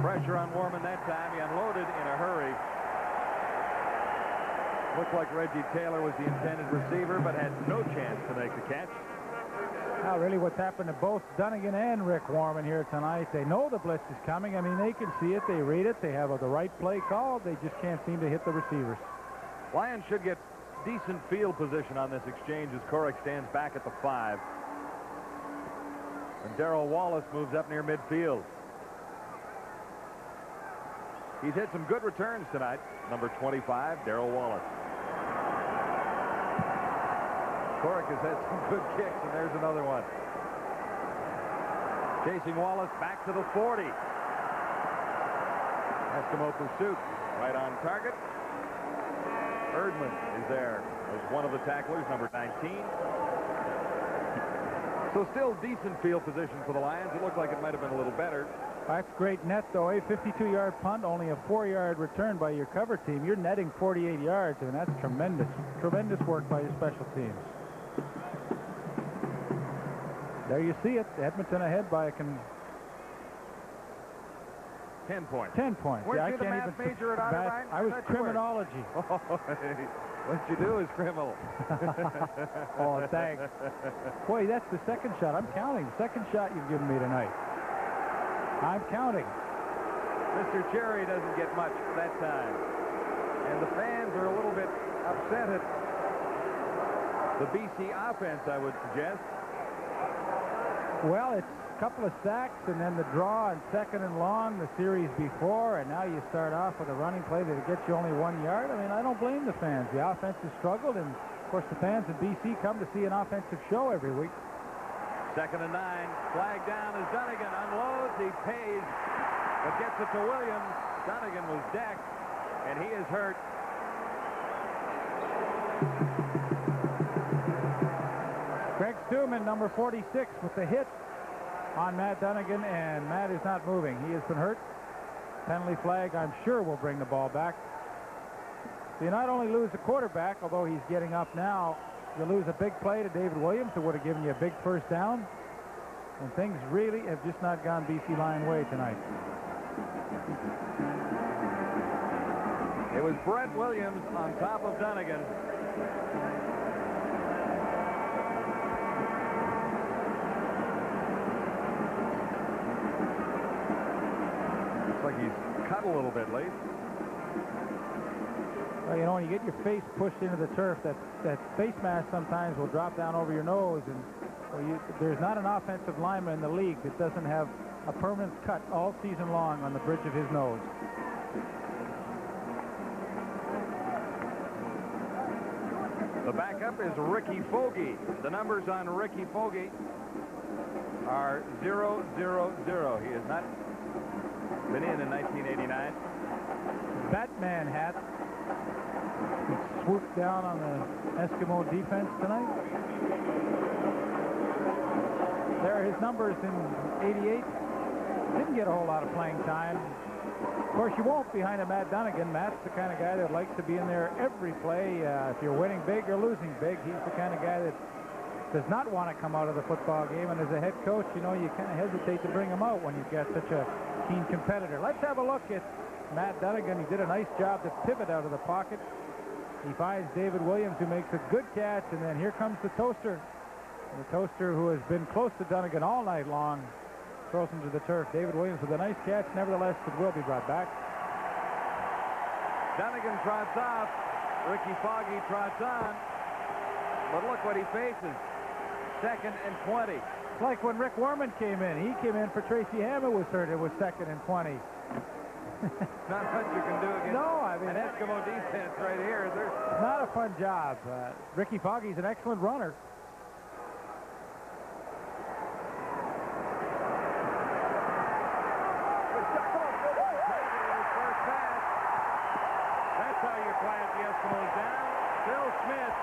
Speaker 6: Pressure on Warman that time. He unloaded in a hurry. Looked like Reggie Taylor was the intended receiver, but had no chance to make the catch.
Speaker 3: Now, really what's happened to both Dunnigan and Rick Warman here tonight, they know the blitz is coming. I mean, they can see it, they read it, they have the right play called. They just can't seem to hit the receivers.
Speaker 6: Lions should get decent field position on this exchange as Corrick stands back at the 5. And Darrell Wallace moves up near midfield. He's had some good returns tonight. Number 25, Darrell Wallace. Corrick has had some good kicks, and there's another one. Chasing Wallace back to the 40. Eskimo pursuit right on target. Erdman is there as one of the tacklers, number 19. So still decent field position for the Lions. It looked like it might have been a little better.
Speaker 3: That's great net, though. A 52-yard punt, only a 4-yard return by your cover team. You're netting 48 yards, and that's tremendous. Tremendous work by your special teams. There you see it. Edmonton ahead by 10
Speaker 6: points.
Speaker 3: 10 points.
Speaker 2: Weren't
Speaker 3: yeah,
Speaker 2: you the math major at Otterbein?
Speaker 3: I was criminology.
Speaker 6: What you do is criminal.
Speaker 3: Oh, thanks. Boy, that's the second shot. I'm counting. Second shot you've given me tonight. I'm counting.
Speaker 6: Mr. Cherry doesn't get much that time. And the fans are a little bit upset at the BC offense, I would suggest.
Speaker 3: Well, it's a couple of sacks and then the draw and second and long the series before, and now you start off with a running play that gets you only 1 yard. I mean, I don't blame the fans. The offense has struggled, and of course the fans in BC come to see an offensive show every week.
Speaker 6: 2nd and 9. Flag down as Dunnigan unloads. He pays, but gets it to Williams. Dunnigan was decked, and he is hurt.
Speaker 3: Greg Stuman, number 46, with the hit on Matt Dunnigan, and Matt is not moving. He has been hurt. Penalty flag, I'm sure, will bring the ball back. So you not only lose the quarterback, although he's getting up now, you lose a big play to David Williams that would have given you a big first down. And things really have just not gone BC Lion way tonight.
Speaker 6: It was Brett Williams on top of Dunnigan. Looks like he's cut a little bit late.
Speaker 3: Well, you know, when you get your face pushed into the turf, that face mask sometimes will drop down over your nose, and there's not an offensive lineman in the league that doesn't have a permanent cut all season long on the bridge of his nose.
Speaker 6: The backup is Ricky Fogarty. The numbers on Ricky Fogarty are 0, 0, 0. He has not been in 1989.
Speaker 3: Batman hat. Swooped down on the Eskimo defense tonight. There are his numbers in 88. Didn't get a whole lot of playing time. Of course, you won't behind a Matt Dunnigan. Matt's the kind of guy that likes to be in there every play. If you're winning big or losing big, he's the kind of guy that does not want to come out of the football game. And as a head coach, you know, you kind of hesitate to bring him out when you've got such a keen competitor. Let's have a look at Matt Dunnigan. He did a nice job to pivot out of the pocket. He finds David Williams, who makes a good catch, and then here comes the Toaster. The Toaster, who has been close to Dunnigan all night long, throws him to the turf. David Williams with a nice catch. Nevertheless, it will be brought back.
Speaker 6: Dunnigan trots off. Ricky Fogarty trots on. But look what he faces. 2nd and 20.
Speaker 3: It's like when Rick Warman came in. He came in for Tracy Ham, who was hurt. It was 2nd and 20.
Speaker 6: Not much you can do against an Eskimo defense right here, is there?
Speaker 3: Not a fun job. Ricky Fogarty's an excellent runner.
Speaker 6: That's how you quiet the Eskimos down. Phil Smith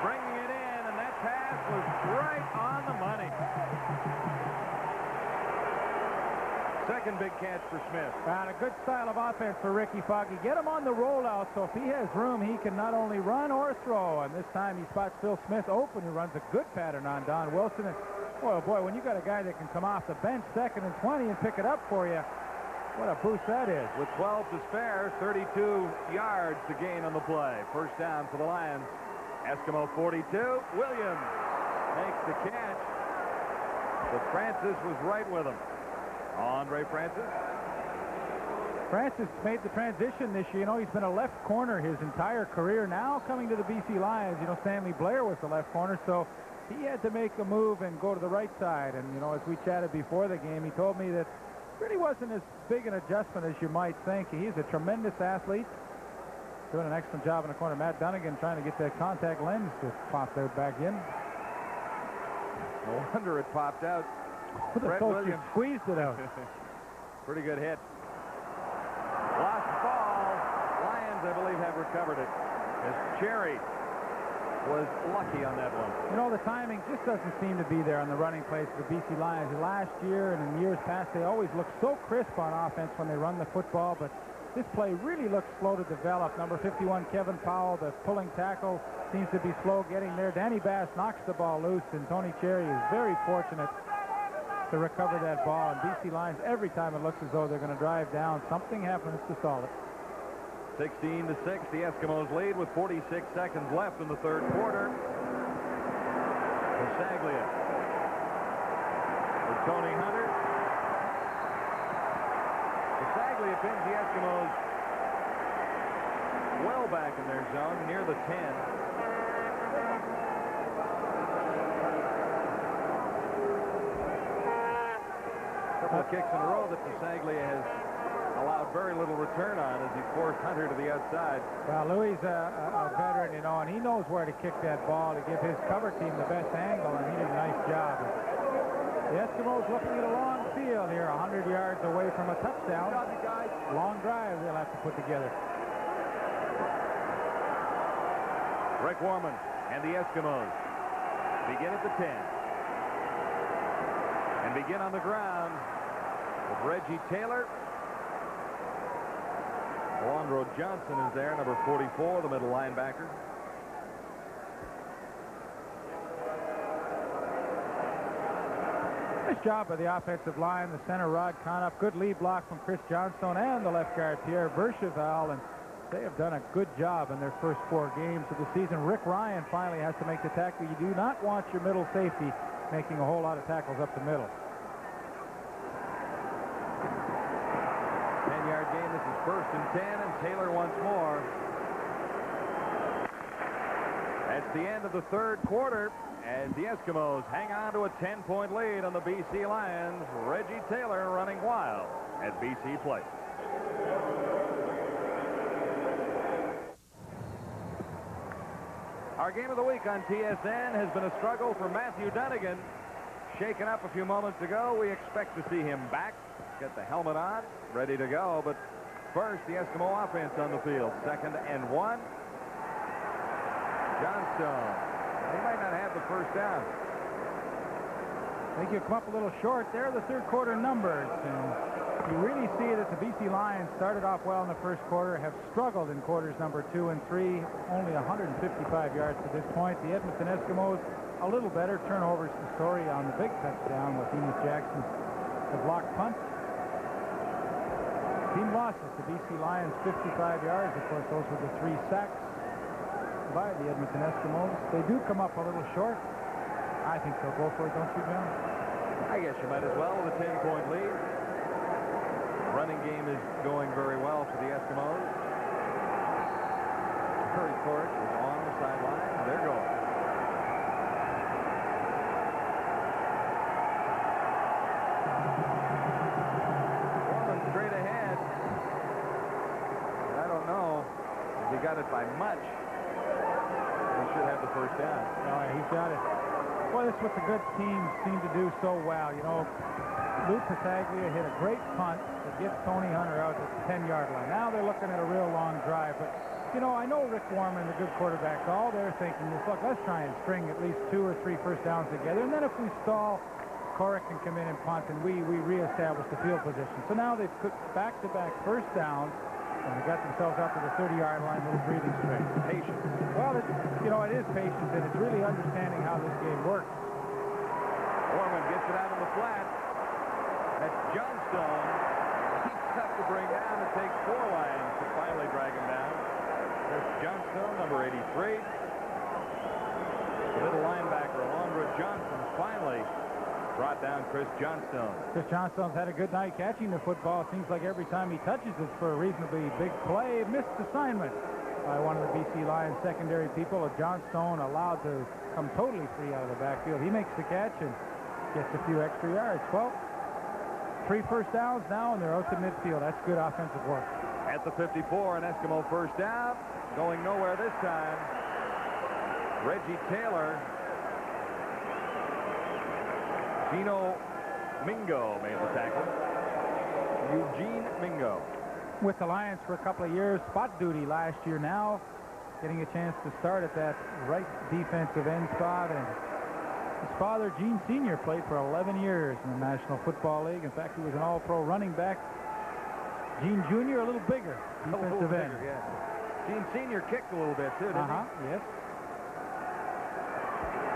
Speaker 6: bringing it in, and that pass was right on the money. Second big catch for Smith.
Speaker 3: And a good style of offense for Ricky Fogarty. Get him on the rollout, so if he has room, he can not only run or throw. And this time he spots Phil Smith open, who runs a good pattern on Don Wilson. And boy, oh boy, when you got a guy that can come off the bench 2nd and 20 and pick it up for you, What a boost that is.
Speaker 6: With 12 to spare, 32 yards to gain on the play. First down for the Lions. Eskimo 42. Williams makes the catch. But Francis was right with him. Andre Francis.
Speaker 3: Francis made the transition this year. You know, he's been a left corner his entire career. Now coming to the BC Lions, you know, Stanley Blair was the left corner, so he had to make a move and go to the right side. And, you know, as we chatted before the game, he told me that really wasn't as big an adjustment as you might think. He's a tremendous athlete. Doing an excellent job in the corner. Matt Dunnigan trying to get that contact lens just popped out back in.
Speaker 6: No wonder it popped out.
Speaker 3: The Williams squeezed it out.
Speaker 6: Pretty good hit. Lost ball. Lions, I believe, have recovered it. As Cherry was lucky on that one.
Speaker 3: You know, the timing just doesn't seem to be there on the running plays for the BC Lions. Last year and in years past, they always look so crisp on offense when they run the football, but this play really looks slow to develop. Number 51, Kevin Powell, the pulling tackle, seems to be slow getting there. Danny Bass knocks the ball loose, and Tony Cherry is very fortunate to recover that ball. And BC Lions, every time it looks as though they're going to drive down, something happens to stall it.
Speaker 6: 16 to 6, the Eskimos lead with 46 seconds left in the third quarter. Pasaglia for Tony Hunter. Pasaglia pins the Eskimos well back in their zone, near the 10. Couple of kicks in a row that Pasaglia has allowed very little return on as he forced Hunter to the outside.
Speaker 3: Well, Louis a veteran, you know, and he knows where to kick that ball to give his cover team the best angle, and he did a nice job. The Eskimos looking at a long field here, 100 yards away from a touchdown. Long drive they'll have to put together.
Speaker 6: Rick Warman and the Eskimos begin at the 10. And begin on the ground with Reggie Taylor. Alondro Johnson is there, number 44, the middle linebacker.
Speaker 3: Nice job by the offensive line. The center, Rod Conop. Good lead block from Chris Johnstone and the left guard, Pierre Vercheval. And they have done a good job in their first 4 games of the season. Rick Ryan finally has to make the tackle. You do not want your middle safety making a whole lot of tackles up the middle.
Speaker 6: 10-yard gain. This is 1st and 10, and Taylor once more. That's the end of the third quarter as the Eskimos hang on to a 10-point lead on the BC Lions. Reggie Taylor running wild at BC Place. Our game of the week on TSN has been a struggle for Matthew Dunnigan. Shaken up a few moments ago. We expect to see him back. Get the helmet on, ready to go. But first, the Eskimo offense on the field. 2nd and 1. Johnstone. He might not have the first down.
Speaker 3: I think you come up a little short there. The third quarter numbers. And you really see that the BC Lions started off well in the first quarter, have struggled in quarters number 2 and 3. Only 155 yards to this point. The Edmonton Eskimos a little better. Turnovers the story on the big touchdown with Enos Jackson, the blocked punt. Team losses. The BC Lions 55 yards. Of course, those were the 3 sacks by the Edmonton Eskimos. They do come up a little short. I think they'll go for it, don't you, John?
Speaker 6: I guess you might as well with a 10-point lead. Running game is going very well for the Eskimos. Curry Court is on the sideline. They're going. Warman straight ahead. I don't know if he got it by much. He should have the first down.
Speaker 3: All right, he's got it. Well, that's what the good teams seem to do so well. You know, Lou Pasaglia hit a great punt that gets Tony Hunter out at the 10-yard line. Now they're looking at a real long drive. But, you know, I know Rick Warman, the good quarterbacks, all they're thinking is, look, let's try and string at least 2 or 3 first downs together. And then if we stall, Corrick can come in and punt, and we reestablish the field position. So now they've put back-to-back first downs, and they got themselves out to the 30-yard line, little breathing space.
Speaker 6: Patience.
Speaker 3: Well, you know, it is patience, and it's really understanding how this game works.
Speaker 6: Warman gets it out of the flat. That's Johnstone. He tough to bring down. It takes 4 Lions to finally drag him down. Chris Johnstone, number 83. The middle linebacker, Alondra Johnson, finally brought down Chris Johnstone.
Speaker 3: Chris Johnstone's had a good night catching the football. Seems like every time he touches it's for a reasonably big play. Missed assignment by one of the BC Lions secondary people. Johnstone allowed to come totally free out of the backfield. He makes the catch and gets a few extra yards. Well, 3 first downs now, and they're out to midfield. That's good offensive work.
Speaker 6: At the 54, an Eskimo first down. Going nowhere this time. Reggie Taylor. Gino Mingo made the tackle. Eugene Mingo.
Speaker 3: With the Lions for a couple of years, spot duty last year now, getting a chance to start at that right defensive end spot. And his father, Gene Sr., played for 11 years in the National Football League. In fact, he was an all-pro running back. Gene Jr., a little bigger defensive end.
Speaker 6: Bigger, yeah. Gene Sr. kicked a little bit, too, didn't he?
Speaker 3: Yes.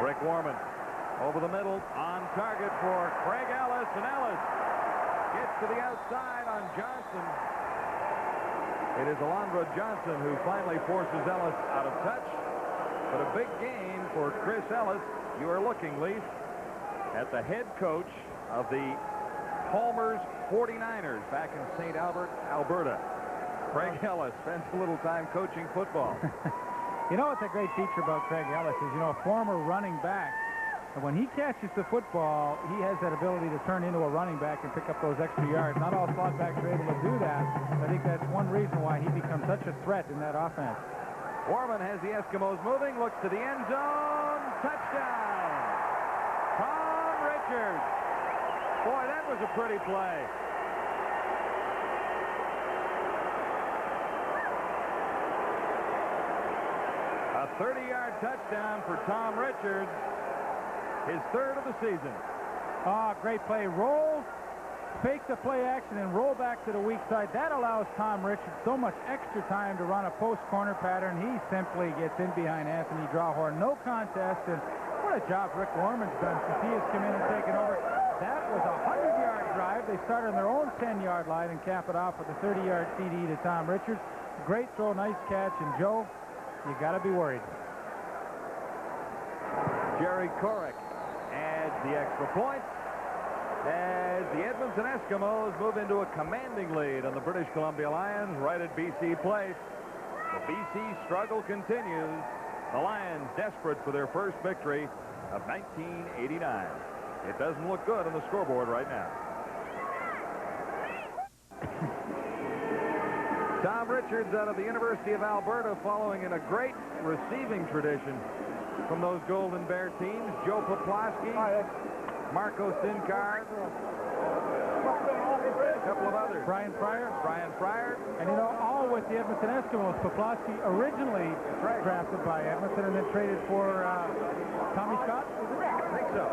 Speaker 6: Rick Warman over the middle, on target for Craig Ellis, and Ellis gets to the outside on Johnson. It is Alondra Johnson who finally forces Ellis out of touch, but a big gain for Chris Ellis. You are looking, Leaf, at the head coach of the Palmer's 49ers back in St. Albert, Alberta. Craig Ellis spends a little time coaching football.
Speaker 3: You know what's a great feature about Craig Ellis is, a former running back. And when he catches the football, he has that ability to turn into a running back and pick up those extra yards. Not all slot backs are able to do that. I think that's one reason why he becomes such a threat in that offense.
Speaker 6: Warman has the Eskimos moving, looks to the end zone. Touchdown! Tom Richards. Boy, that was a pretty play. A 30-yard touchdown for Tom Richards. His 3rd of the season.
Speaker 3: Great play. Roll, fake the play action, and roll back to the weak side. That allows Tom Richards so much extra time to run a post corner pattern. He simply gets in behind Anthony Drawhorn. No contest, and what a job Rick Warman's done since he has come in and taken over. That was a 100-yard drive. They started on their own 10-yard line and cap it off with a 30-yard CD to Tom Richards. Great throw, nice catch, and Joe, you got to be worried.
Speaker 6: Jerry Korek adds the extra point as the Edmonton Eskimos move into a commanding lead on the British Columbia Lions right at BC Place. The BC struggle continues. The Lions desperate for their first victory of 1989. It doesn't look good on the scoreboard right now. Tom Richards out of the University of Alberta, following in a great receiving tradition from those Golden Bear teams. Joe Poplawski, Marco Sinkar, a couple of others.
Speaker 3: Brian Pryor. And all with the Edmonton Eskimos. Poplawski originally drafted by Edmonton and then traded for Tommy Scott.
Speaker 6: I think so.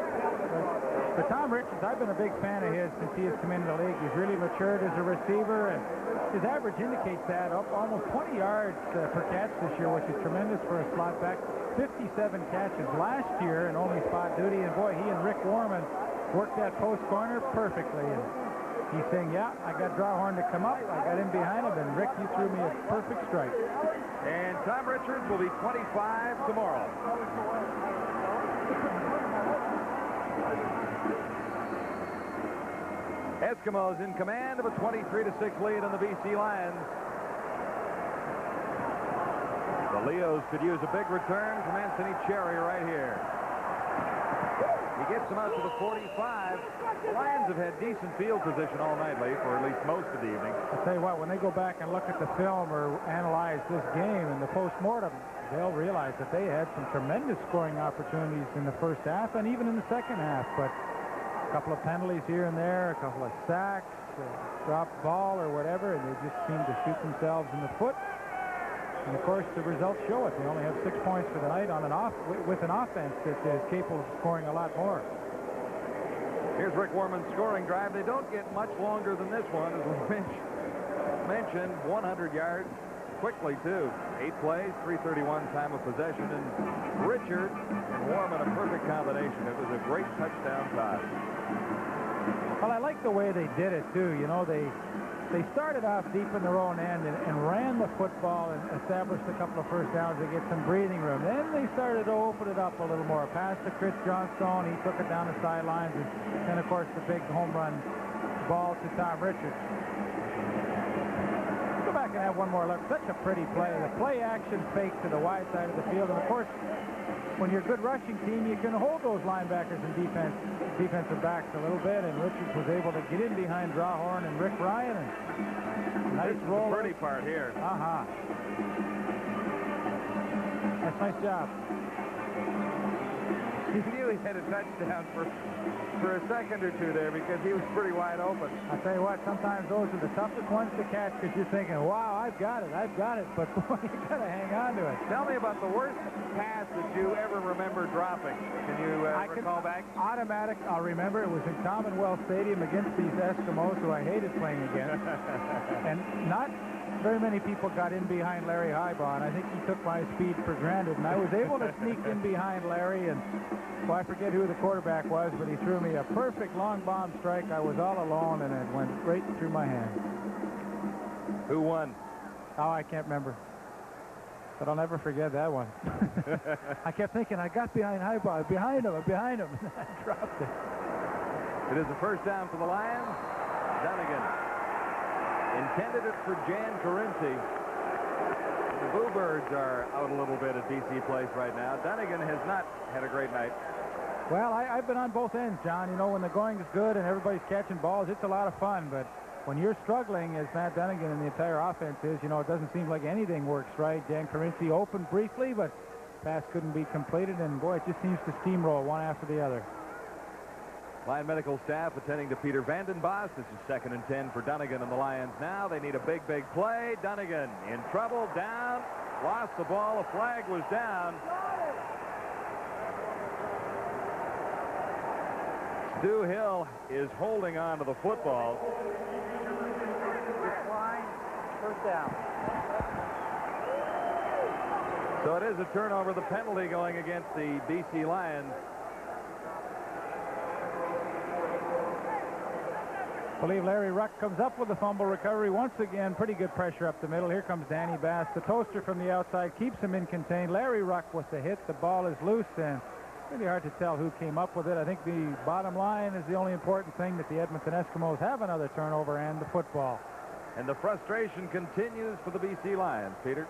Speaker 3: But Tom Richards, I've been a big fan of his since he has come into the league. He's really matured as a receiver, and his average indicates that, up almost 20 yards per catch this year, which is tremendous for a slot back. 57 catches last year and only spot duty, and boy, he and Rick Warman worked that post corner perfectly. And he's saying, yeah, I got Drawhorn to come up, I got in behind him, and Rick, you threw me a perfect strike.
Speaker 6: And Tom Richards will be 25 tomorrow. Eskimos in command of a 23-6 lead on the BC Lions. The Leos could use a big return from Anthony Cherry right here. He gets them out to the 45. The Lions have had decent field position all night, Lee, for at least most of the evening.
Speaker 3: I'll tell you what, when they go back and look at the film or analyze this game in the post-mortem, they'll realize that they had some tremendous scoring opportunities in the first half and even in the second half. But a couple of penalties here and there, a couple of sacks, dropped ball or whatever, and they just seem to shoot themselves in the foot. And of course, the results show it. They only have 6 points for the night on with an offense that is capable of scoring a lot more.
Speaker 6: Here's Rick Warman's scoring drive. They don't get much longer than this one, as we mentioned. 100 yards quickly, too. 8 plays, 3:31 time of possession, and Richards and Warman, a perfect combination. It was a great touchdown pass.
Speaker 3: Well, I like the way they did it, too. They They started off deep in their own end and ran the football and established a couple of first downs to get some breathing room. Then they started to open it up a little more. Pass to Chris Johnstone. He took it down the sidelines. And then, of course, the big home run ball to Tom Richards. Go back and have one more look. Such a pretty play. The play action fake to the wide side of the field. And, of course, when you're a good rushing team, you can hold those linebackers and defensive backs a little bit, and Richards was able to get in behind Drawhorn and Rick Ryan, and nice roll.
Speaker 6: The pretty part here.
Speaker 3: That's a nice job.
Speaker 2: He knew he had a touchdown for a second or two there because he was pretty wide open.
Speaker 3: I tell you what, sometimes those are the toughest ones to catch because you're thinking, wow, I've got it, but boy, you got to hang on to it.
Speaker 2: Tell me about the worst pass that you ever remember dropping. Can you recall back?
Speaker 3: Automatic. I'll remember it was in Commonwealth Stadium against these Eskimos who I hated playing against. And not very many people got in behind Larry Highbaugh, and I think he took my speed for granted. And I was able to sneak in behind Larry, and well, I forget who the quarterback was, but he threw me a perfect long bomb strike. I was all alone, and it went right through my hand.
Speaker 6: Who won?
Speaker 3: Oh, I can't remember. But I'll never forget that one. I kept thinking, I got behind Highbaugh, behind him, and I dropped it.
Speaker 6: It is a first down for the Lions. Dunnigan intended it for Jan Carinci. The Bluebirds are out a little bit at BC Place right now. Dunnigan has not had a great night.
Speaker 3: Well, I've been on both ends, John. You know, when the going is good and everybody's catching balls, it's a lot of fun. But when you're struggling, as Matt Dunnigan and the entire offense is, you know, it doesn't seem like anything works right. Jan Carinci opened briefly, but pass couldn't be completed. And, boy, it just seems to steamroll one after the other.
Speaker 6: Lion medical staff attending to Peter Vandenbos. This is 2nd and 10 for Dunnigan and the Lions now. They need a big play. Dunnigan in trouble, down, lost the ball. A flag was down. Stu Hill is holding on to the football.
Speaker 9: First down.
Speaker 6: So it is a turnover, the penalty going against the BC Lions.
Speaker 3: I believe Larry Ruck comes up with the fumble recovery. Once again, pretty good pressure up the middle. Here comes Danny Bass. The toaster from the outside keeps him in contained. Larry Ruck with the hit. The ball is loose, and really hard to tell who came up with it. I think the bottom line is the only important thing, that the Edmonton Eskimos have another turnover and the football.
Speaker 6: And the frustration continues for the BC Lions, Peter.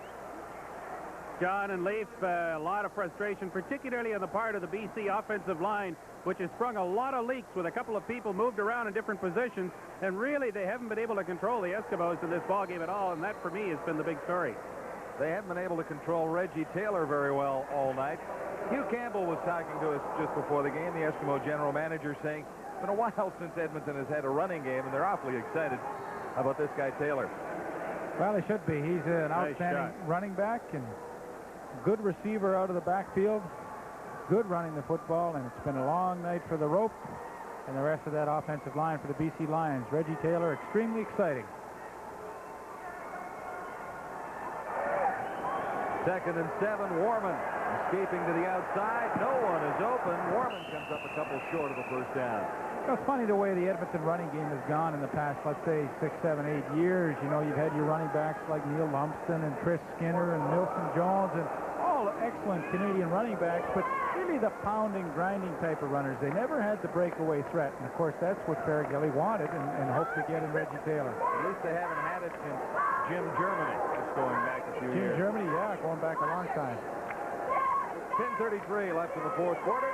Speaker 1: John and Leaf, a lot of frustration, particularly on the part of the BC offensive line, which has sprung a lot of leaks with a couple of people moved around in different positions, and really they haven't been able to control the Eskimos in this ballgame at all, and that for me has been the big story.
Speaker 6: They haven't been able to control Reggie Taylor very well all night. Hugh Campbell was talking to us just before the game, the Eskimo general manager, saying it's been a while since Edmonton has had a running game, and they're awfully excited about this guy Taylor.
Speaker 3: Well, he should be. He's an outstanding running back and good receiver out of the backfield. Good running the football, and it's been a long night for the rope and the rest of that offensive line for the BC Lions. Reggie Taylor, extremely exciting.
Speaker 6: 2nd and 7, Warman escaping to the outside. No one is open. Warman comes up a couple short of the first down.
Speaker 3: You know, it's funny the way the Edmonton running game has gone in the past, let's say, 6, 7, 8 years. You know, you've had your running backs like Neil Lumsden and Chris Skinner and Milton Jones, and all excellent Canadian running backs, but really the pounding, grinding type of runners. They never had the breakaway threat, and of course that's what Farragilly wanted and hoped to get in Reggie Taylor.
Speaker 6: At least they haven't had it since Jim Germany. That's going back a few years.
Speaker 3: Jim Germany, yeah, going back a long time.
Speaker 6: 10:33 left in the fourth quarter.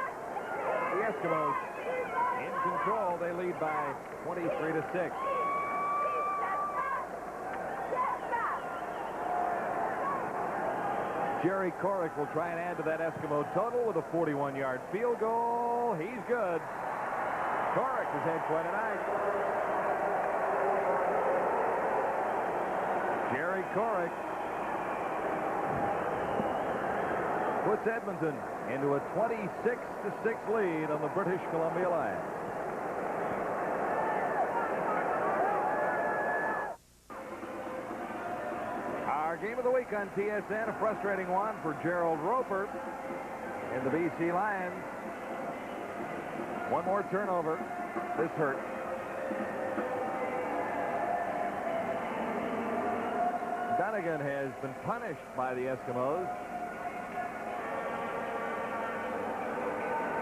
Speaker 6: The Eskimos in control. They lead by 23-6. Jerry Korick will try and add to that Eskimo total with a 41-yard field goal. He's good. Korick has had quite a night. Jerry Korick puts Edmonton into a 26-6 lead on the British Columbia Lions. Our game of the week on TSN, a frustrating one for Gerald Roper and the BC Lions. One more turnover. This hurt. Dunnigan has been punished by the Eskimos.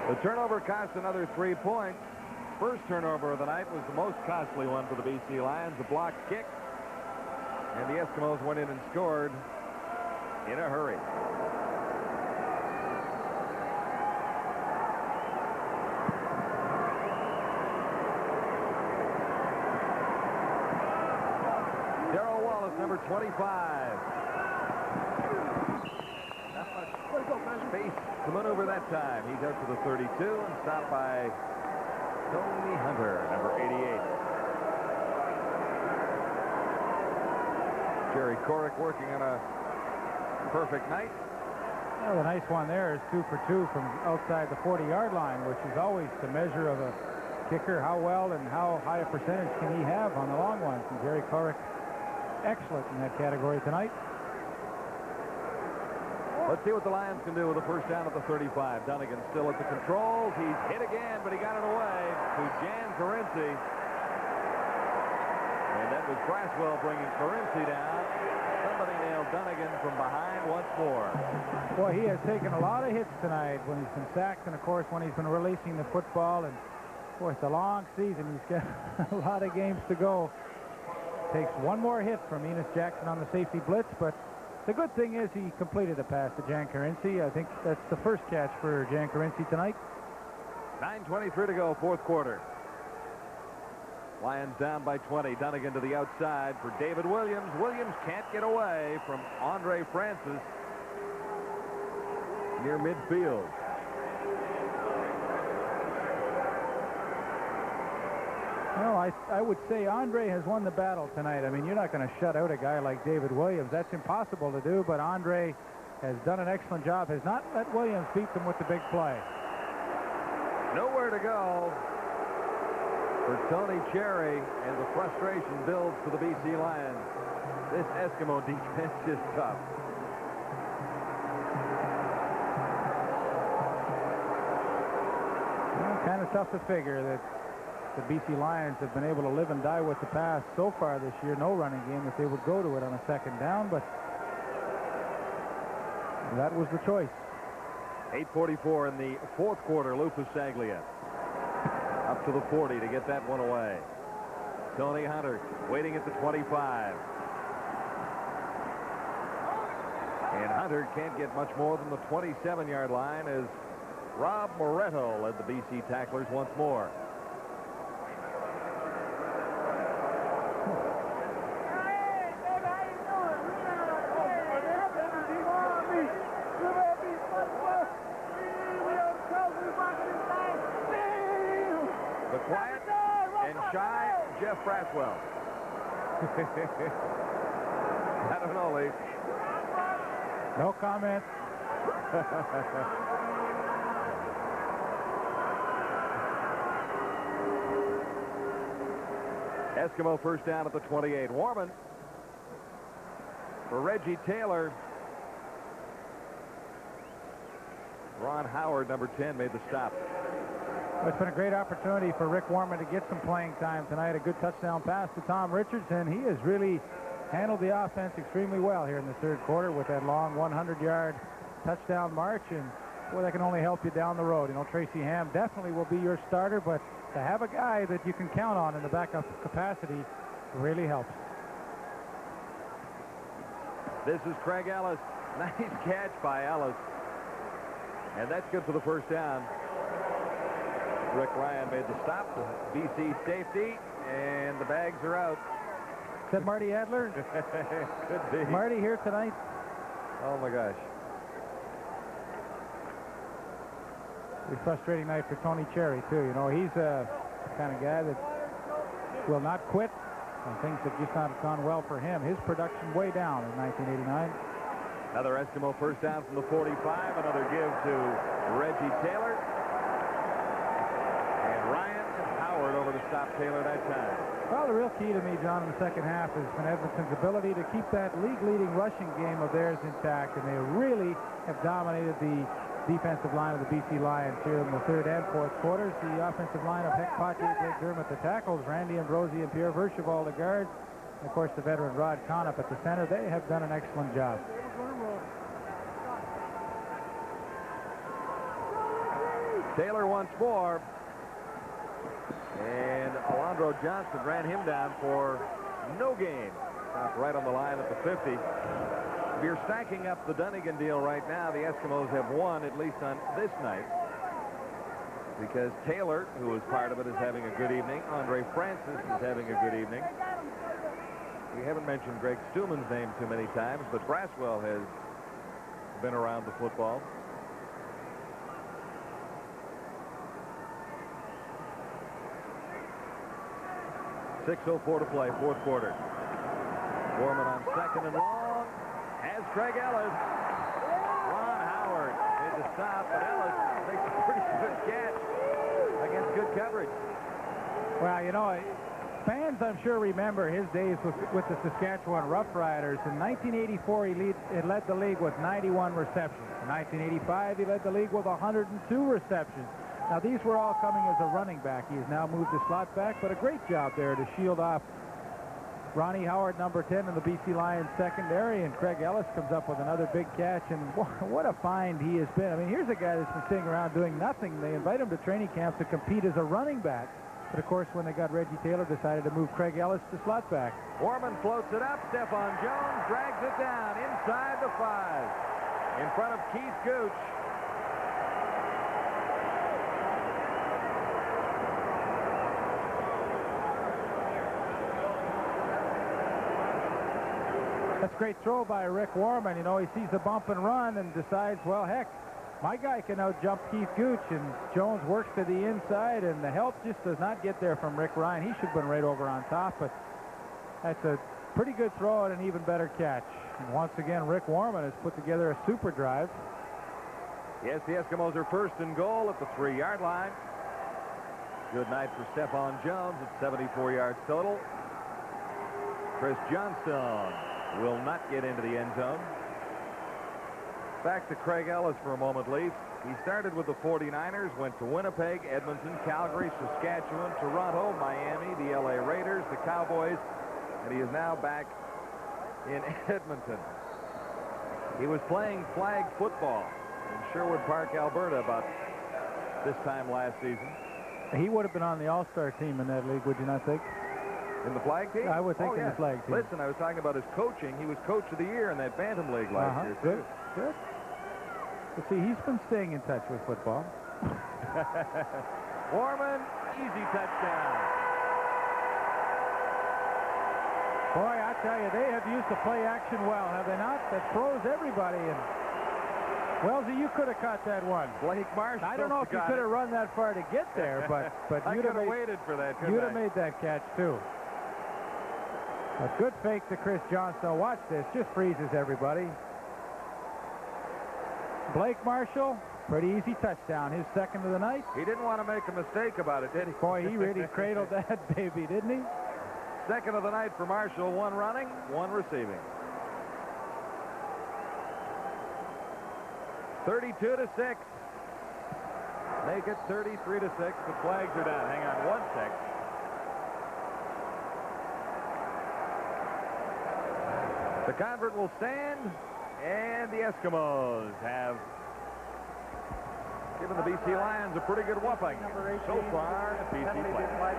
Speaker 6: The turnover cost another 3 points. First turnover of the night was the most costly one for the BC Lions, a blocked kick. And the Eskimos went in and scored in a hurry. Darrell Wallace, number 25. Not much space to maneuver that time. He's out to the 32 and stopped by Tony Hunter, number 88. Jerry Corrick working on a perfect night.
Speaker 3: Well, the nice one there is 2 for 2 from outside the 40-yard line, which is always the measure of a kicker. How well and how high a percentage can he have on the long ones? And Jerry Corrick, excellent in that category tonight.
Speaker 6: Let's see what the Lions can do with a first down at the 35. Dunnigan still at the controls. He's hit again, but he got it away to Jan Carinci. And that was Braswell bringing Carinci down. Somebody nailed Dunnigan from behind once more.
Speaker 3: Boy, he has taken a lot of hits tonight when he's been sacked and, of course, when he's been releasing the football. And, boy, it's a long season. He's got a lot of games to go. Takes one more hit from Enos Jackson on the safety blitz, but the good thing is he completed a pass to Jan Carinci. I think that's the first catch for Jan Carinci tonight.
Speaker 6: 9:23 to go, fourth quarter. Lions down by 20. Dunnigan to the outside for David Williams. Williams can't get away from Andre Francis near midfield.
Speaker 3: No, I would say Andre has won the battle tonight. I mean, you're not going to shut out a guy like David Williams. That's impossible to do, but Andre has done an excellent job, has not let Williams beat them with the big play.
Speaker 6: Nowhere to go for Tony Cherry, and the frustration builds for the BC Lions. This Eskimo defense is tough.
Speaker 3: Well, kind of tough to figure that the BC Lions have been able to live and die with the pass so far this year. No running game if they would go to it on a second down, but that was the choice.
Speaker 6: 8:44 in the fourth quarter. Lou Pasaglia up to the 40 to get that one away. Tony Hunter waiting at the 25. And Hunter can't get much more than the 27-yard line as Rob Moretto led the BC tacklers once more. The quiet and shy Jeff Braswell. I don't know, Lee.
Speaker 3: No comment.
Speaker 6: Eskimo first down at the 28. Warman for Reggie Taylor. Ron Howard, number 10, made the stop.
Speaker 3: Well, it's been a great opportunity for Rick Warman to get some playing time tonight. A good touchdown pass to Tom Richardson. He has really handled the offense extremely well here in the third quarter with that long 100-yard touchdown march. And, boy, that can only help you down the road. You know, Tracy Ham definitely will be your starter, but to have a guy that you can count on in the backup capacity really helps.
Speaker 6: This is Craig Ellis. Nice catch by Ellis. And that's good for the first down. Rick Ryan made the stop. BC safety, and the bags are out.
Speaker 3: Is that Marty Adler?
Speaker 6: Could be.
Speaker 3: Marty here tonight?
Speaker 6: Oh, my gosh.
Speaker 3: A frustrating night for Tony Cherry, too. You know, he's the kind of guy that will not quit, and things have just not gone well for him. His production way down in 1989.
Speaker 6: Another Eskimo first down from the 45. Another give to Reggie Taylor. And Ryan and Howard over to stop Taylor that time.
Speaker 3: Well, the real key to me, John, in the second half has been Edmonton's ability to keep that league-leading rushing game of theirs intact, and they really have dominated the defensive line of the BC Lions here in the third and fourth quarters. The offensive line of Heck Pottier, Blake Dermott, the tackles, Randy Ambrosi and Pierre Vercheval, the guards. Of course, the veteran Rod Conn up at the center, they have done an excellent job.
Speaker 6: Taylor once more. And Alondro Johnson ran him down for no gain. Stopped right on the line at the 50. If you're stacking up the Dunnigan deal right now, the Eskimos have won, at least on this night, because Taylor, who was part of it, is having a good evening. Andre Francis is having a good evening. We haven't mentioned Greg Stuman's name too many times, but Braswell has been around the football. .6:04 to play, fourth quarter. Foreman on second and long. Has Craig Ellis. Ron Howard made the stop, but Ellis makes a pretty good catch against good coverage.
Speaker 3: Well, you know, fans, I'm sure, remember his days with the Saskatchewan Roughriders. In 1984, he led the league with 91 receptions. In 1985, he led the league with 102 receptions. Now, these were all coming as a running back. He has now moved to slot back, but a great job there to shield off Ronnie Howard, number 10, in the BC Lions secondary, and Craig Ellis comes up with another big catch, and what a find he has been. I mean, here's a guy that's been sitting around doing nothing. They invite him to training camp to compete as a running back, but of course, when they got Reggie Taylor, decided to move Craig Ellis to slot back.
Speaker 6: Foreman floats it up. Stephon Jones drags it down inside the 5 in front of Keith Gooch.
Speaker 3: That's a great throw by Rick Warman. You know, he sees the bump and run and decides, well, heck, my guy can out-jump Keith Gooch, and Jones works to the inside, and the help just does not get there from Rick Ryan. He should have been right over on top, but that's a pretty good throw and an even better catch. And once again, Rick Warman has put together a super drive.
Speaker 6: Yes, the Eskimos are first and goal at the 3-yard line. Good night for Stephon Jones at 74 yards total. Chris Johnstone will not get into the end zone. Back to Craig Ellis for a moment, Leaf. He started with the 49ers, went to Winnipeg, Edmonton, Calgary, Saskatchewan, Toronto, Miami, the LA Raiders, the Cowboys, and he is now back in Edmonton. He was playing flag football in Sherwood Park, Alberta, about this time last season.
Speaker 3: He would have been on the All-Star team in that league, would you not think?
Speaker 6: In the flag team?
Speaker 3: I would think in
Speaker 6: yeah.
Speaker 3: the flag team.
Speaker 6: Listen, I was talking about his coaching. He was coach of the year in that Bantam League last year, too.
Speaker 3: Good. But see, he's been staying in touch with football.
Speaker 6: Warman, easy touchdown.
Speaker 3: Boy, I tell you, they have used the play action well, have they not? That throws everybody in. Wellesley, you could have caught that one.
Speaker 6: Blake Marshall.
Speaker 3: I don't know if you could have run that far to get there, but
Speaker 6: I
Speaker 3: you'd have
Speaker 6: waited for that.
Speaker 3: You'd have made that catch too. A good fake to Chris Johnstone. Watch this, just freezes everybody. Blake Marshall, pretty easy touchdown. His second of the night.
Speaker 6: He didn't want to make a mistake about it, did he?
Speaker 3: Boy, he really cradled that baby, didn't he?
Speaker 6: Second of the night for Marshall. 1 running, 1 receiving. 32-6. Make it 33-6. The flags are down. Hang on 1 sec. The convert will stand, and the Eskimos have given the BC Lions a pretty good whooping so far at BC play.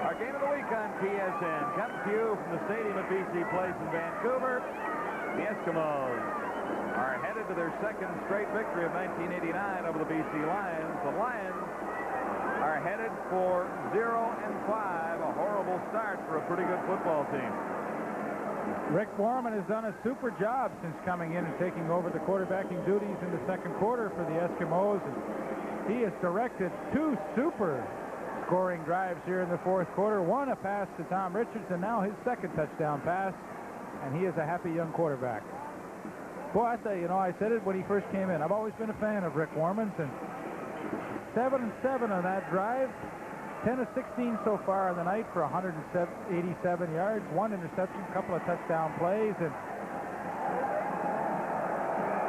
Speaker 6: Our game of the week on TSN comes to you from the stadium at BC Place in Vancouver. The Eskimos are headed to their second straight victory of 1989 over the BC Lions. The Lions are headed for 0-5, a horrible start for a pretty good football team.
Speaker 3: Rick Warman has done a super job since coming in and taking over the quarterbacking duties in the second quarter for the Eskimos. He has directed 2 super scoring drives here in the fourth quarter. One, a pass to Tom Richards, and now his second touchdown pass, and he is a happy young quarterback. Boy, I tell you, I said it when he first came in. I've always been a fan of Rick Warman's, and 7-7 on that drive. 10 of 16 so far on the night for 187 yards, 1 interception, a couple of touchdown plays, and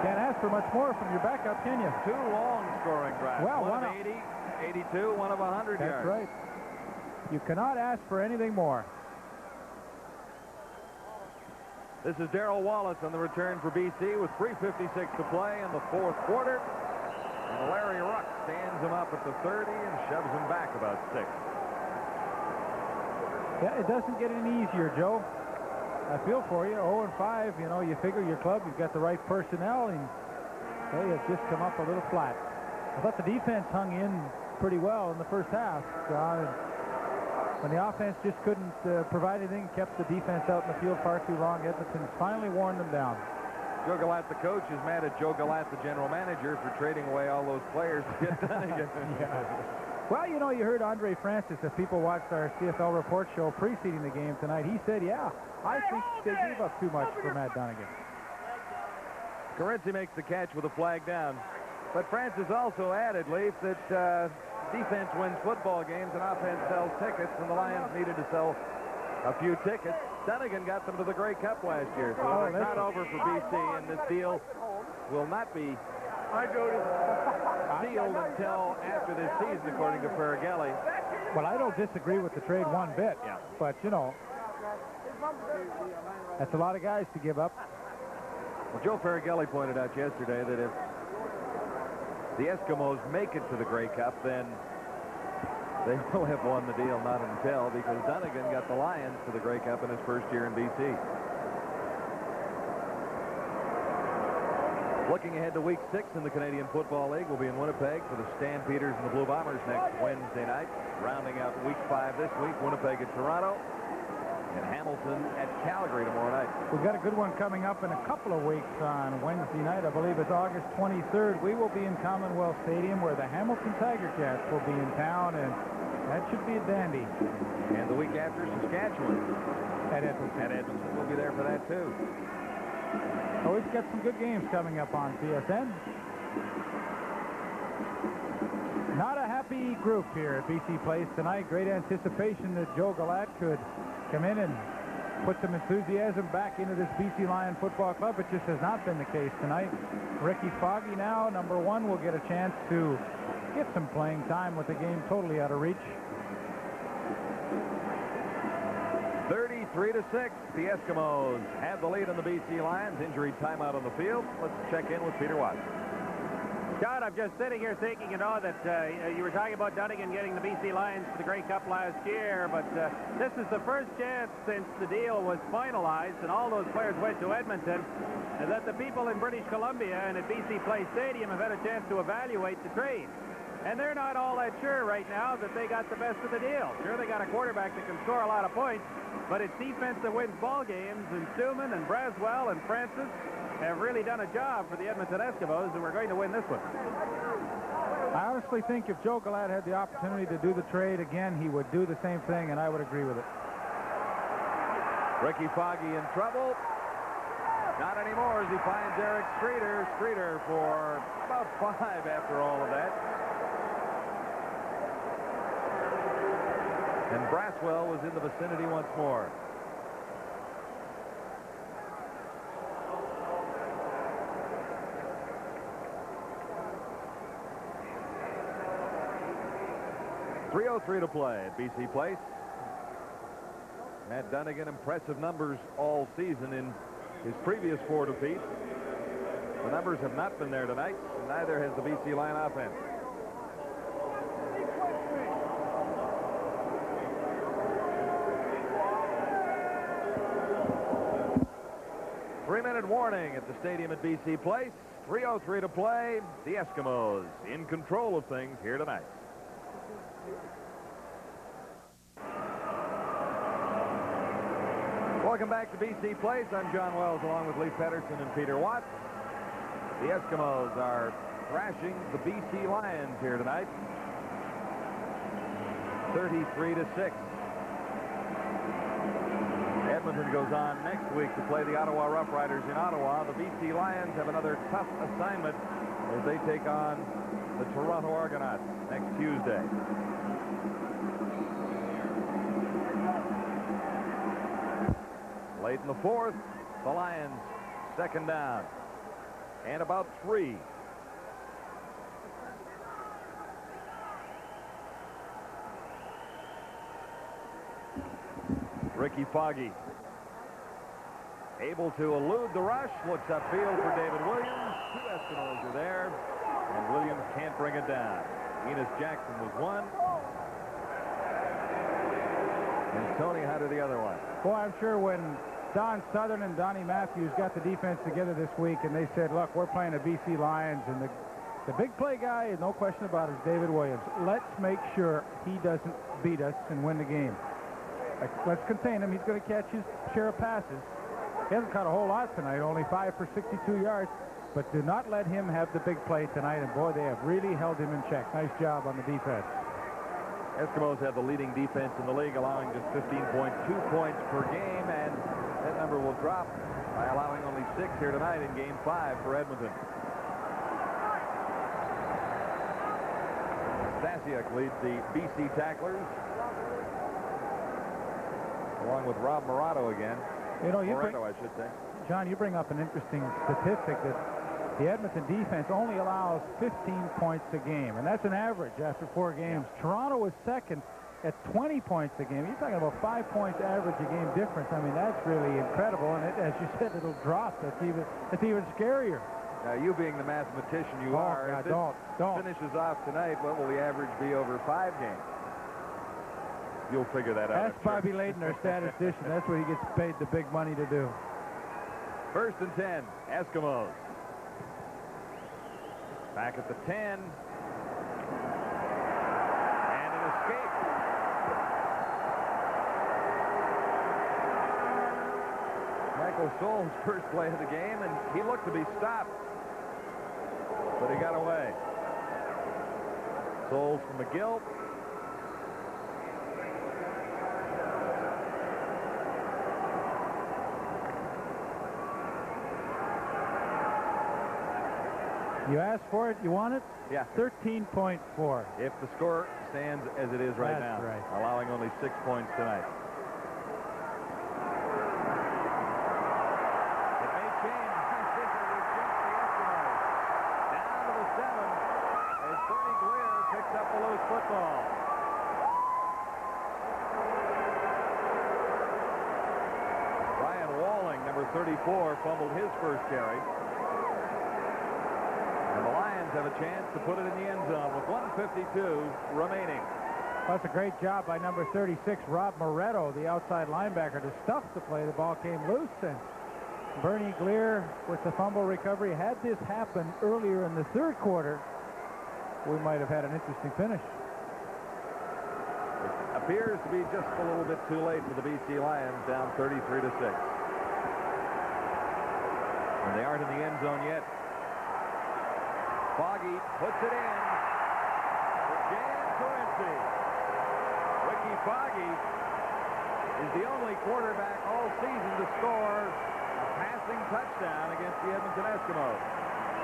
Speaker 3: can't ask for much more from your backup, can you?
Speaker 6: 2 long scoring drives.
Speaker 3: Well,
Speaker 6: one of 80 82, one of 100
Speaker 3: That's
Speaker 6: yards.
Speaker 3: right. You cannot ask for anything more.
Speaker 6: This is Darrell Wallace on the return for BC with 3:56 to play in the fourth quarter. And Larry Ruck stands him up at the 30 and shoves him back about 6.
Speaker 3: Yeah, it doesn't get any easier, Joe. I feel for you. 0-5, you know, you figure your club, you've got the right personnel, and they have just come up a little flat. I thought the defense hung in pretty well in the first half, John. When the offense just couldn't provide anything, kept the defense out in the field far too long, Edmonton's finally worn them down.
Speaker 6: Joe Gallat, the coach, is mad at Joe Gallat, the general manager, for trading away all those players to get Dunnigan.
Speaker 3: Yeah. Well, you know, you heard Andre Francis, if people watched our CFL report show preceding the game tonight, he said, yeah, I think they gave up too much for Matt Dunnigan.
Speaker 6: Carenzi makes the catch with a flag down. But Francis also added, Leaf, that defense wins football games and offense sells tickets, and the Lions needed to sell a few tickets. Dunnigan got them to the Grey Cup last year, so it's not over for BC, and this deal will not be sealed until after this season, according to Ferragelli.
Speaker 3: Well, I don't disagree with the trade one bit, but, you know, that's a lot of guys to give up.
Speaker 6: Well, Joe Ferragelli pointed out yesterday that if the Eskimos make it to the Grey Cup, then they will have won the deal, not until, because Dunnigan got the Lions to the Grey Cup in his first year in BC. Looking ahead to Week 6 in the Canadian Football League, we'll be in Winnipeg for the Stampeders and the Blue Bombers next Wednesday night. Rounding out Week 5 this week, Winnipeg at Toronto, and Hamilton at Calgary tomorrow night.
Speaker 3: We've got a good one coming up in a couple of weeks on Wednesday night. I believe it's August 23rd. We will be in Commonwealth Stadium where the Hamilton Tiger Cats will be in town, and that should be a dandy.
Speaker 6: And the week after, Saskatchewan.
Speaker 3: At Edmonton.
Speaker 6: At Edmonton. We'll be there for that, too.
Speaker 3: Oh, we've got some good games coming up on CSN. Not a happy group here at BC Place tonight. Great anticipation that Joe Gallat could come in and put some enthusiasm back into this BC Lion Football Club. It just has not been the case tonight. Ricky Foggy now, number 1, will get a chance to get some playing time with the game totally out of reach.
Speaker 6: 33-6, the Eskimos have the lead on the BC Lions. Injury timeout on the field. Let's check in with Peter Watts.
Speaker 1: John, I'm just sitting here thinking, you know, that you were talking about Dunnigan getting the BC Lions to the Grey Cup last year, but this is the first chance since the deal was finalized and all those players went to Edmonton that the people in British Columbia and at BC Place Stadium have had a chance to evaluate the trade. And they're not all that sure right now that they got the best of the deal. Sure, they got a quarterback that can score a lot of points, but it's defense that wins ball games, and Stuman and Braswell and Francis have really done a job for the Edmonton Eskimos, and we're going to win this one.
Speaker 3: I honestly think if Joe Gallat had the opportunity to do the trade again, he would do the same thing, and I would agree with it.
Speaker 6: Ricky Foggy in trouble. Not anymore as he finds Eric Streeter. Streeter for about 5 after all of that. And Braswell was in the vicinity once more. .303 to play at BC Place. Matt Dunnigan, impressive numbers all season in his previous 4 defeats. The numbers have not been there tonight, and neither has the BC Lion offense. Three-minute warning at the stadium at BC Place. 3:03 to play. The Eskimos in control of things here tonight. Welcome back to BC Place. I'm John Wells along with Lee Pedersen and Peter Watts. The Eskimos are thrashing the BC Lions here tonight. 33-6. Edmonton goes on next week to play the Ottawa Rough Riders in Ottawa. The BC Lions have another tough assignment as they take on the Toronto Argonauts next Tuesday. Late in the fourth, the Lions second down and about 3. Ricky Foggy able to elude the rush, looks upfield for David Williams. 2 Eskimos are there, and Williams can't bring it down. Enos Jackson was one, and Tony Hunter the other one.
Speaker 3: Boy, I'm sure when Don Southern and Donnie Matthews got the defense together this week, and they said, look, we're playing the BC Lions, and the big play guy, no question about it, is David Williams. Let's make sure he doesn't beat us and win the game. Let's contain him. He's going to catch his share of passes. He hasn't caught a whole lot tonight, only 5 for 62 yards. But do not let him have the big play tonight. And, boy, they have really held him in check. Nice job on the defense.
Speaker 6: Eskimos have the leading defense in the league, allowing just 15.2 points per game. And that number will drop by allowing only 6 here tonight in Game 5 for Edmonton. Stasiuk leads the BC tacklers, along with Rob Morato again.
Speaker 3: You know,
Speaker 6: Morato, I should say.
Speaker 3: John, you bring up an interesting statistic that the Edmonton defense only allows 15 points a game, and that's an average after 4 games. Yeah. Toronto is second at 20 points a game. You're talking about 5 points average a game difference. I mean, that's really incredible, and as you said, it'll drop. That's even scarier.
Speaker 6: Now, you being the mathematician you are,
Speaker 3: yeah,
Speaker 6: if this finishes off tonight, what will the average be over 5 games? You'll figure that out.
Speaker 3: That's Bobby Layton, our statistician. That's what he gets paid the big money to do.
Speaker 6: 1st and 10, Eskimos. Back at the 10. And an escape. Michael Sol's first play of the game, and he looked to be stopped. But he got away. Soles from McGill.
Speaker 3: You asked for it, you want it?
Speaker 6: Yeah.
Speaker 3: 13.4.
Speaker 6: If the score stands as it is right now.
Speaker 3: That's right.
Speaker 6: Allowing only 6 points tonight. It may change. I think it will jump the Eskimos. Down to the 7 as Bernie Glier picks up the loose football. Ryan Walling, number 34, fumbled his first carry. And the Lions have a chance to put it in the end zone with 1:52 remaining.
Speaker 3: That's a great job by number 36, Rob Moretto, the outside linebacker, to stuff the play. The ball came loose, and Bernie Glier with the fumble recovery. Had this happened earlier in the 3rd quarter, we might have had an interesting finish.
Speaker 6: It appears to be just a little bit too late for the BC Lions, down 33-6. And they aren't in the end zone yet. Foggy puts it in for Jan Corinci. Ricky Foggy is the only quarterback all season to score a passing touchdown against the Edmonton Eskimos.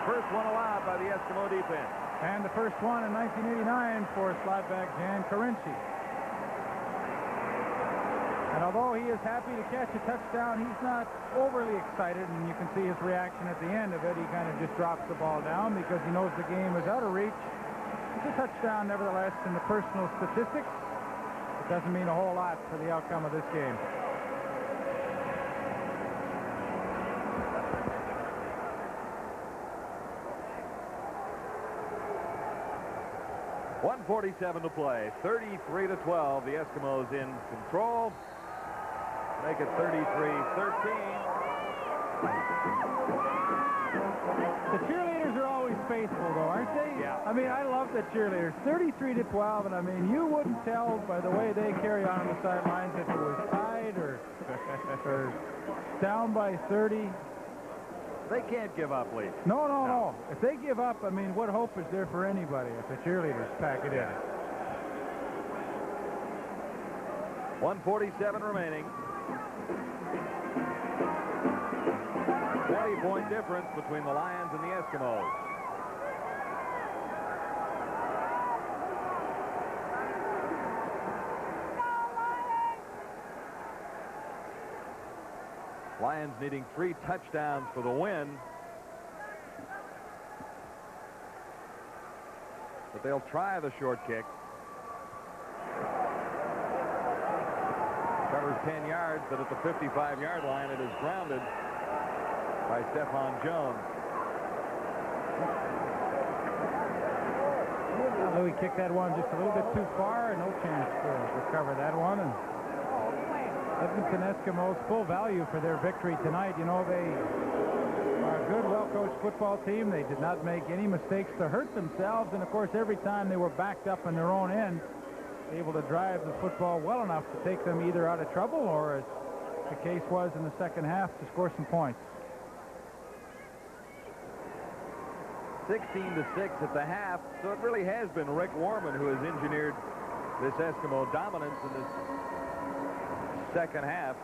Speaker 6: First one allowed by the Eskimo defense.
Speaker 3: And the first one in 1989 for slotback Jan Corinci. And although he is happy to catch a touchdown, he's not overly excited, and you can see his reaction at the end of it. He kind of just drops the ball down because he knows the game is out of reach. It's a touchdown, nevertheless, in the personal statistics. It doesn't mean a whole lot for the outcome of this game.
Speaker 6: .147 to play. 33-12. The Eskimos in control. Make it 33-13.
Speaker 3: The cheerleaders are always faithful, though, aren't they?
Speaker 6: Yeah.
Speaker 3: I mean, I love the cheerleaders. 33-12, and I mean, you wouldn't tell by the way they carry on the sidelines if it was tied or down by 30.
Speaker 6: They can't give up, Lee.
Speaker 3: No. If they give up, I mean, what hope is there for anybody if the cheerleaders pack it in?
Speaker 6: 1:47 remaining. 20-point difference between the Lions and the Eskimos. Lions needing 3 touchdowns for the win. But they'll try the short kick. Covers 10 yards, but at the 55-yard line, it is grounded by Stephon Jones.
Speaker 3: Louis kicked that one just a little bit too far, and no chance to recover that one. And Edmonton Eskimos, full value for their victory tonight. You know, they are a good, well-coached football team. They did not make any mistakes to hurt themselves, and of course, every time they were backed up in their own end, able to drive the football well enough to take them either out of trouble or, as the case was in the second half, to score some points.
Speaker 6: 16-6 at the half, so it really has been Rick Warman who has engineered this Eskimo dominance in this second half.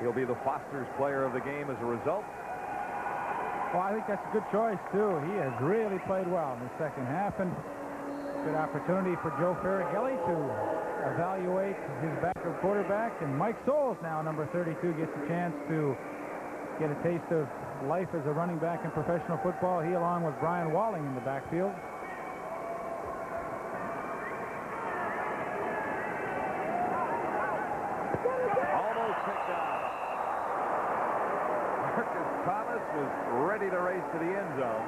Speaker 6: He'll be the Foster's player of the game as a result.
Speaker 3: Well, I think that's a good choice, too. He has really played well in the second half, and good opportunity for Joe Ferrighelli to evaluate his backup quarterback, and Mike Soles, now number 32, gets a chance to get a taste of life as a running back in professional football. He, along with Brian Walling, in the backfield.
Speaker 6: Almost picked out. Marcus Thomas was ready to race to the end zone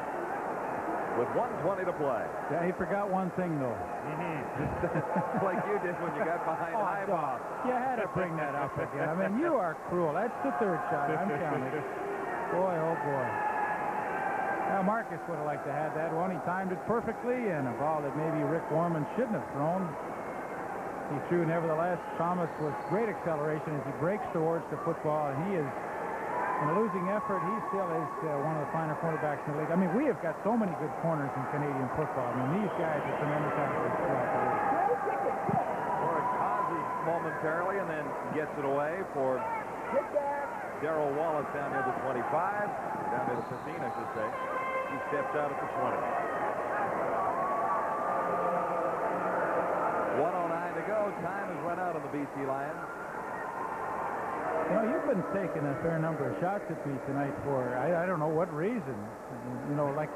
Speaker 6: with 1:20 to play.
Speaker 3: Yeah, he forgot one thing, though.
Speaker 6: Just like you did when you got behind Highball.
Speaker 3: You had to bring that up again. I mean, you are cruel. That's the third shot. I'm counting. Boy, oh boy. Now, Marcus would have liked to have that one. He timed it perfectly, and a ball that maybe Rick Warman shouldn't have thrown. He threw, nevertheless. Thomas with great acceleration as he breaks towards the football, and he is, in a losing effort, he still is one of the finer cornerbacks in the league. I mean, we have got so many good corners in Canadian football. I mean, these guys are tremendous athletes throughout the league.
Speaker 6: Or it pauses momentarily and then gets it away for Darrell Wallace down near the 25, down near the 15, I should say. He steps out at the 20. 1:09 to go. Time has run out on the BC Lions.
Speaker 3: You know, you've been taking a fair number of shots at me tonight for, I don't know what reason. You know, like,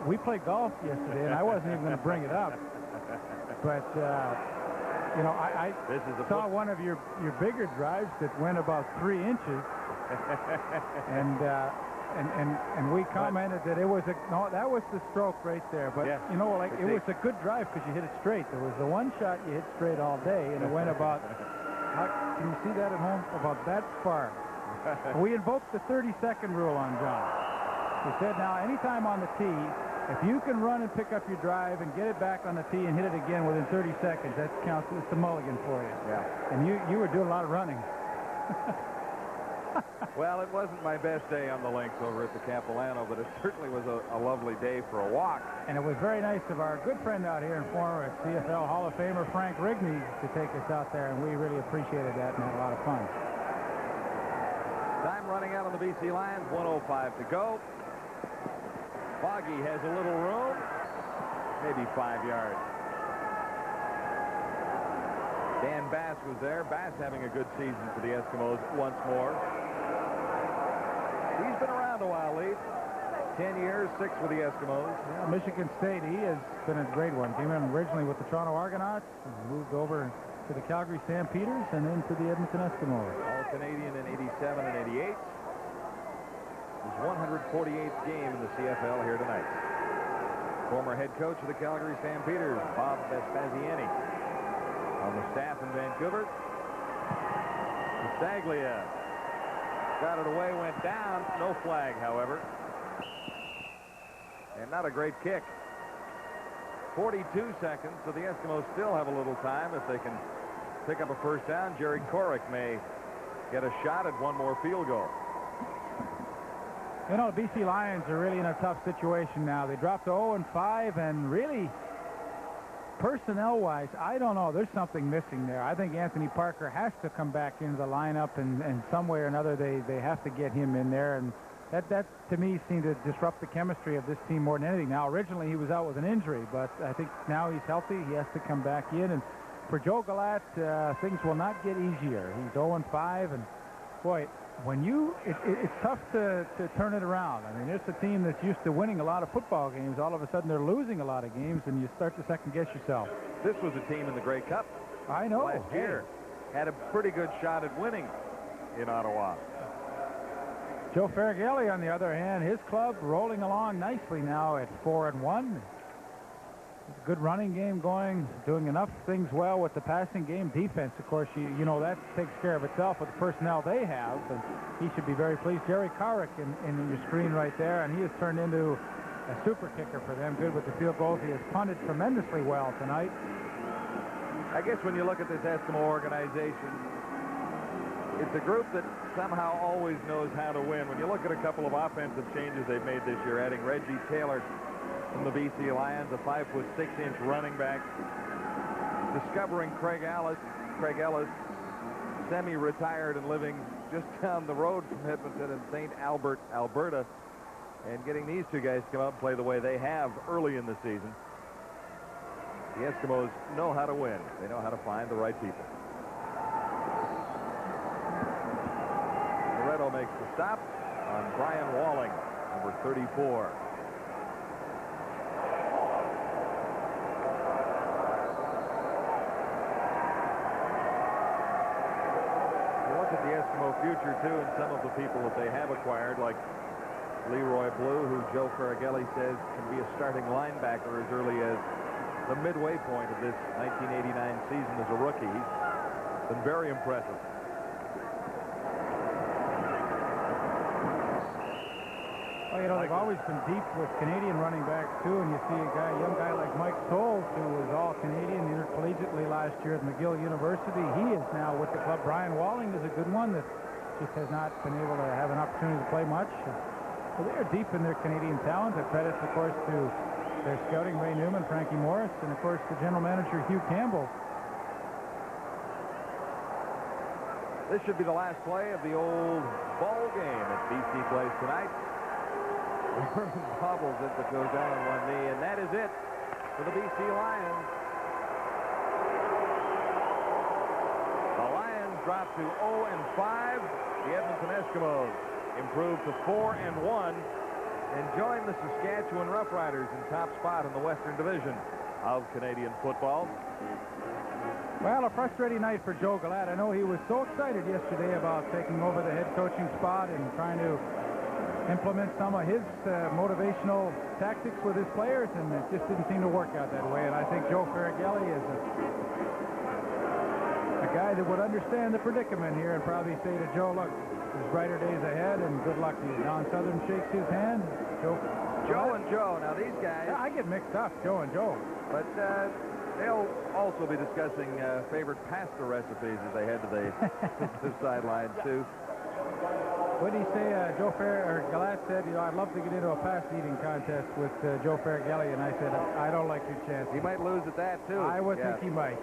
Speaker 3: we played golf yesterday, and I wasn't even going to bring it up. But, you know, I saw one of your bigger drives that went about 3 inches. And we commented that it was that was the stroke right there. But you know, like, it was a good drive because you hit it straight. There was the one shot you hit straight all day, and it went about. Can you see that at home? About that far. We invoked the 30-second rule on John. We said, now anytime on the tee, if you can run and pick up your drive and get it back on the tee and hit it again within 30 seconds, that counts. It's a mulligan for you.
Speaker 6: Yeah.
Speaker 3: And you were doing a lot of running.
Speaker 6: Well, it wasn't my best day on the links over at the Capilano, but it certainly was a lovely day for a walk.
Speaker 3: And it was very nice of our good friend out here and former CFL Hall of Famer Frank Rigney to take us out there, and we really appreciated that and had a lot of fun.
Speaker 6: Time running out on the BC Lions, 1:05 to go. Foggy has a little room, maybe 5 yards. Dan Bass was there. Bass having a good season for the Eskimos once more. He's been around a while, Lee. 10 years, 6 with the Eskimos.
Speaker 3: Yeah, Michigan State, he has been a great one. Came in originally with the Toronto Argonauts, and moved over to the Calgary Stampeders, and then to the Edmonton Eskimos.
Speaker 6: All-Canadian in 87 and 88. His 148th game in the CFL here tonight. Former head coach of the Calgary Stampeders, Bob Vespasiani, on the staff in Vancouver. Staglia got it away, went down. No flag, however. And not a great kick. 42 seconds, so the Eskimos still have a little time if they can pick up a first down. Jerry Korick may get a shot at one more field goal.
Speaker 3: You know, the BC Lions are really in a tough situation now. They dropped to 0-5, and really, personnel-wise, I don't know. There's something missing there. I think Anthony Parker has to come back into the lineup, and some way or another they have to get him in there. And that to me seemed to disrupt the chemistry of this team more than anything. Now, originally he was out with an injury, but I think now he's healthy. He has to come back in. And for Joe Galat, things will not get easier. He's 0-5, and boy, when it's tough to turn it around. I mean, it's a team that's used to winning a lot of football games. All of a sudden, they're losing a lot of games, and you start to second-guess yourself.
Speaker 6: This was a team in the Grey Cup.
Speaker 3: I know.
Speaker 6: last year. Had a pretty good shot at winning in Ottawa.
Speaker 3: Joe Faragelli, on the other hand, his club rolling along nicely now at 4-1. Good running game going, doing enough things well with the passing game. Defense, of course, you know, that takes care of itself with the personnel they have, and he should be very pleased. Jerry Carrick in your screen right there, and he has turned into a super kicker for them, good with the field goals. He has punted tremendously well tonight.
Speaker 6: I guess when you look at this Eskimo organization, it's a group that somehow always knows how to win. When you look at a couple of offensive changes they've made this year, adding Reggie Taylor from the BC Lions, a 5'6" running back, discovering Craig Ellis, semi-retired and living just down the road from Edmonton in St. Albert, Alberta, and getting these two guys to come out and play the way they have early in the season. The Eskimos know how to win. They know how to find the right people. Loretto makes the stop on Brian Walling, number 34. The Eskimo future, too, and some of the people that they have acquired, like Leroy Blue, who Joe Faragelli says can be a starting linebacker as early as the midway point of this 1989 season as a rookie. He's been very impressive.
Speaker 3: Well, you know, they've always been deep with Canadian running backs, too, and you see a young guy like Mike Scholes, who was all-Canadian intercollegiately last year at McGill University. He is now with the club. Brian Walling is a good one that just has not been able to have an opportunity to play much. So they are deep in their Canadian talent. The credits, of course, to their scouting, Ray Newman, Frankie Morris, and, of course, the general manager, Hugh Campbell.
Speaker 6: This should be the last play of the old ball game at BC Place tonight. Herman bobbles it, but goes down on one knee, and that is it for the BC Lions. The Lions drop to 0-5. The Edmonton Eskimos improve to 4-1 and join the Saskatchewan Roughriders in top spot in the Western Division of Canadian football.
Speaker 3: Well, a frustrating night for Joe Galat. I know he was so excited yesterday about taking over the head coaching spot and trying to implement some of his motivational tactics with his players, and it just didn't seem to work out that way. And I think Joe Faragelli is a guy that would understand the predicament here and probably say to Joe, look, there's brighter days ahead and good luck to you. Don Southern shakes his hand. Joe
Speaker 6: and Joe. Now these guys,
Speaker 3: I get mixed up, Joe and Joe.
Speaker 6: But they'll also be discussing favorite pasta recipes as they head to the sideline too.
Speaker 3: What did he say? Joe Galat said, you know, I'd love to get into a pass-eating contest with Joe Faragelli, and I said, I don't like your chance.
Speaker 6: He might lose at that, too.
Speaker 3: I would think he might.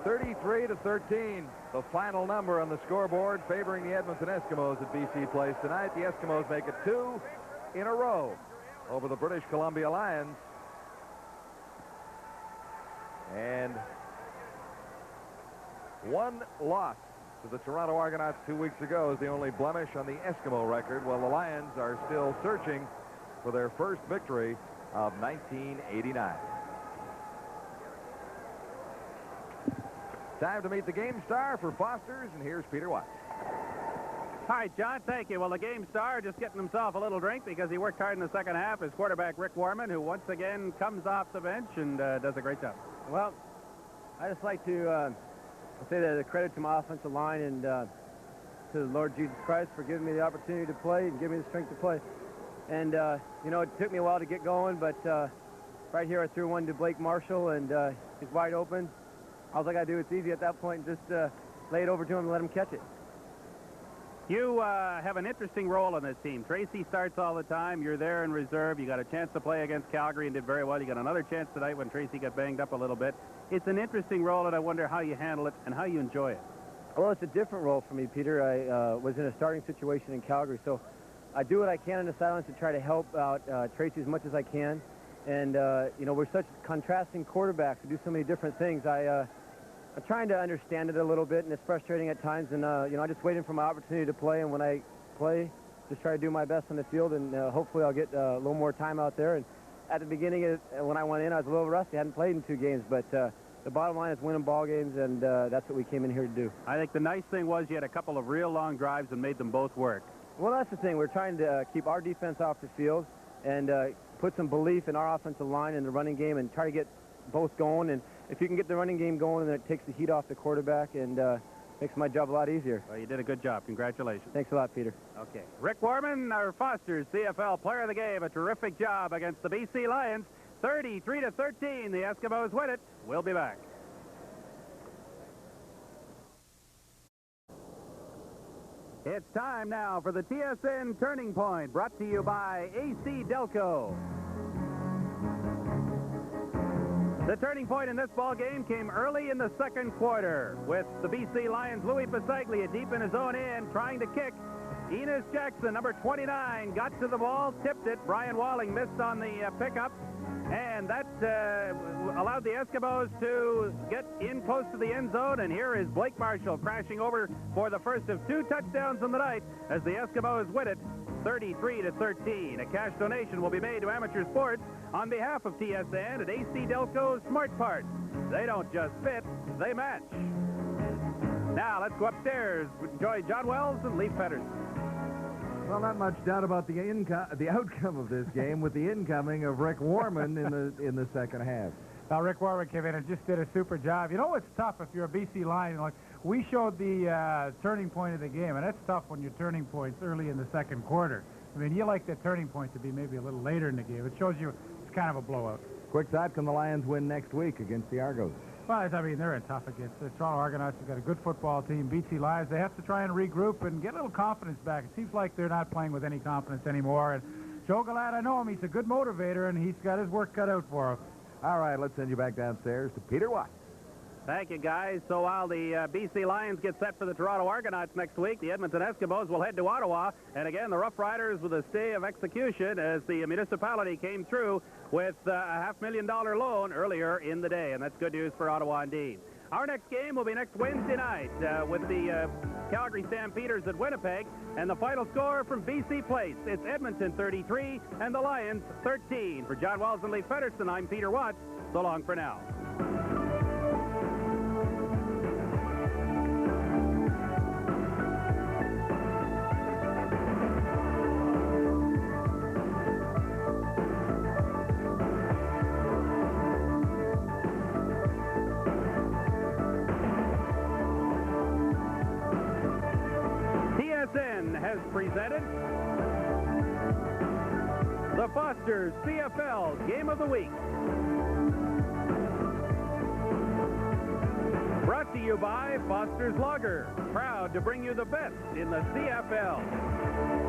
Speaker 6: 33-13, the final number on the scoreboard favoring the Edmonton Eskimos at BC Place tonight. The Eskimos make it 2 in a row over the British Columbia Lions. And one loss to the Toronto Argonauts 2 weeks ago is the only blemish on the Eskimo record, while the Lions are still searching for their first victory of 1989. Time to meet the game star for Foster's, and here's Peter Watts.
Speaker 1: Hi, John. Thank you. Well, the game star just getting himself a little drink because he worked hard in the second half is quarterback Rick Warman, who once again comes off the bench and does a great job.
Speaker 12: Well, I just like to say that a credit to my offensive line and to the Lord Jesus Christ for giving me the opportunity to play and giving me the strength to play. And, you know, it took me a while to get going, but right here I threw one to Blake Marshall, and he's wide open. All I got to do, it's easy at that point, just lay it over to him and let him catch it.
Speaker 1: You have an interesting role on this team. Tracy starts all the time. You're there in reserve. You got a chance to play against Calgary and did very well. You got another chance tonight when Tracy got banged up a little bit. It's an interesting role, and I wonder how you handle it and how you enjoy it.
Speaker 12: Well, it's a different role for me, Peter. I was in a starting situation in Calgary, so I do what I can in the sidelines to try to help out Tracy as much as I can. And, you know, we're such contrasting quarterbacks who do so many different things. I'm trying to understand it a little bit, and it's frustrating at times. And, you know, I'm just waiting for my opportunity to play. And when I play, just try to do my best on the field, and hopefully I'll get a little more time out there. And at the beginning, when I went in, I was a little rusty. I hadn't played in 2 games. But
Speaker 15: the bottom line is winning ball games, and that's what we came in here to do.
Speaker 3: I think the nice thing was you had a couple of real long drives and made them both work.
Speaker 15: Well, that's the thing. We're trying to keep our defense off the field and put some belief in our offensive line and the running game and try to get both going. And if you can get the running game going, then it takes the heat off the quarterback and makes my job a lot easier.
Speaker 3: Well, you did a good job. Congratulations.
Speaker 15: Thanks a lot, Peter.
Speaker 3: Okay. Rick Warman, our Foster's CFL player of the game, a terrific job against the BC Lions. 33-13, the Eskimos win it. We'll be back. It's time now for the TSN Turning Point, brought to you by AC Delco. The turning point in this ball game came early in the second quarter with the BC Lions' Louis Pasaglia deep in his own end trying to kick. Enos Jackson, number 29, got to the ball, tipped it. Brian Walling missed on the pickup, and that allowed the Eskimos to get in close to the end zone. And here is Blake Marshall crashing over for the first of 2 touchdowns in the night as the Eskimos win it 33-13. A cash donation will be made to Amateur Sports on behalf of TSN at AC Delco Smart Parts. They don't just fit, they match. Now let's go upstairs. Enjoy John Wells and Leif Pedersen.
Speaker 2: Well, not much doubt about the outcome of this game with the incoming of Rick Warman in the second half.
Speaker 3: Now, Rick Warman came in and just did a super job. You know what's tough if you're a BC Lion? Like, we showed the turning point of the game, and that's tough when you're turning points early in the second quarter. I mean, you like that turning point to be maybe a little later in the game. It shows you it's kind of a blowout.
Speaker 2: Quick thought, can the Lions win next week against the Argos?
Speaker 3: Well, I mean, they're in tough against the Toronto Argonauts. They've got a good football team. BC Lions, they have to try and regroup and get a little confidence back. It seems like they're not playing with any confidence anymore. And Joe Gallat, I know him. He's a good motivator, and he's got his work cut out for him.
Speaker 2: All right, let's send you back downstairs to Peter Watts.
Speaker 1: Thank you, guys. So while the BC Lions get set for the Toronto Argonauts next week, the Edmonton Eskimos will head to Ottawa. And again, the Rough Riders with a stay of execution as the municipality came through with a $500,000 loan earlier in the day. And that's good news for Ottawa indeed. Our next game will be next Wednesday night with the Calgary Stampeders at Winnipeg. And the final score from BC Place, it's Edmonton 33 and the Lions 13. For John Wells and Leif Pedersen, I'm Peter Watts. So long for now. TSN has presented the Foster's CFL Game of the Week. Brought to you by Foster's Lager, proud to bring you the best in the CFL.